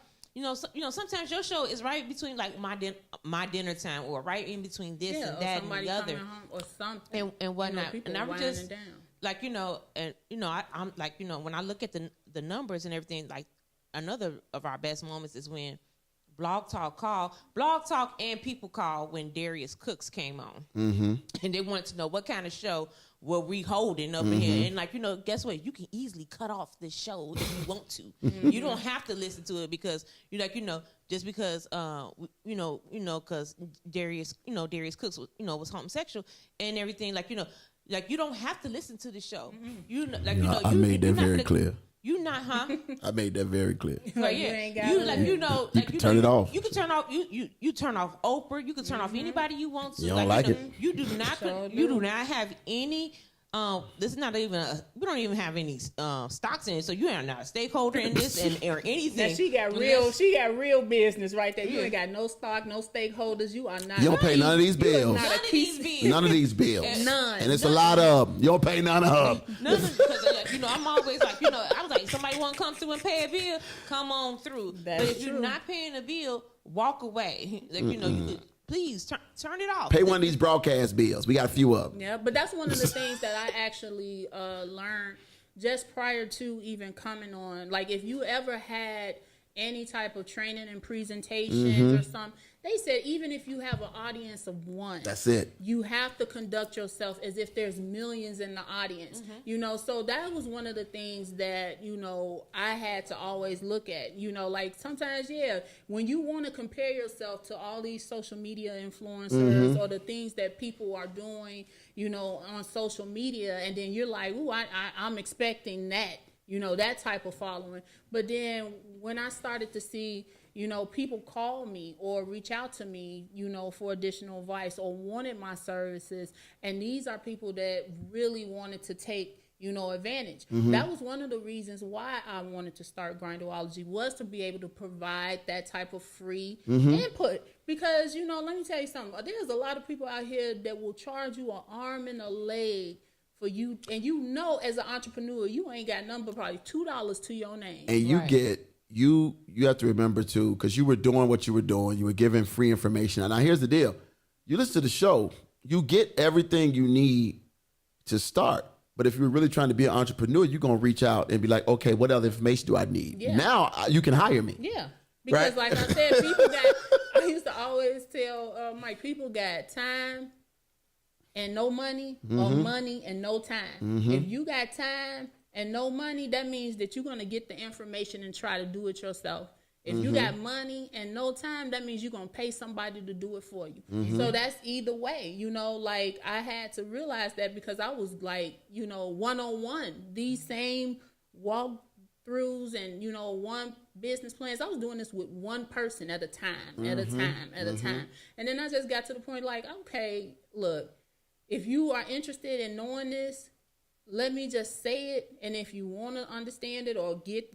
sometimes your show is right between like my dinner time, or right in between this and that and the other, or something and whatnot. And I was just like, I'm like, when I look at the numbers and everything, like another of our best moments is when Blog Talk and People Call when Darius Cooks came on, and they wanted to know what kind of show were we holding up in here, and like guess what? You can easily cut off this show if you want to. You don't have to listen to it because just because because Darius Cooks was homosexual and everything, like you don't have to listen to the show. I made that very clear. You not, huh? I made that very clear. Like, you can turn it off. You can turn off. You turn off Oprah. You can turn off anybody you want to. You don't like it. You do not. You do not have any. This is not even. We don't even have any stocks in it, so you are not a stakeholder in this or anything. Now she got real business right there. You ain't got no stock, no stakeholders. You are not. You don't pay none of these bills. None of these bills. None. And it's a lot of them. You don't pay none of them. None because I'm always like I was like, somebody want to come through and pay a bill, come on through. That's but if true. you're not paying a bill, walk away. Like you please turn it off. Pay one of these broadcast bills. We got a few of them. Yeah, but that's one of the things that I actually learned just prior to even coming on, like if you ever had any type of training and presentations or something, they said even if you have an audience of one, that's it. You have to conduct yourself as if there's millions in the audience, you know. So that was one of the things that, you know, I had to always look at, you know, like sometimes, when you want to compare yourself to all these social media influencers or the things that people are doing, you know, on social media, and then you're like, ooh, I'm expecting that, you know, that type of following. But then when I started to see, you know, people call me or reach out to me, you know, for additional advice or wanted my services, and these are people that really wanted to take, you know, advantage. That was one of the reasons why I wanted to start Grindology, was to be able to provide that type of free input. Because, you know, let me tell you something. There's a lot of people out here that will charge you an arm and a leg for you, and you know, as an entrepreneur, you ain't got nothing but probably $2 to your name. And you get you have to remember too, because you were doing what you were doing. You were giving free information. And now here's the deal: you listen to the show, you get everything you need to start. But if you're really trying to be an entrepreneur, you're gonna reach out and be like, okay, what other information do I need? Yeah. Now you can hire me. Yeah, because right? Like I said, people got. I used to always tell Mike, people got time and no money, or money and no time. If you got time and no money, that means that you're going to get the information and try to do it yourself. If you got money and no time, that means you're going to pay somebody to do it for you. So that's either way, you know, like I had to realize that, because I was like, you know, one-on-one, these same walkthroughs and, you know, one business plans. I was doing this with one person at a time, at a time. And then I just got to the point like, okay, look, if you are interested in knowing this, let me just say it. And if you want to understand it or get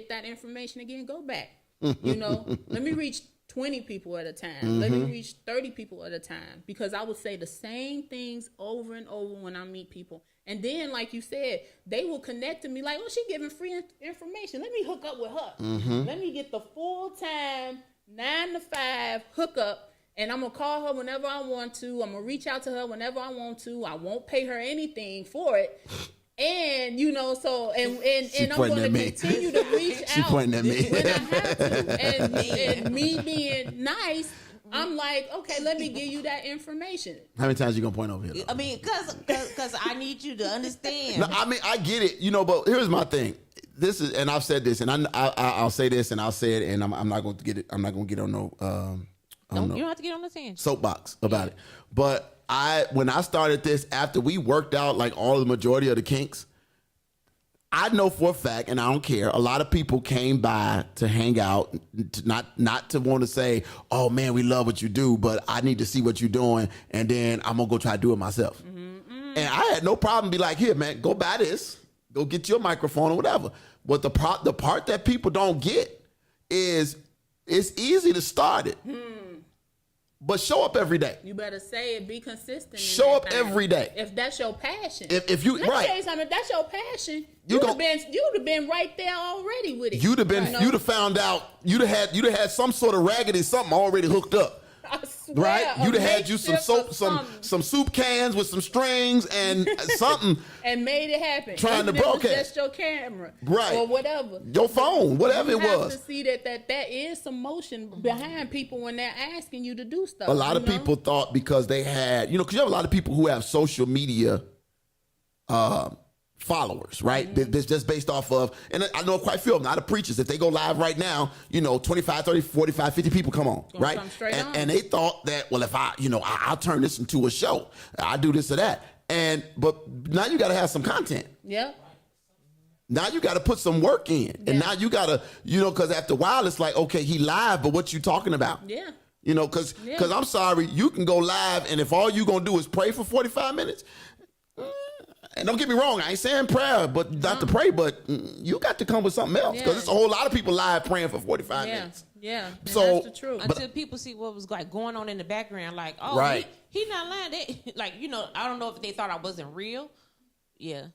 that information again, go back. You know, let me reach 20 people at a time. Let me reach 30 people at a time, because I would say the same things over and over when I meet people. And then, like you said, they will connect to me like, oh, she giving free information. Let me hook up with her. Let me get the full-time 9 to 5 hookup. And I'm going to call her whenever I want to. I'm going to reach out to her whenever I want to. I won't pay her anything for it. And, you know, so, and I'm going to continue to reach out pointing at me. when I have to. And me being nice, I'm like, okay, let me give you that information. How many times you going to point over here, though? I mean, because I need you to understand. No, I mean, I get it, you know, but here's my thing. This is, and I've said this, and I'll say this, and I'll say it, and I'm not going to get it. I'm not going to get on no, You don't have to get on the tangent. soapbox about it. But when I started this, after we worked out like all the majority of the kinks, I know for a fact, and I don't care, a lot of people came by to hang out, not to want to say, oh man, we love what you do, but I need to see what you're doing, and then I'm gonna go try to do it myself. And I had no problem be like, here man, go buy this, go get your microphone or whatever. But the part that people don't get is it's easy to start it. But show up every day. You better say it. Be consistent. Show up every day. If that's your passion. If you Let me tell you something. If that's your passion, you'd have been right there already with it. You'd have found out. You'd have had some sort of raggedy something already hooked up. I swear, right? You'd have had you some makeshift soap, or some soup cans with some strings and something. And made it happen. Trying to Even if it's broadcast. just your camera, Right. or whatever. Your phone, whatever it You have was. to see that is some motion behind people when they're asking you to do stuff. A lot of people thought because they had, because you have a lot of people who have social media followers, right? That's just based off of, and I know quite a few of them, not the preachers. If they go live right now, 25, 30, 45, 50 people come on, Gonna right? come straight on. And they thought that, well, if I'll turn this into a show. I do this or that. But now you got to have some content. Yep. Now you got to put some work in. And now you got to, because after a while, it's like, okay, he live, but what you talking about? Yeah. Because I'm sorry, you can go live, and if all you going to do is pray for 45 minutes, and don't get me wrong, I ain't saying prayer, but not to pray, but you got to come with something else, because it's a whole lot of people live praying for 45 minutes. Yeah, and so that's the truth. Until people see what was like going on in the background, like, oh, right. he not lying. Like, I don't know if they thought I wasn't real. Yeah.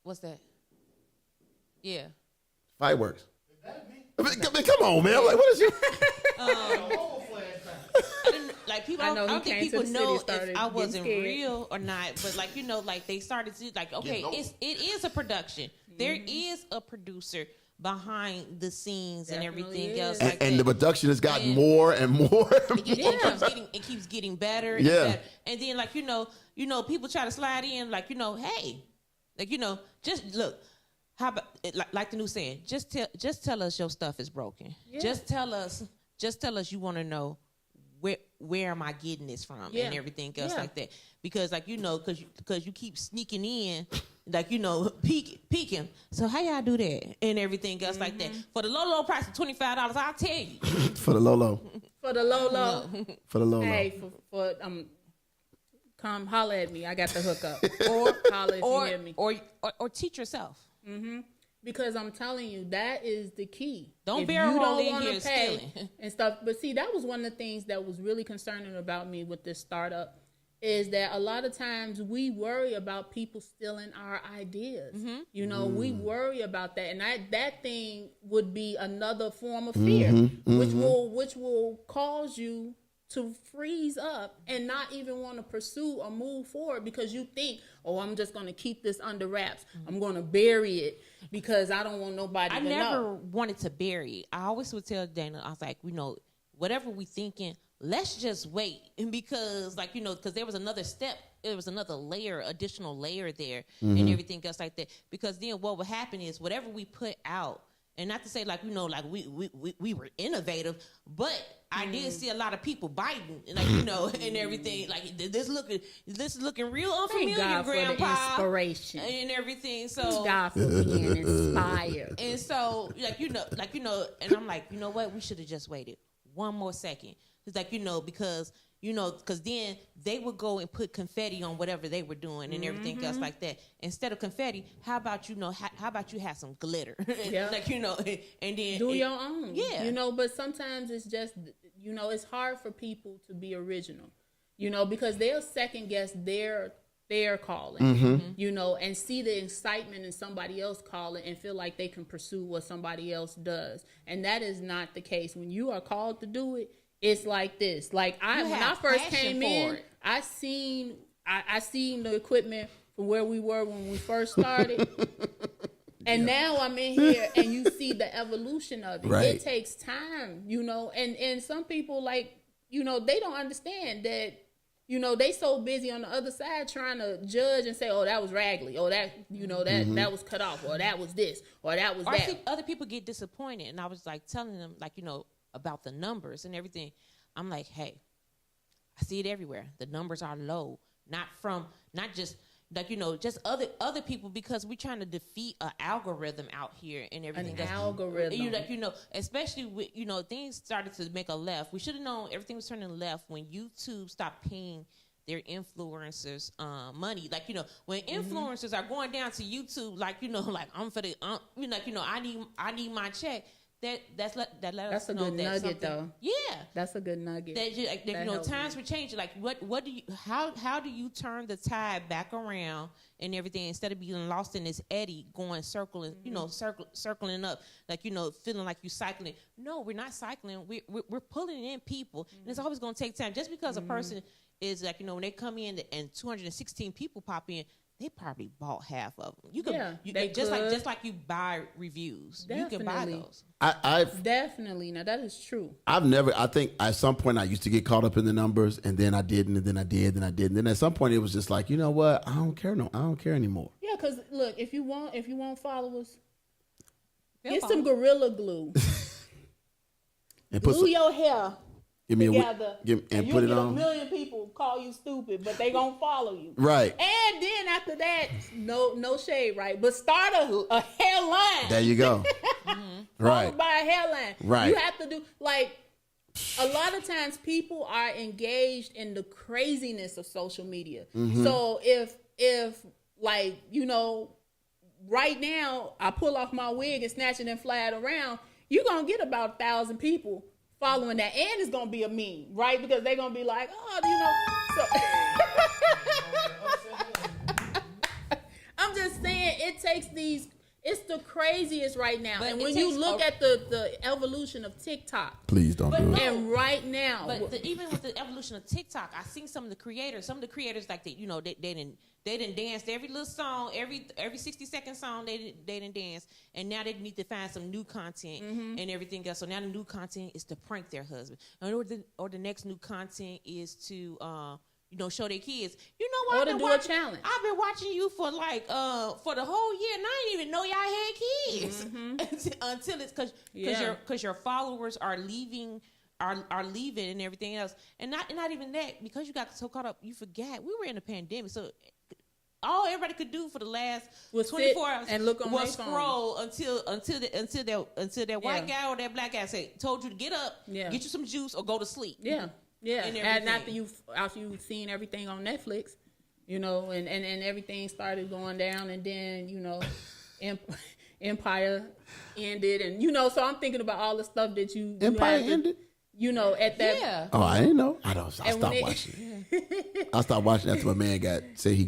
What's that? Yeah. Fireworks. I mean, come on, man. Like, what is you? like people. I know I he don't think came to people the know city, started if I getting wasn't scared. real or not. But like like they started to like, okay, it is a production. There is a producer behind the scenes and Definitely everything is. else. And, Like and the that. production has gotten And- more and more. It keeps getting better. And Yeah. better. And then like people try to slide in like hey, like just look. How about like the new saying? Just tell us your stuff is broken. Yeah. Just tell us you want to know where am I getting this from and everything else like that. Because like because you keep sneaking in, like peeking. So how y'all do that and everything else like that for the low price of $25? I'll tell you. For the Lolo. For the Lolo. For the Lolo. Hey, for come holler at me. I got the hookup. Or holler if you hear me. Or teach yourself. Because I'm telling you, that is the key. Don't if barrel you roll don't in want here to pay stealing. and stuff. But see, that was one of the things that was really concerning about me with this startup is that a lot of times we worry about people stealing our ideas. We worry about that, and that thing would be another form of fear, which will cause you to freeze up and not even want to pursue or move forward because you think, oh, I'm just going to keep this under wraps. I'm going to bury it because I don't want nobody to know. I never wanted to bury it. I always would tell Dana, I was like, whatever we thinking, let's just wait. And because because there was another step, there was another additional layer there and everything else like that. Because then what would happen is whatever we put out, and not to say we were innovative, but I did see a lot of people biting, and everything. Like this is looking real unfamiliar, Thank God Grandpa, for the inspiration and everything. So Thank God for being inspired. and so and I'm like, you know what? We should have just waited one more second. It's like because then they would go and put confetti on whatever they were doing and everything else like that. Instead of confetti, how about you have some glitter? Yeah. And then Do your own. Yeah. But sometimes it's just, it's hard for people to be original, because they'll second guess their calling, and see the excitement in somebody else calling and feel like they can pursue what somebody else does. And that is not the case. When you are called to do it, it's like this. Like when I first came in, I seen the equipment from where we were when we first started. And now I'm in here and you see the evolution of it. Right. It takes time, and some people they don't understand that, they so busy on the other side trying to judge and say, oh, that was raggedy. Oh, that, that was cut off. Or that was this. Or that was or that. I see other people get disappointed. And I was like telling them about the numbers and everything. I'm like, hey, I see it everywhere. The numbers are low, not just just other people, because we're trying to defeat an algorithm out here and everything. An algorithm. Especially with things started to make a left. We should have known everything was turning left when YouTube stopped paying their influencers money. When influencers are going down to YouTube, I'm for the I need my check. That's a good nugget, though. Yeah, that's a good nugget. Times were changing. Like, what do you? How do you turn the tide back around and everything instead of being lost in this eddy, circling up, feeling like you're cycling? No, we're not cycling. We're pulling in people, and it's always going to take time. Just because a person is when they come in and 216 people pop in, they probably bought half of them. You can, just like you buy reviews. Definitely. You can buy those. I've definitely. Now that is true. I think at some point I used to get caught up in the numbers, and then I didn't, and then I did, and I didn't. Then at some point it was just like, you know what? I don't care anymore. Yeah, because look, if you want followers, They'll get follow. some Gorilla Glue. And Glue your hair give me together, and you'll put it get on. a million people call you stupid, but they gonna follow you. Right. And then after that, no shade, right? But start a hairline. There you go. Right. Followed by a hairline. Right. You have to do a lot of times people are engaged in the craziness of social media. So if right now I pull off my wig and snatch it and fly it around, you're gonna get about 1,000 people following that, and it's gonna be a meme, right? Because they're gonna be like, so I'm just saying it It's the craziest right now. But And it when you takes look at the evolution of TikTok, Please don't do it. and right now, But even with the evolution of TikTok, I seen some of the creators like they didn't dance every little song, every 60-second song they didn't dance, and now they need to find some new content and everything else. So now the new content is to prank their husband, or the next new content is to show their kids. You know what? Or to do a challenge. I've been watching you for for the whole year, and I didn't even know y'all had kids until it's because your followers are leaving. Are leaving and everything else, and not even that, because you got so caught up, you forgot we were in a pandemic. So all everybody could do for the last was 24 hours and look on was their phone. scroll until that white guy or that black guy told you to get up, get you some juice, or go to sleep. Yeah. And And after you've seen everything on Netflix, and everything started going down, and then Empire ended, and so I'm thinking about all the stuff that Empire ended. At that. Yeah. Oh, I didn't know. I stopped watching. I stopped watching after my man after he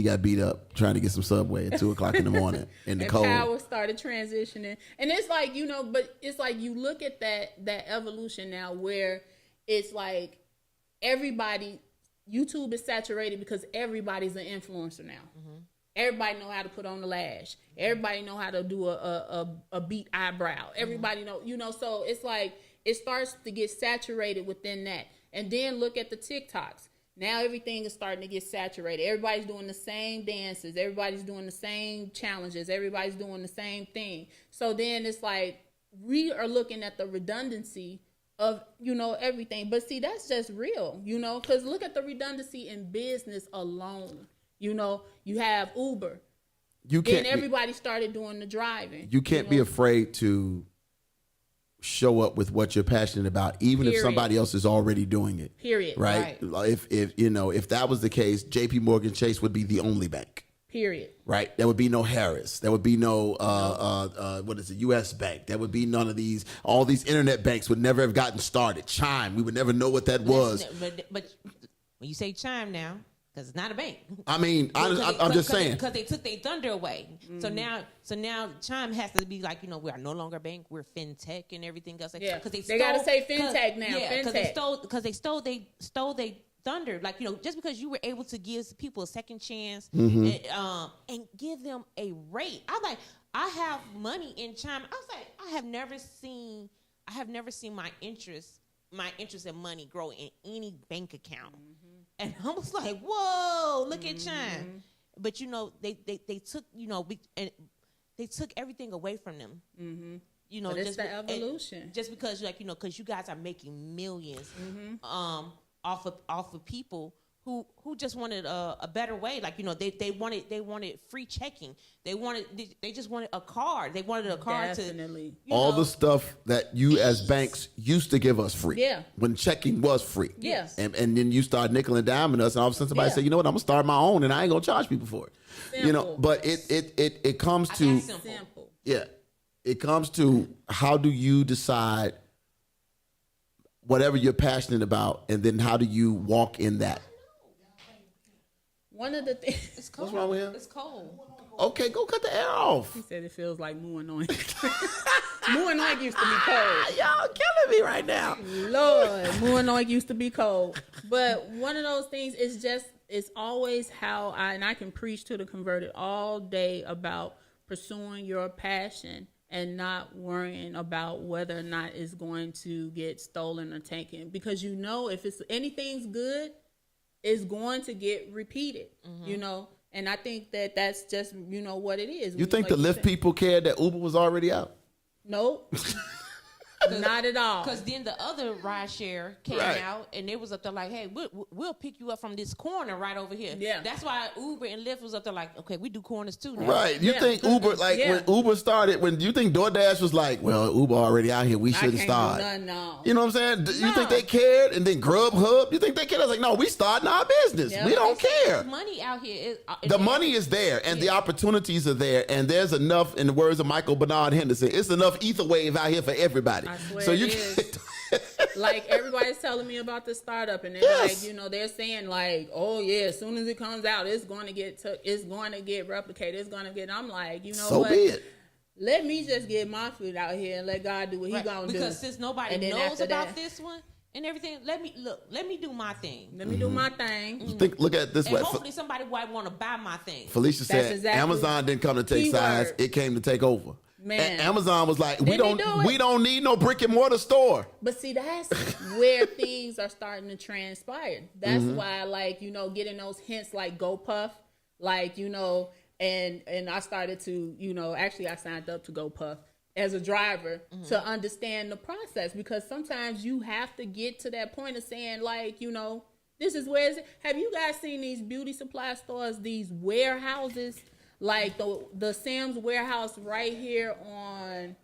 got beat up trying to get some Subway at 2:00 in the morning in the and cold. Power started transitioning, and it's like but it's like you look at that evolution now, where it's like everybody, YouTube is saturated because everybody's an influencer now. Everybody know how to put on the lash. Everybody know how to do a beat eyebrow. Everybody know, so it's like it starts to get saturated within that. And then look at the TikToks. Now everything is starting to get saturated. Everybody's doing the same dances. Everybody's doing the same challenges. Everybody's doing the same thing. So then it's like we are looking at the redundancy of, everything. But see, that's just real, because look at the redundancy in business alone. You have Uber. Then everybody started doing the driving. You can't be afraid to show up with what you're passionate about, even if somebody else is already doing it. Period. Right? If that was the case, JP Morgan Chase would be the only bank. Period. Right? There would be no Harris. There would be no US Bank. There would be none of these. All these internet banks would never have gotten started. Chime, we would never know what that was. But when you say Chime now, because it's not a bank. I mean, I'm just saying. Because they took their thunder away. So now Chime has to be like, we are no longer a bank. We're fintech and everything else. Yeah. Because they got to say fintech now. Yeah, fintech. because they stole their thunder. Like, just because you were able to give people a second chance and give them a rate. I have money in Chime. I was like, I have never seen my interest in money grow in any bank account. And I was like, whoa, look at Chime. But they took they totook everything away from them. But it's the evolution. Just because because you guys are making millions off of people who just wanted a better way. Like, they wanted free checking. They just wanted a card. They wanted a card Definitely. to all the stuff that you as banks used to give us free. Yeah. When checking was free. Yes. And then you start nickel and diming us, and all of a sudden somebody said, you know what, I'm gonna start my own, and I ain't gonna charge people for it. Simple. But it comes to Simple. yeah, it comes to how do you decide whatever you're passionate about, and then how do you walk in that? One of the things. It's cold. What's wrong with him? It's cold. Okay, go cut the air off. He said it feels like mooing on. Mooing on used to be cold. Y'all killing me right now. Lord, mooing on used to be cold. But one of those things is it's always how I can preach to the converted all day about pursuing your passion and not worrying about whether or not it's going to get stolen or taken. Because if it's anything's good, it's going to get repeated, and I think that's just, what it is. You think like the Lyft people cared that Uber was already out? Nope. Not at all. Because then the other ride share came out, and they was up there like, hey, we'll pick you up from this corner right over here. Yeah. That's why Uber and Lyft was up there like, okay, we do corners too now. Right. You think Uber, when Uber started, when you think DoorDash was like, well, Uber already out here, we shouldn't start. No. You know what I'm saying? You think they cared? And then Grubhub, you think they cared? I was like, no, we starting our business. Yeah. We don't care. Money out here. The money is there, and the opportunities are there, and there's enough, in the words of Michael Bernard Henderson, it's enough ether wave out here for everybody. I swear So you it is. Like everybody's telling me about the startup, and they're Yes. like, you know, they're saying like, oh yeah, as soon as it comes out, it's going to get replicated. It's going to get. I'm like, you know So what? be it. Let me just get my foot out here and let God do what He gonna do. Because since nobody And then knows after about that, this one and everything, let me do my thing. let me do my thing. Look at it this And way. hopefully somebody might want to buy my thing. Felicia That's said exactly- Amazon didn't come to take Keyword. sides; it came to take over. Man. And Amazon was like, we Didn't he don't do it? we don't need no brick and mortar store. But see, that's where things are starting to transpire. That's why, like, you know, getting those hints like GoPuff, like, you know, and I started to, you know, actually I signed up to GoPuff as a driver to understand the process, because sometimes you have to get to that point of saying, like, you know, this is where is it. Have you guys seen these beauty supply stores, these warehouses? Like the Sam's warehouse right here on,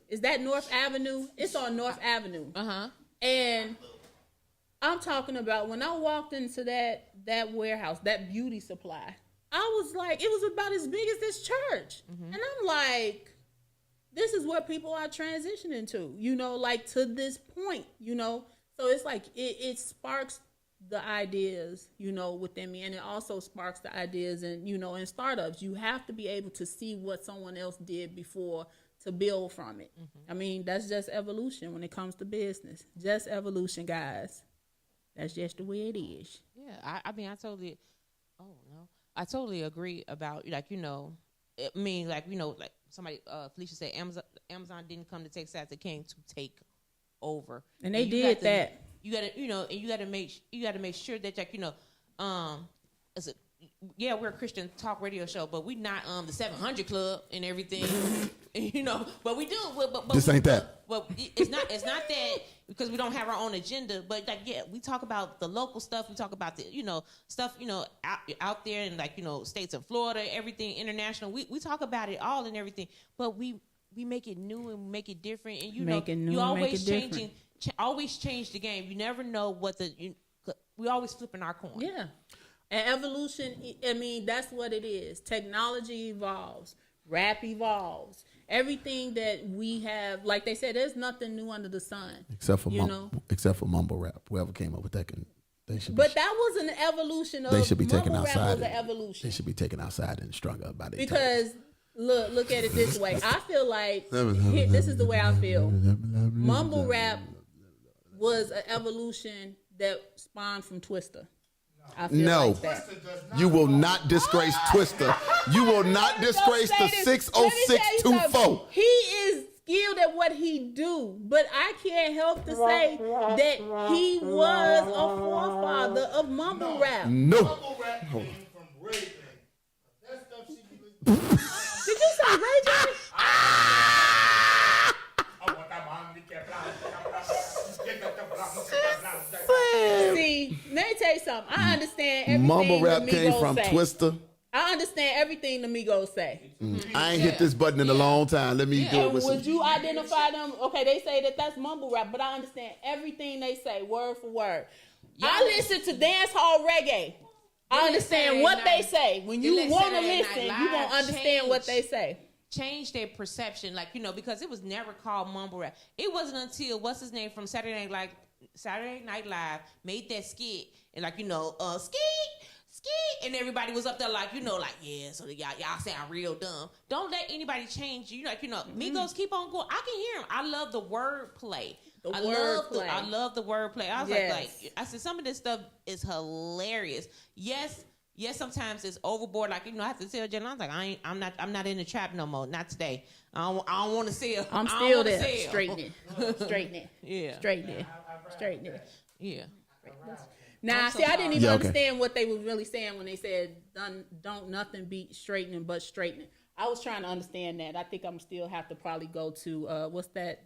is that North Avenue? It's on North Avenue. And I'm talking about when I walked into that warehouse, that beauty supply, I was like, it was about as big as this church. And I'm like, this is what people are transitioning to, you know, like to this point, you know. So it's like it sparks the ideas, you know, within me, and it also sparks the ideas and, you know, in startups. You have to be able to see what someone else did before to build from it. I mean, that's just evolution when it comes to business. Just evolution, guys. That's just the way it is. Yeah, I mean, I totally agree about, like, you know, I mean, like, you know, like somebody, Felicia said, Amazon didn't come to take sides; it came to take over. And they you did got to- that. You gotta, you know, and you gotta make sure that, like, you know, we're a Christian talk radio show, but we not the 700 Club and everything, you know. But we do. But This ain't that. But it's not that, because we don't have our own agenda. But like, yeah, we talk about the local stuff. We talk about the, you know, stuff, you know, out there in, like, you know, states of Florida, everything international. We talk about it all and everything. But we make it new and make it different. And you Make know, it new you and make always it different. changing. Always change the game. You never know what we always flipping our coin. Yeah. And evolution, I mean, that's what it is. Technology evolves. Rap evolves. Everything that we have, like they said, there's nothing new under the sun. Except for know. except for mumble rap. Whoever came up with that they should But that was an evolution of they should be taken mumble rap outside. was an evolution. They should be taken outside and strung up by the Because look at it this way. I feel like this is the way I feel. Mumble rap was an evolution that spawned from Twister. I feel No. like that. You will not disgrace Twister. You will not disgrace the Let me tell you 60624. something. He is skilled at what he do, but I can't help to say that he was a forefather of mumble rap. No. Mumble rap came from Ray J. That stuff she be listening to. Did you say Ray J? See, let me tell you something. I understand everything Mumble rap the came Migos from say. Twister. I understand everything the Migos say. I ain't hit this button in a long time. Let me do it And with some. would you identify them? Okay, they say that that's mumble rap, but I understand everything they say, word for word. I listen to dance hall reggae. I understand what they say. When you want to listen, you won't understand what they say. Change their perception, like, you know, because it was never called mumble rap. It wasn't until what's his name from Saturday Night Live made that skit, and, like, you know, skit, and everybody was up there like, you know, like, yeah, so y'all sound real dumb. Don't let anybody change you. Like, you know, Migos keep on going. I can hear them. I love the wordplay. I love the wordplay. I was like, I said, some of this stuff is hilarious. Yes, sometimes it's overboard. Like, you know, I have to tell Jen, I was like, I'm not in the trap no more. Not today. I don't want to sell. I'm still there. Straighten it. Yeah. Straighten it. Yeah. Now, I'm so see, I didn't even sorry. Yeah, okay. understand what they were really saying when they said, don't nothing beat straightening but straightening. I was trying to understand that. I think I'm still have to probably go to, what's that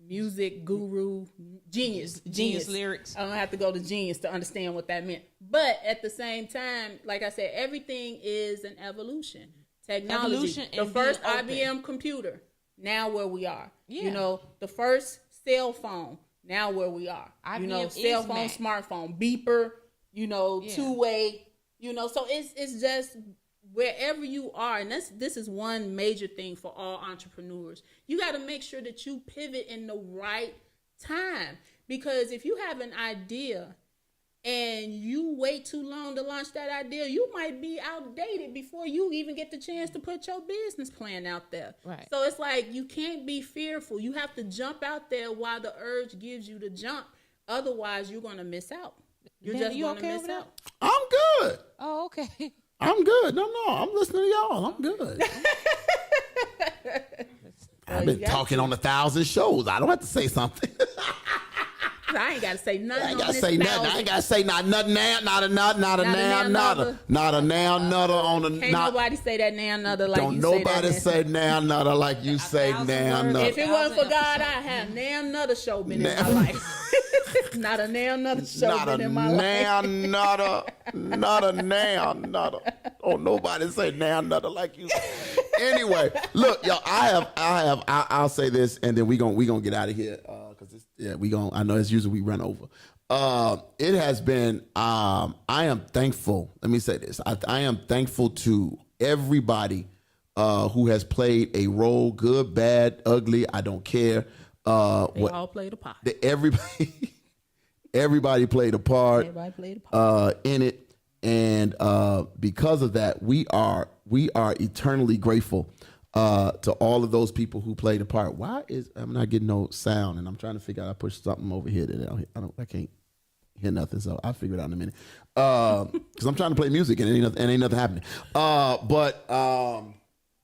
music guru, Genius Lyrics. I'm gonna have to go to Genius to understand what that meant. But at the same time, like I said, everything is an evolution. Technology. Evolution The and first being open. IBM computer, now where we are. Yeah. You know, the first cell phone, now where we are. You know, IBM cell is phone, Mac. smartphone, beeper, you know, Yeah. two-way, you know, so it's just wherever you are, and this is one major thing for all entrepreneurs. You got to make sure that you pivot in the right time. Because if you have an idea and you wait too long to launch that idea, you might be outdated before you even get the chance to put your business plan out there. Right. So it's like you can't be fearful. You have to jump out there while the urge gives you to jump. Otherwise, you're going to miss out. You're Daddy, just you going to okay miss over out. I'm good. Oh, okay. I'm good. No, I'm listening to y'all. I'm good. I've been talking on 1,000 shows. I don't have to say something. I ain't got to say nothing. I ain't gotta say nothing. I ain't gotta say nothing now. Not a now nutter. Not a now nutter on the. Can't nobody say that now nutter like Don't you nobody say that. say now nutter like you say now nutter. If it wasn't for God, I have now nutter show been in my life. Not a now nutter show been in my life. Not a now nutter. Don't nobody say now nutter like you. Anyway, look, y'all. I'll say this, and then we gonna get out of here because I know as usual we run over. It has been. I am thankful. Let me say this. I am thankful to everybody who has played a role, good, bad, ugly. I don't care. They all played a part. Everybody played a part. Everybody played a part in it, and because of that, we are eternally grateful to all of those people who played a part. I'm not getting no sound, and I'm trying to figure out. I pushed something over here that I can't hear nothing, so I'll figure it out in a minute. Because I'm trying to play music and ain't nothing happening.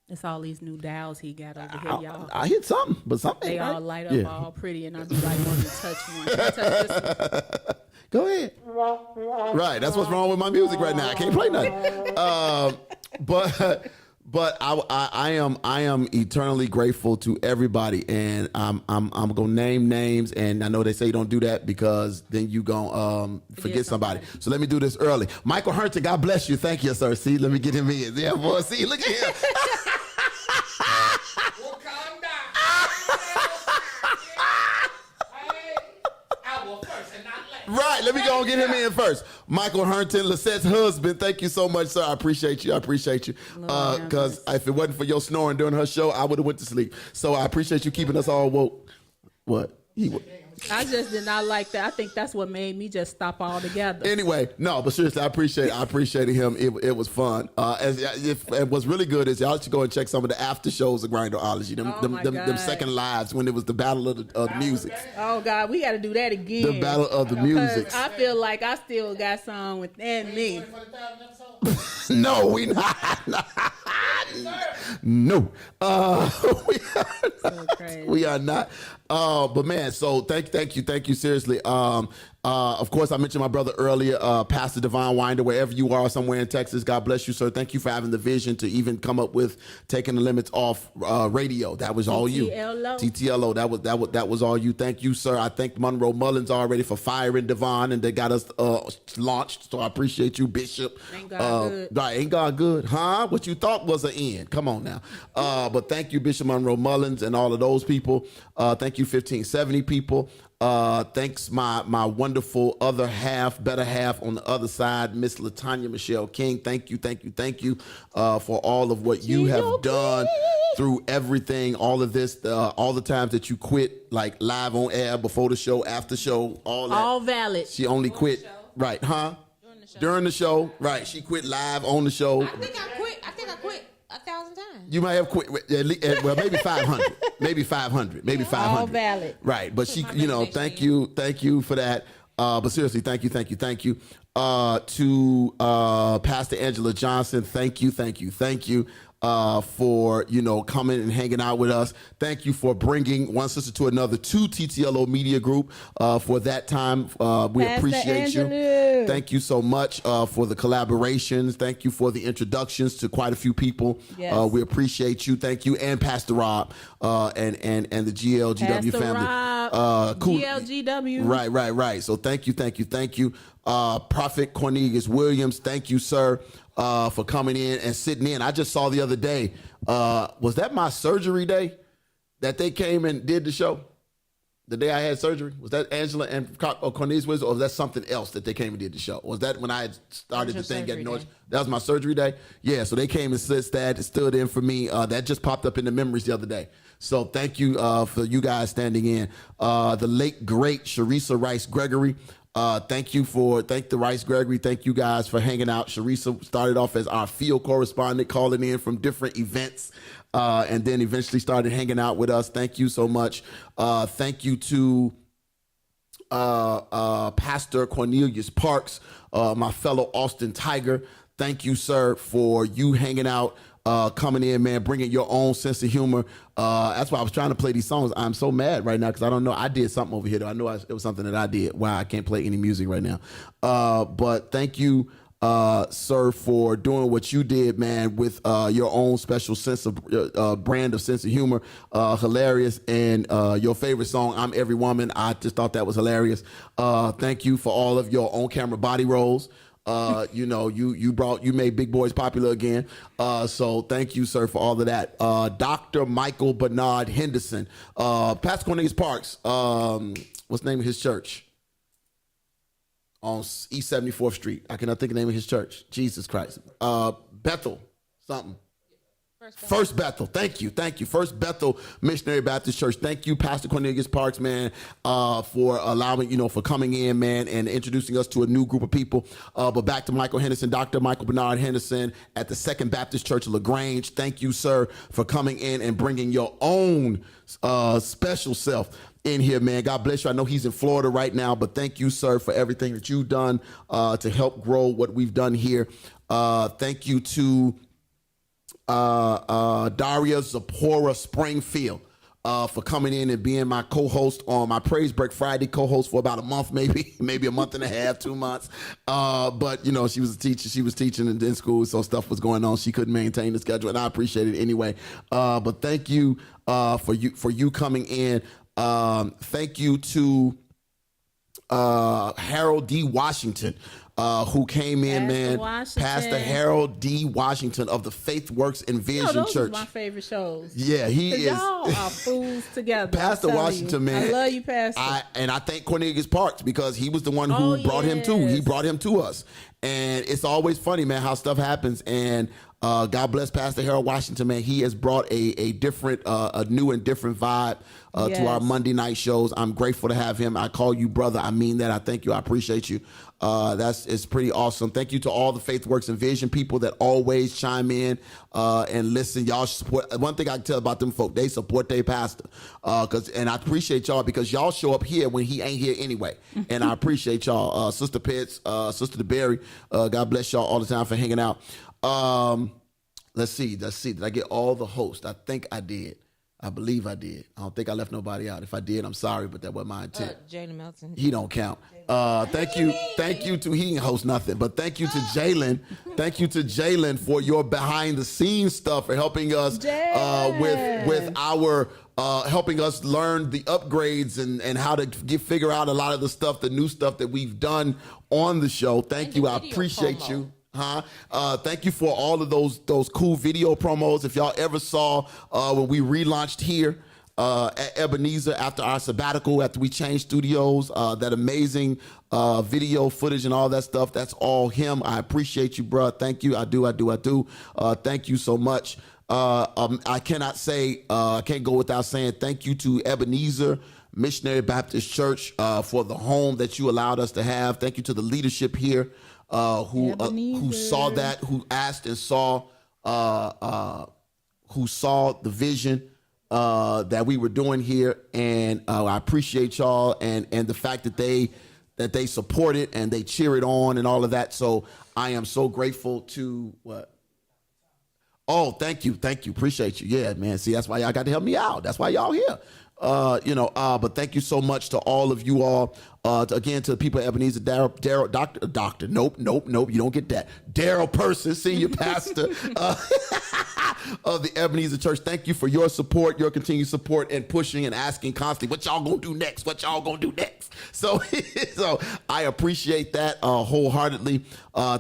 it's all these new dials he got over here, y'all. I hit something, but something. They all light up all pretty, and I be like, want to touch one. Can I touch this one? Go ahead. Right, that's what's wrong with my music right now. I can't play nothing. But I am eternally grateful to everybody, and I'm gonna name names, and I know they say you don't do that because then you gonna forget somebody. So let me do this early. Michael Herton, God bless you. Thank you, sir. See, let me get him in. Yeah, boy. See, look at him. Right, let me go and get him in first. Michael Herton, Lisette's husband. Thank you so much, sir. I appreciate you. Because if it wasn't for your snoring during her show, I would have went to sleep. So I appreciate you keeping us all woke. What? I just did not like that. I think that's what made me just stop altogether. Anyway, no, but seriously, I appreciated him. It was fun. It was really good is y'all should go and check some of the after shows of Grindology. Them second lives when it was the battle of the music. Oh God, we got to do that again. The battle of the music. I feel like I still got some within me. No, we not. No, we are not. But man, so thank you seriously. Of course, I mentioned my brother earlier, Pastor Devon Winder, wherever you are, somewhere in Texas. God bless you, sir. Thank you for having the vision to even come up with taking the limits off radio. That was all you. TTLO. That was all you. Thank you, sir. I thanked Monroe Mullins already for firing Devon, and they got us launched. So I appreciate you, Bishop. Ain't God good? Right? Ain't God good? Huh? What you thought was an end? Come on now. But thank you, Bishop Monroe Mullins, and all of those people. Thank you, 1570 people. Thanks my wonderful other half, better half on the other side, Miss LaTanya Michelle King. Thank you for all of what you have done through everything, all of this, all the times that you quit, like live on air, before the show, after show, all that. All valid. She only quit, right, huh? During the show, right. She quit live on the show. I think I quit 1,000 times. You might have quit, well, maybe 500, maybe 500. All valid. Right, but she, thank you for that. But seriously, thank you. To Pastor Angela Johnson, thank you for coming and hanging out with us. Thank you for bringing one sister to another to TTLO Media Group for that time. We Pastor appreciate you. Angela. Thank you so much for the collaborations. Thank you for the introductions to quite a few people. Yes. We appreciate you. Thank you, and Pastor Rob and the GLGW Pastor family. Rob, Cool. GLGW. Right. So thank you. Prophet Cornelius Williams, thank you, sir, for coming in and sitting in. I just saw the other day, was that my surgery day that they came and did the show? The day I had surgery? Was that Angela and Cornelius Wizard, or was that something else that they came and did the show? Was that when I had started the thing getting noise? That was my surgery day? Yeah, so they came and stood in for me. That just popped up in the memories the other day. So thank you for you guys standing in. The late, great Sharisa Rice Gregory. Thank the Rice Gregory. Thank you guys for hanging out. Sharisa started off as our field correspondent, calling in from different events. And then eventually started hanging out with us. Thank you so much. Thank you to Pastor Cornelius Parks, my fellow Austin Tiger. Thank you, sir, for you hanging out, coming in, man, bringing your own sense of humor. That's why I was trying to play these songs. I'm so mad right now because I don't know. I did something over here, though. I know it was something that I did. Wow, I can't play any music right now. But thank you, sir, for doing what you did, man, with your own special sense of brand of sense of humor, hilarious, and your favorite song, "I'm Every Woman." I just thought that was hilarious. Thank you for all of your on-camera body rolls. You made Big Boys popular again. So thank you, sir, for all of that. Dr. Michael Bernard Henderson, Pastor Cornelius Parks. What's the name of his church? On East 74th Street. I cannot think of the name of his church. Jesus Christ. Bethel, something. First Bethel. Thank you. First Bethel Missionary Baptist Church. Thank you, Pastor Cornelius Parks, man, for allowing, for coming in, man, and introducing us to a new group of people. But back to Michael Henderson, Dr. Michael Bernard Henderson at the Second Baptist Church of LaGrange. Thank you, sir, for coming in and bringing your own special self in here, man. God bless you. I know he's in Florida right now, but thank you, sir, for everything that you've done to help grow what we've done here. Thank you to Daria Zipporah Springfield for coming in and being my co-host on my Praise Break Friday, co-host for about a month, maybe a month and a half, 2 months. But she was a teacher. She was teaching in school, so stuff was going on. She couldn't maintain the schedule, and I appreciate it anyway. But thank you for you coming in. Thank you to Harold D. Washington, who came in, Pastor Harold D. Washington of the Faith Works and Vision those Church. Are my favorite shows. Yeah, he is. Y'all are fools together. Pastor Washington, man. I love you, Pastor. I thank Cornelius Parks because he was the one who brought him to. He brought him to us. And it's always funny, man, how stuff happens. And God bless Pastor Harold Washington, man. He has brought a different, a new and different vibe to our Monday night shows. I'm grateful to have him. I call you brother. I mean that. I thank you. I appreciate you. It's pretty awesome. Thank you to all the Faith Works and Vision people that always chime in and listen. Y'all support. One thing I can tell about them folk, they support their pastor. And I appreciate y'all because y'all show up here when he ain't here anyway. And I appreciate y'all. Sister Pitts, Sister DeBerry, God bless y'all all the time for hanging out. Let's see. Did I get all the hosts? I think I did. I believe I did. I don't think I left nobody out. If I did, I'm sorry, but that wasn't my intent. Jalen Melton. He don't count. Thank you to, he didn't host nothing, but thank you to Jalen. Thank you to Jalen for your behind the scenes stuff, for helping us with our helping us learn the upgrades and how to figure out a lot of the stuff, the new stuff that we've done on the show. Thank you. I appreciate you. Thank you for all of those cool video promos. If y'all ever saw when we relaunched here at Ebenezer after our sabbatical, after we changed studios, that amazing video footage and all that stuff, that's all him. I appreciate you, bro. Thank you. I do. Thank you so much. I cannot say, I can't go without saying thank you to Ebenezer Missionary Baptist Church for the home that you allowed us to have. Thank you to the leadership here. Who saw that, who asked and saw, who saw the vision that we were doing here, and I appreciate y'all and the fact that they support it and they cheer it on and all of that. So I am so grateful to what. Oh, thank you, appreciate you. Yeah, man. See, that's why y'all got to help me out. That's why y'all here. But thank you so much to all of you all. Again, to the people at Ebenezer, Daryl, Doctor. Nope. You don't get that. Daryl Person, senior pastor of the Ebenezer Church. Thank you for your support, your continued support, and pushing and asking constantly, what y'all gonna do next? So I appreciate that wholeheartedly.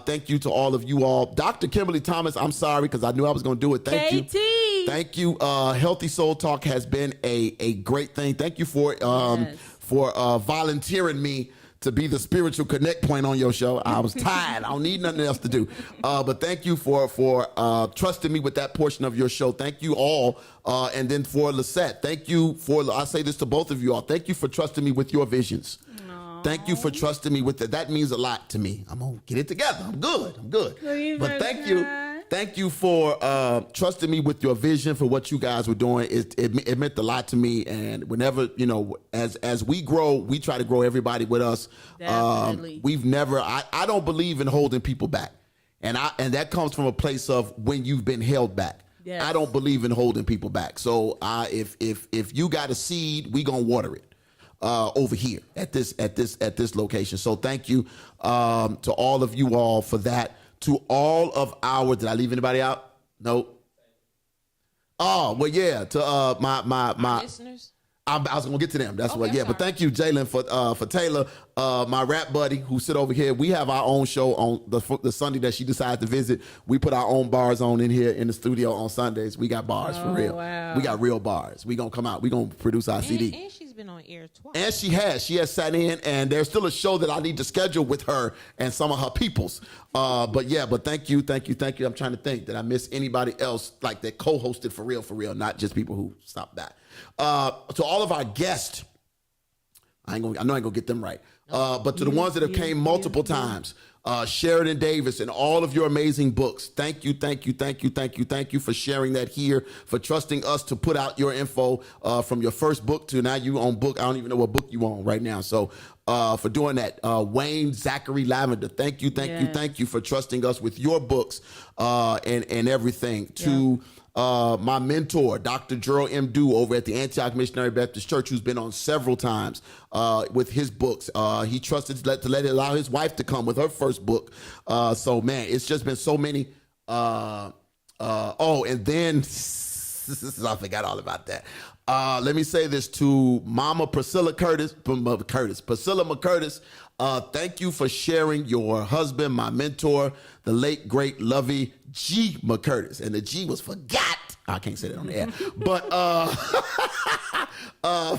Thank you to all of you all. Dr. Kimberly Thomas, I'm sorry because I knew I was gonna do it. Thank you. Thank you. Healthy Soul Talk has been a great thing. Thank you for volunteering me to be the spiritual connect point on your show. I was tired. I don't need nothing else to do. But thank you for trusting me with that portion of your show. Thank you all. And then for Lisette, thank you for, I say this to both of you all, thank you for trusting me with your visions. Thank you for trusting me with it. That means a lot to me. I'm going to get it together. I'm good. But thank you. Thank you for trusting me with your vision for what you guys were doing. It meant a lot to me. And whenever, as we grow, we try to grow everybody with us. Definitely. I don't believe in holding people back. And that comes from a place of when you've been held back. Yes. I don't believe in holding people back. So if you got a seed, we going to water it. Over here at this location. So thank you to all of you all for that. To all of our, did I leave anybody out? No. Oh, well, yeah. To my listeners. I was gonna get to them. That's Okay, what. Yeah, I'm but sorry. thank you, Jalen, for Taylor, my rap buddy who sit over here. We have our own show on the Sunday that she decided to visit. We put our own bars on in here in the studio on Sundays. We got bars for real. Wow. We got real bars. We gonna come out. We gonna produce our CD. And she's been on air twice. And she has sat in, and there's still a show that I need to schedule with her and some of her peoples. But thank you. I'm trying to think, did I miss anybody else like that co-hosted for real, not just people who stopped by. To all of our guests, I know I ain't gonna get them right. But to the ones that have came multiple times, Sheridan Davis and all of your amazing books. Thank you for sharing that here, for trusting us to put out your info from your first book to now you own book. I don't even know what book you own right now. So for doing that, Wayne Zachary Lavender, thank you for trusting us with your books and everything. To my mentor, Dr. Gerald M. Dew over at the Antioch Missionary Baptist Church, who's been on several times with his books. He trusted to allow his wife to come with her first book. So, man, it's just been so many. And then I forgot all about that. Let me say this to Mama Priscilla McCurtis. Thank you for sharing your husband, my mentor, the late, great, lovey G. McCurtis. And the G was forgot. I can't say that on the air. But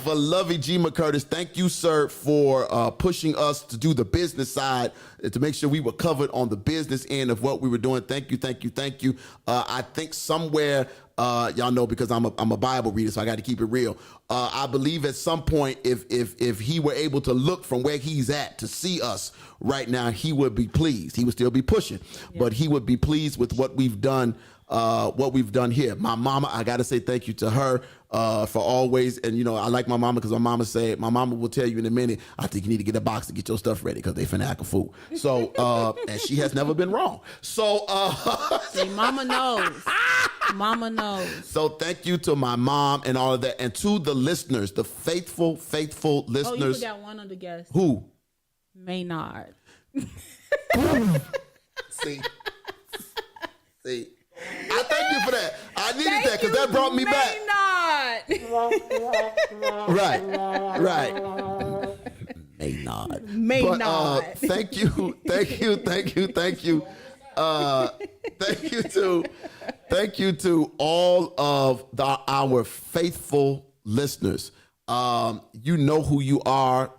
for lovey G. McCurtis, thank you, sir, for pushing us to do the business side, to make sure we were covered on the business end of what we were doing. Thank you. I think somewhere, y'all know because I'm a Bible reader, so I got to keep it real. I believe at some point, if he were able to look from where he's at to see us right now, he would be pleased. He would still be pushing, but he would be pleased with what we've done. Here. My mama, I got to say thank you to her for always. And, I like my mama because my mama will tell you in a minute, I think you need to get a box to get your stuff ready because they finna act a fool. So, and she has never been wrong. So, See, mama knows. Mama knows. So thank you to my mom and all of that. And to the listeners, the faithful listeners. Oh, you forgot one of the guests. Who? Maynard. See. I thank you for that. I needed that because that brought me back. Right. Maynard. But, thank you. Thank you to all of our faithful listeners. You know who you are.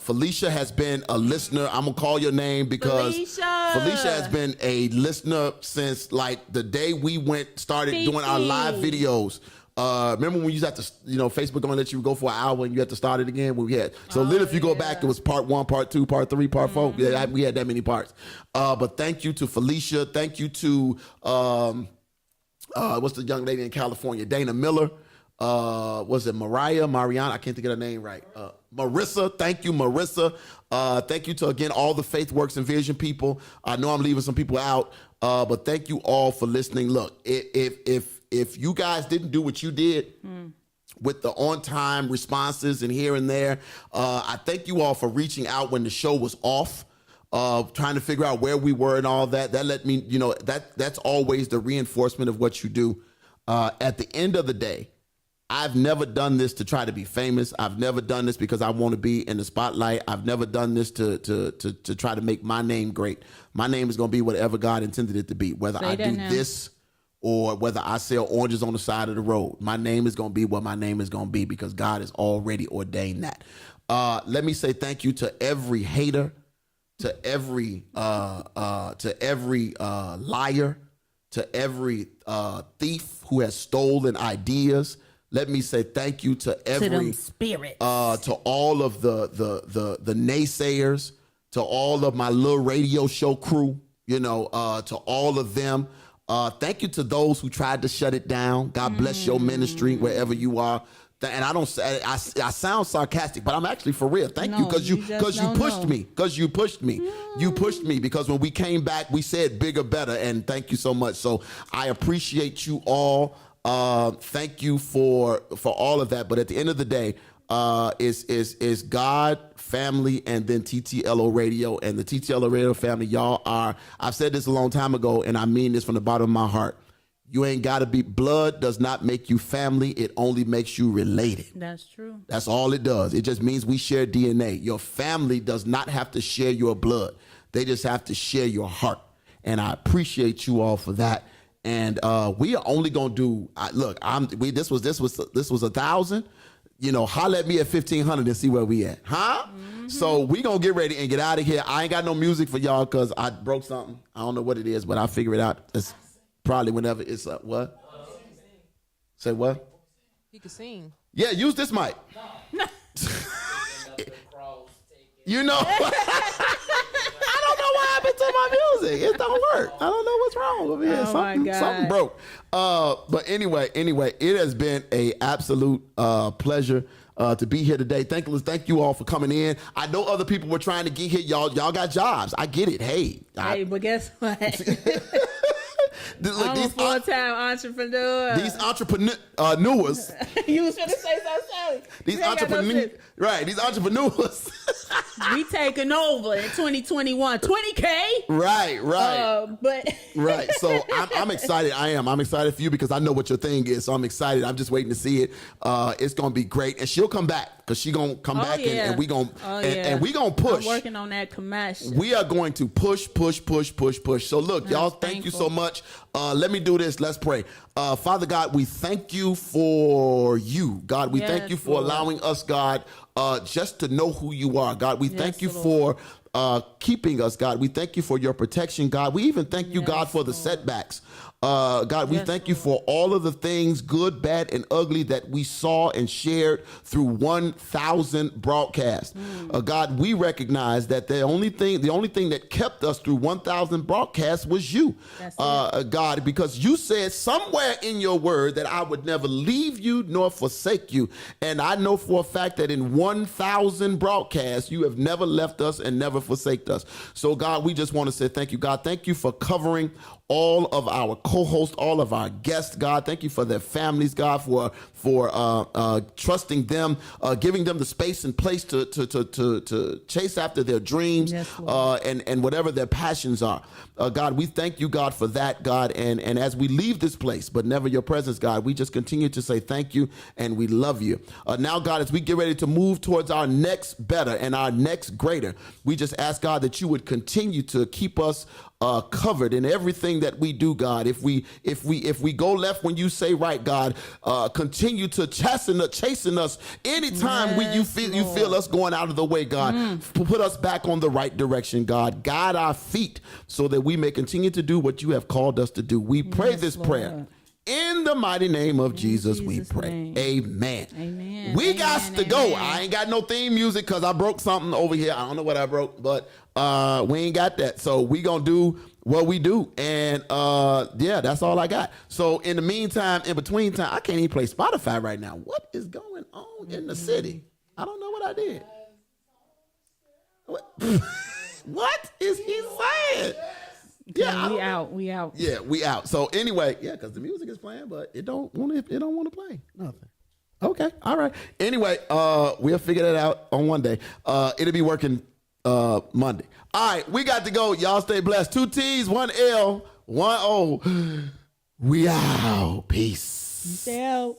Felicia has been a listener. I'm gonna call your name because Felicia has been a listener since like the day we started doing our live videos. Remember when you used to have to, Facebook gonna let you go for an hour and you had to start it again? When we had literally, if you go back, it was part 1, part 2, part 3, part 4. Yeah, we had that many parts. But thank you to Felicia. Thank you to what's the young lady in California? Dana Miller. Was it Mariana? I can't think of her name right. Marissa. Thank you, Marissa. Thank you to, again, all the Faith Works and Vision people. I know I'm leaving some people out, but thank you all for listening. Look, if you guys didn't do what you did with the on-time responses and here and there, I thank you all for reaching out when the show was off. Trying to figure out where we were and all that. That let me, that's always the reinforcement of what you do. At the end of the day, I've never done this to try to be famous. I've never done this because I want to be in the spotlight. I've never done this to try to make my name great. My name is going to be whatever God intended it to be, whether I do this or whether I sell oranges on the side of the road. My name is going to be what my name is going to be because God has already ordained that. Let me say thank you to every hater, to every liar, to every thief who has stolen ideas. Let me say thank you to every them spirits. to all of the naysayers, to all of my little radio show crew, to all of them. Thank you to those who tried to shut it down. God bless your ministry wherever you are. And I don't say I sound sarcastic, but I'm actually for real. Thank you because you pushed me. Because you pushed me. You pushed me because when we came back, we said bigger, better, and thank you so much. So I appreciate you all. Thank you for all of that. But at the end of the day, is God, family, and then TTLO Radio. And the TTLO Radio family, y'all are, I've said this a long time ago, and I mean this from the bottom of my heart. You ain't got to be, blood does not make you family. It only makes you related. That's true. That's all it does. It just means we share DNA. Your family does not have to share your blood. They just have to share your heart. And I appreciate you all for that. And we are only gonna do. This was 1,000. Holler at me at 1,500 and see where we at, huh? Mm-hmm. So we gonna get ready and get out of here. I ain't got no music for y'all because I broke something. I don't know what it is, but I'll figure it out. It's probably whenever it's up. What? Say what? He can sing. Yeah, use this mic. I don't know what happened to my music. It don't work. I don't know what's wrong over here. Something broke. But anyway, it has been a absolute pleasure to be here today. Thank you all for coming in. I know other people were trying to get here. Y'all got jobs. I get it. Hey, but guess what? Look, I'm a full-time entrepreneur. These entrepreneurs. You was going to say something silly. These entrepreneurs. Right, these entrepreneurs. We taking over in 2021. 20K. Right. But right. So I'm excited. I'm excited for you because I know what your thing is. So I'm excited. I'm just waiting to see it. It's gonna be great, and she'll come back because she's gonna come back, and we gonna and we gonna push. I'm working on that commercial. We are going to push. So look, y'all, thank you so much. Let me do this. Let's pray. Father God, we thank you for you. God, we thank you for allowing us, God, just to know who you are. God, we thank you for keeping us, God. We thank you for your protection, God. We even thank you, God, for the setbacks. God, we thank you for all of the things, good, bad, and ugly, that we saw and shared through 1,000 broadcasts. God, we recognize that the only thing that kept us through 1,000 broadcasts was you, God, because you said somewhere in your word that I would never leave you nor forsake you. And I know for a fact that in 1,000 broadcasts, you have never left us and never forsaked us. So, God, we just want to say thank you, God. Thank you for covering all of our co-hosts, all of our guests, God. Thank you for their families, God, for trusting them, giving them the space and place to chase after their dreams, and whatever their passions are. God, we thank you, God, for that, God. And as we leave this place, but never your presence, God, we just continue to say thank you and we love you. Now, God, as we get ready to move towards our next better and our next greater, we just ask, God, that you would continue to keep us covered in everything that we do, God. If we go left when you say right, God, continue to chasing us anytime you feel us going out of the way, God. Put us back on the right direction, God. Guide our feet so that we may continue to do what you have called us to do. We pray this prayer. In the mighty name of Jesus, we pray. Name. Amen. We got to go. I ain't got no theme music because I broke something over here. I don't know what I broke, but we ain't got that. So we going to do what we do. And that's all I got. So in the meantime, in between time, I can't even play Spotify right now. What is going on in the city? I don't know what I did. What is he saying? Yeah, we out. Yeah, we out. So anyway, because the music is playing, but it don't want to play nothing. Okay, all right. Anyway, we'll figure that out on one day. It'll be working Monday. All right, we got to go. Y'all stay blessed. 2 T's, 1 L, 1 O. We out. Peace. Peace out.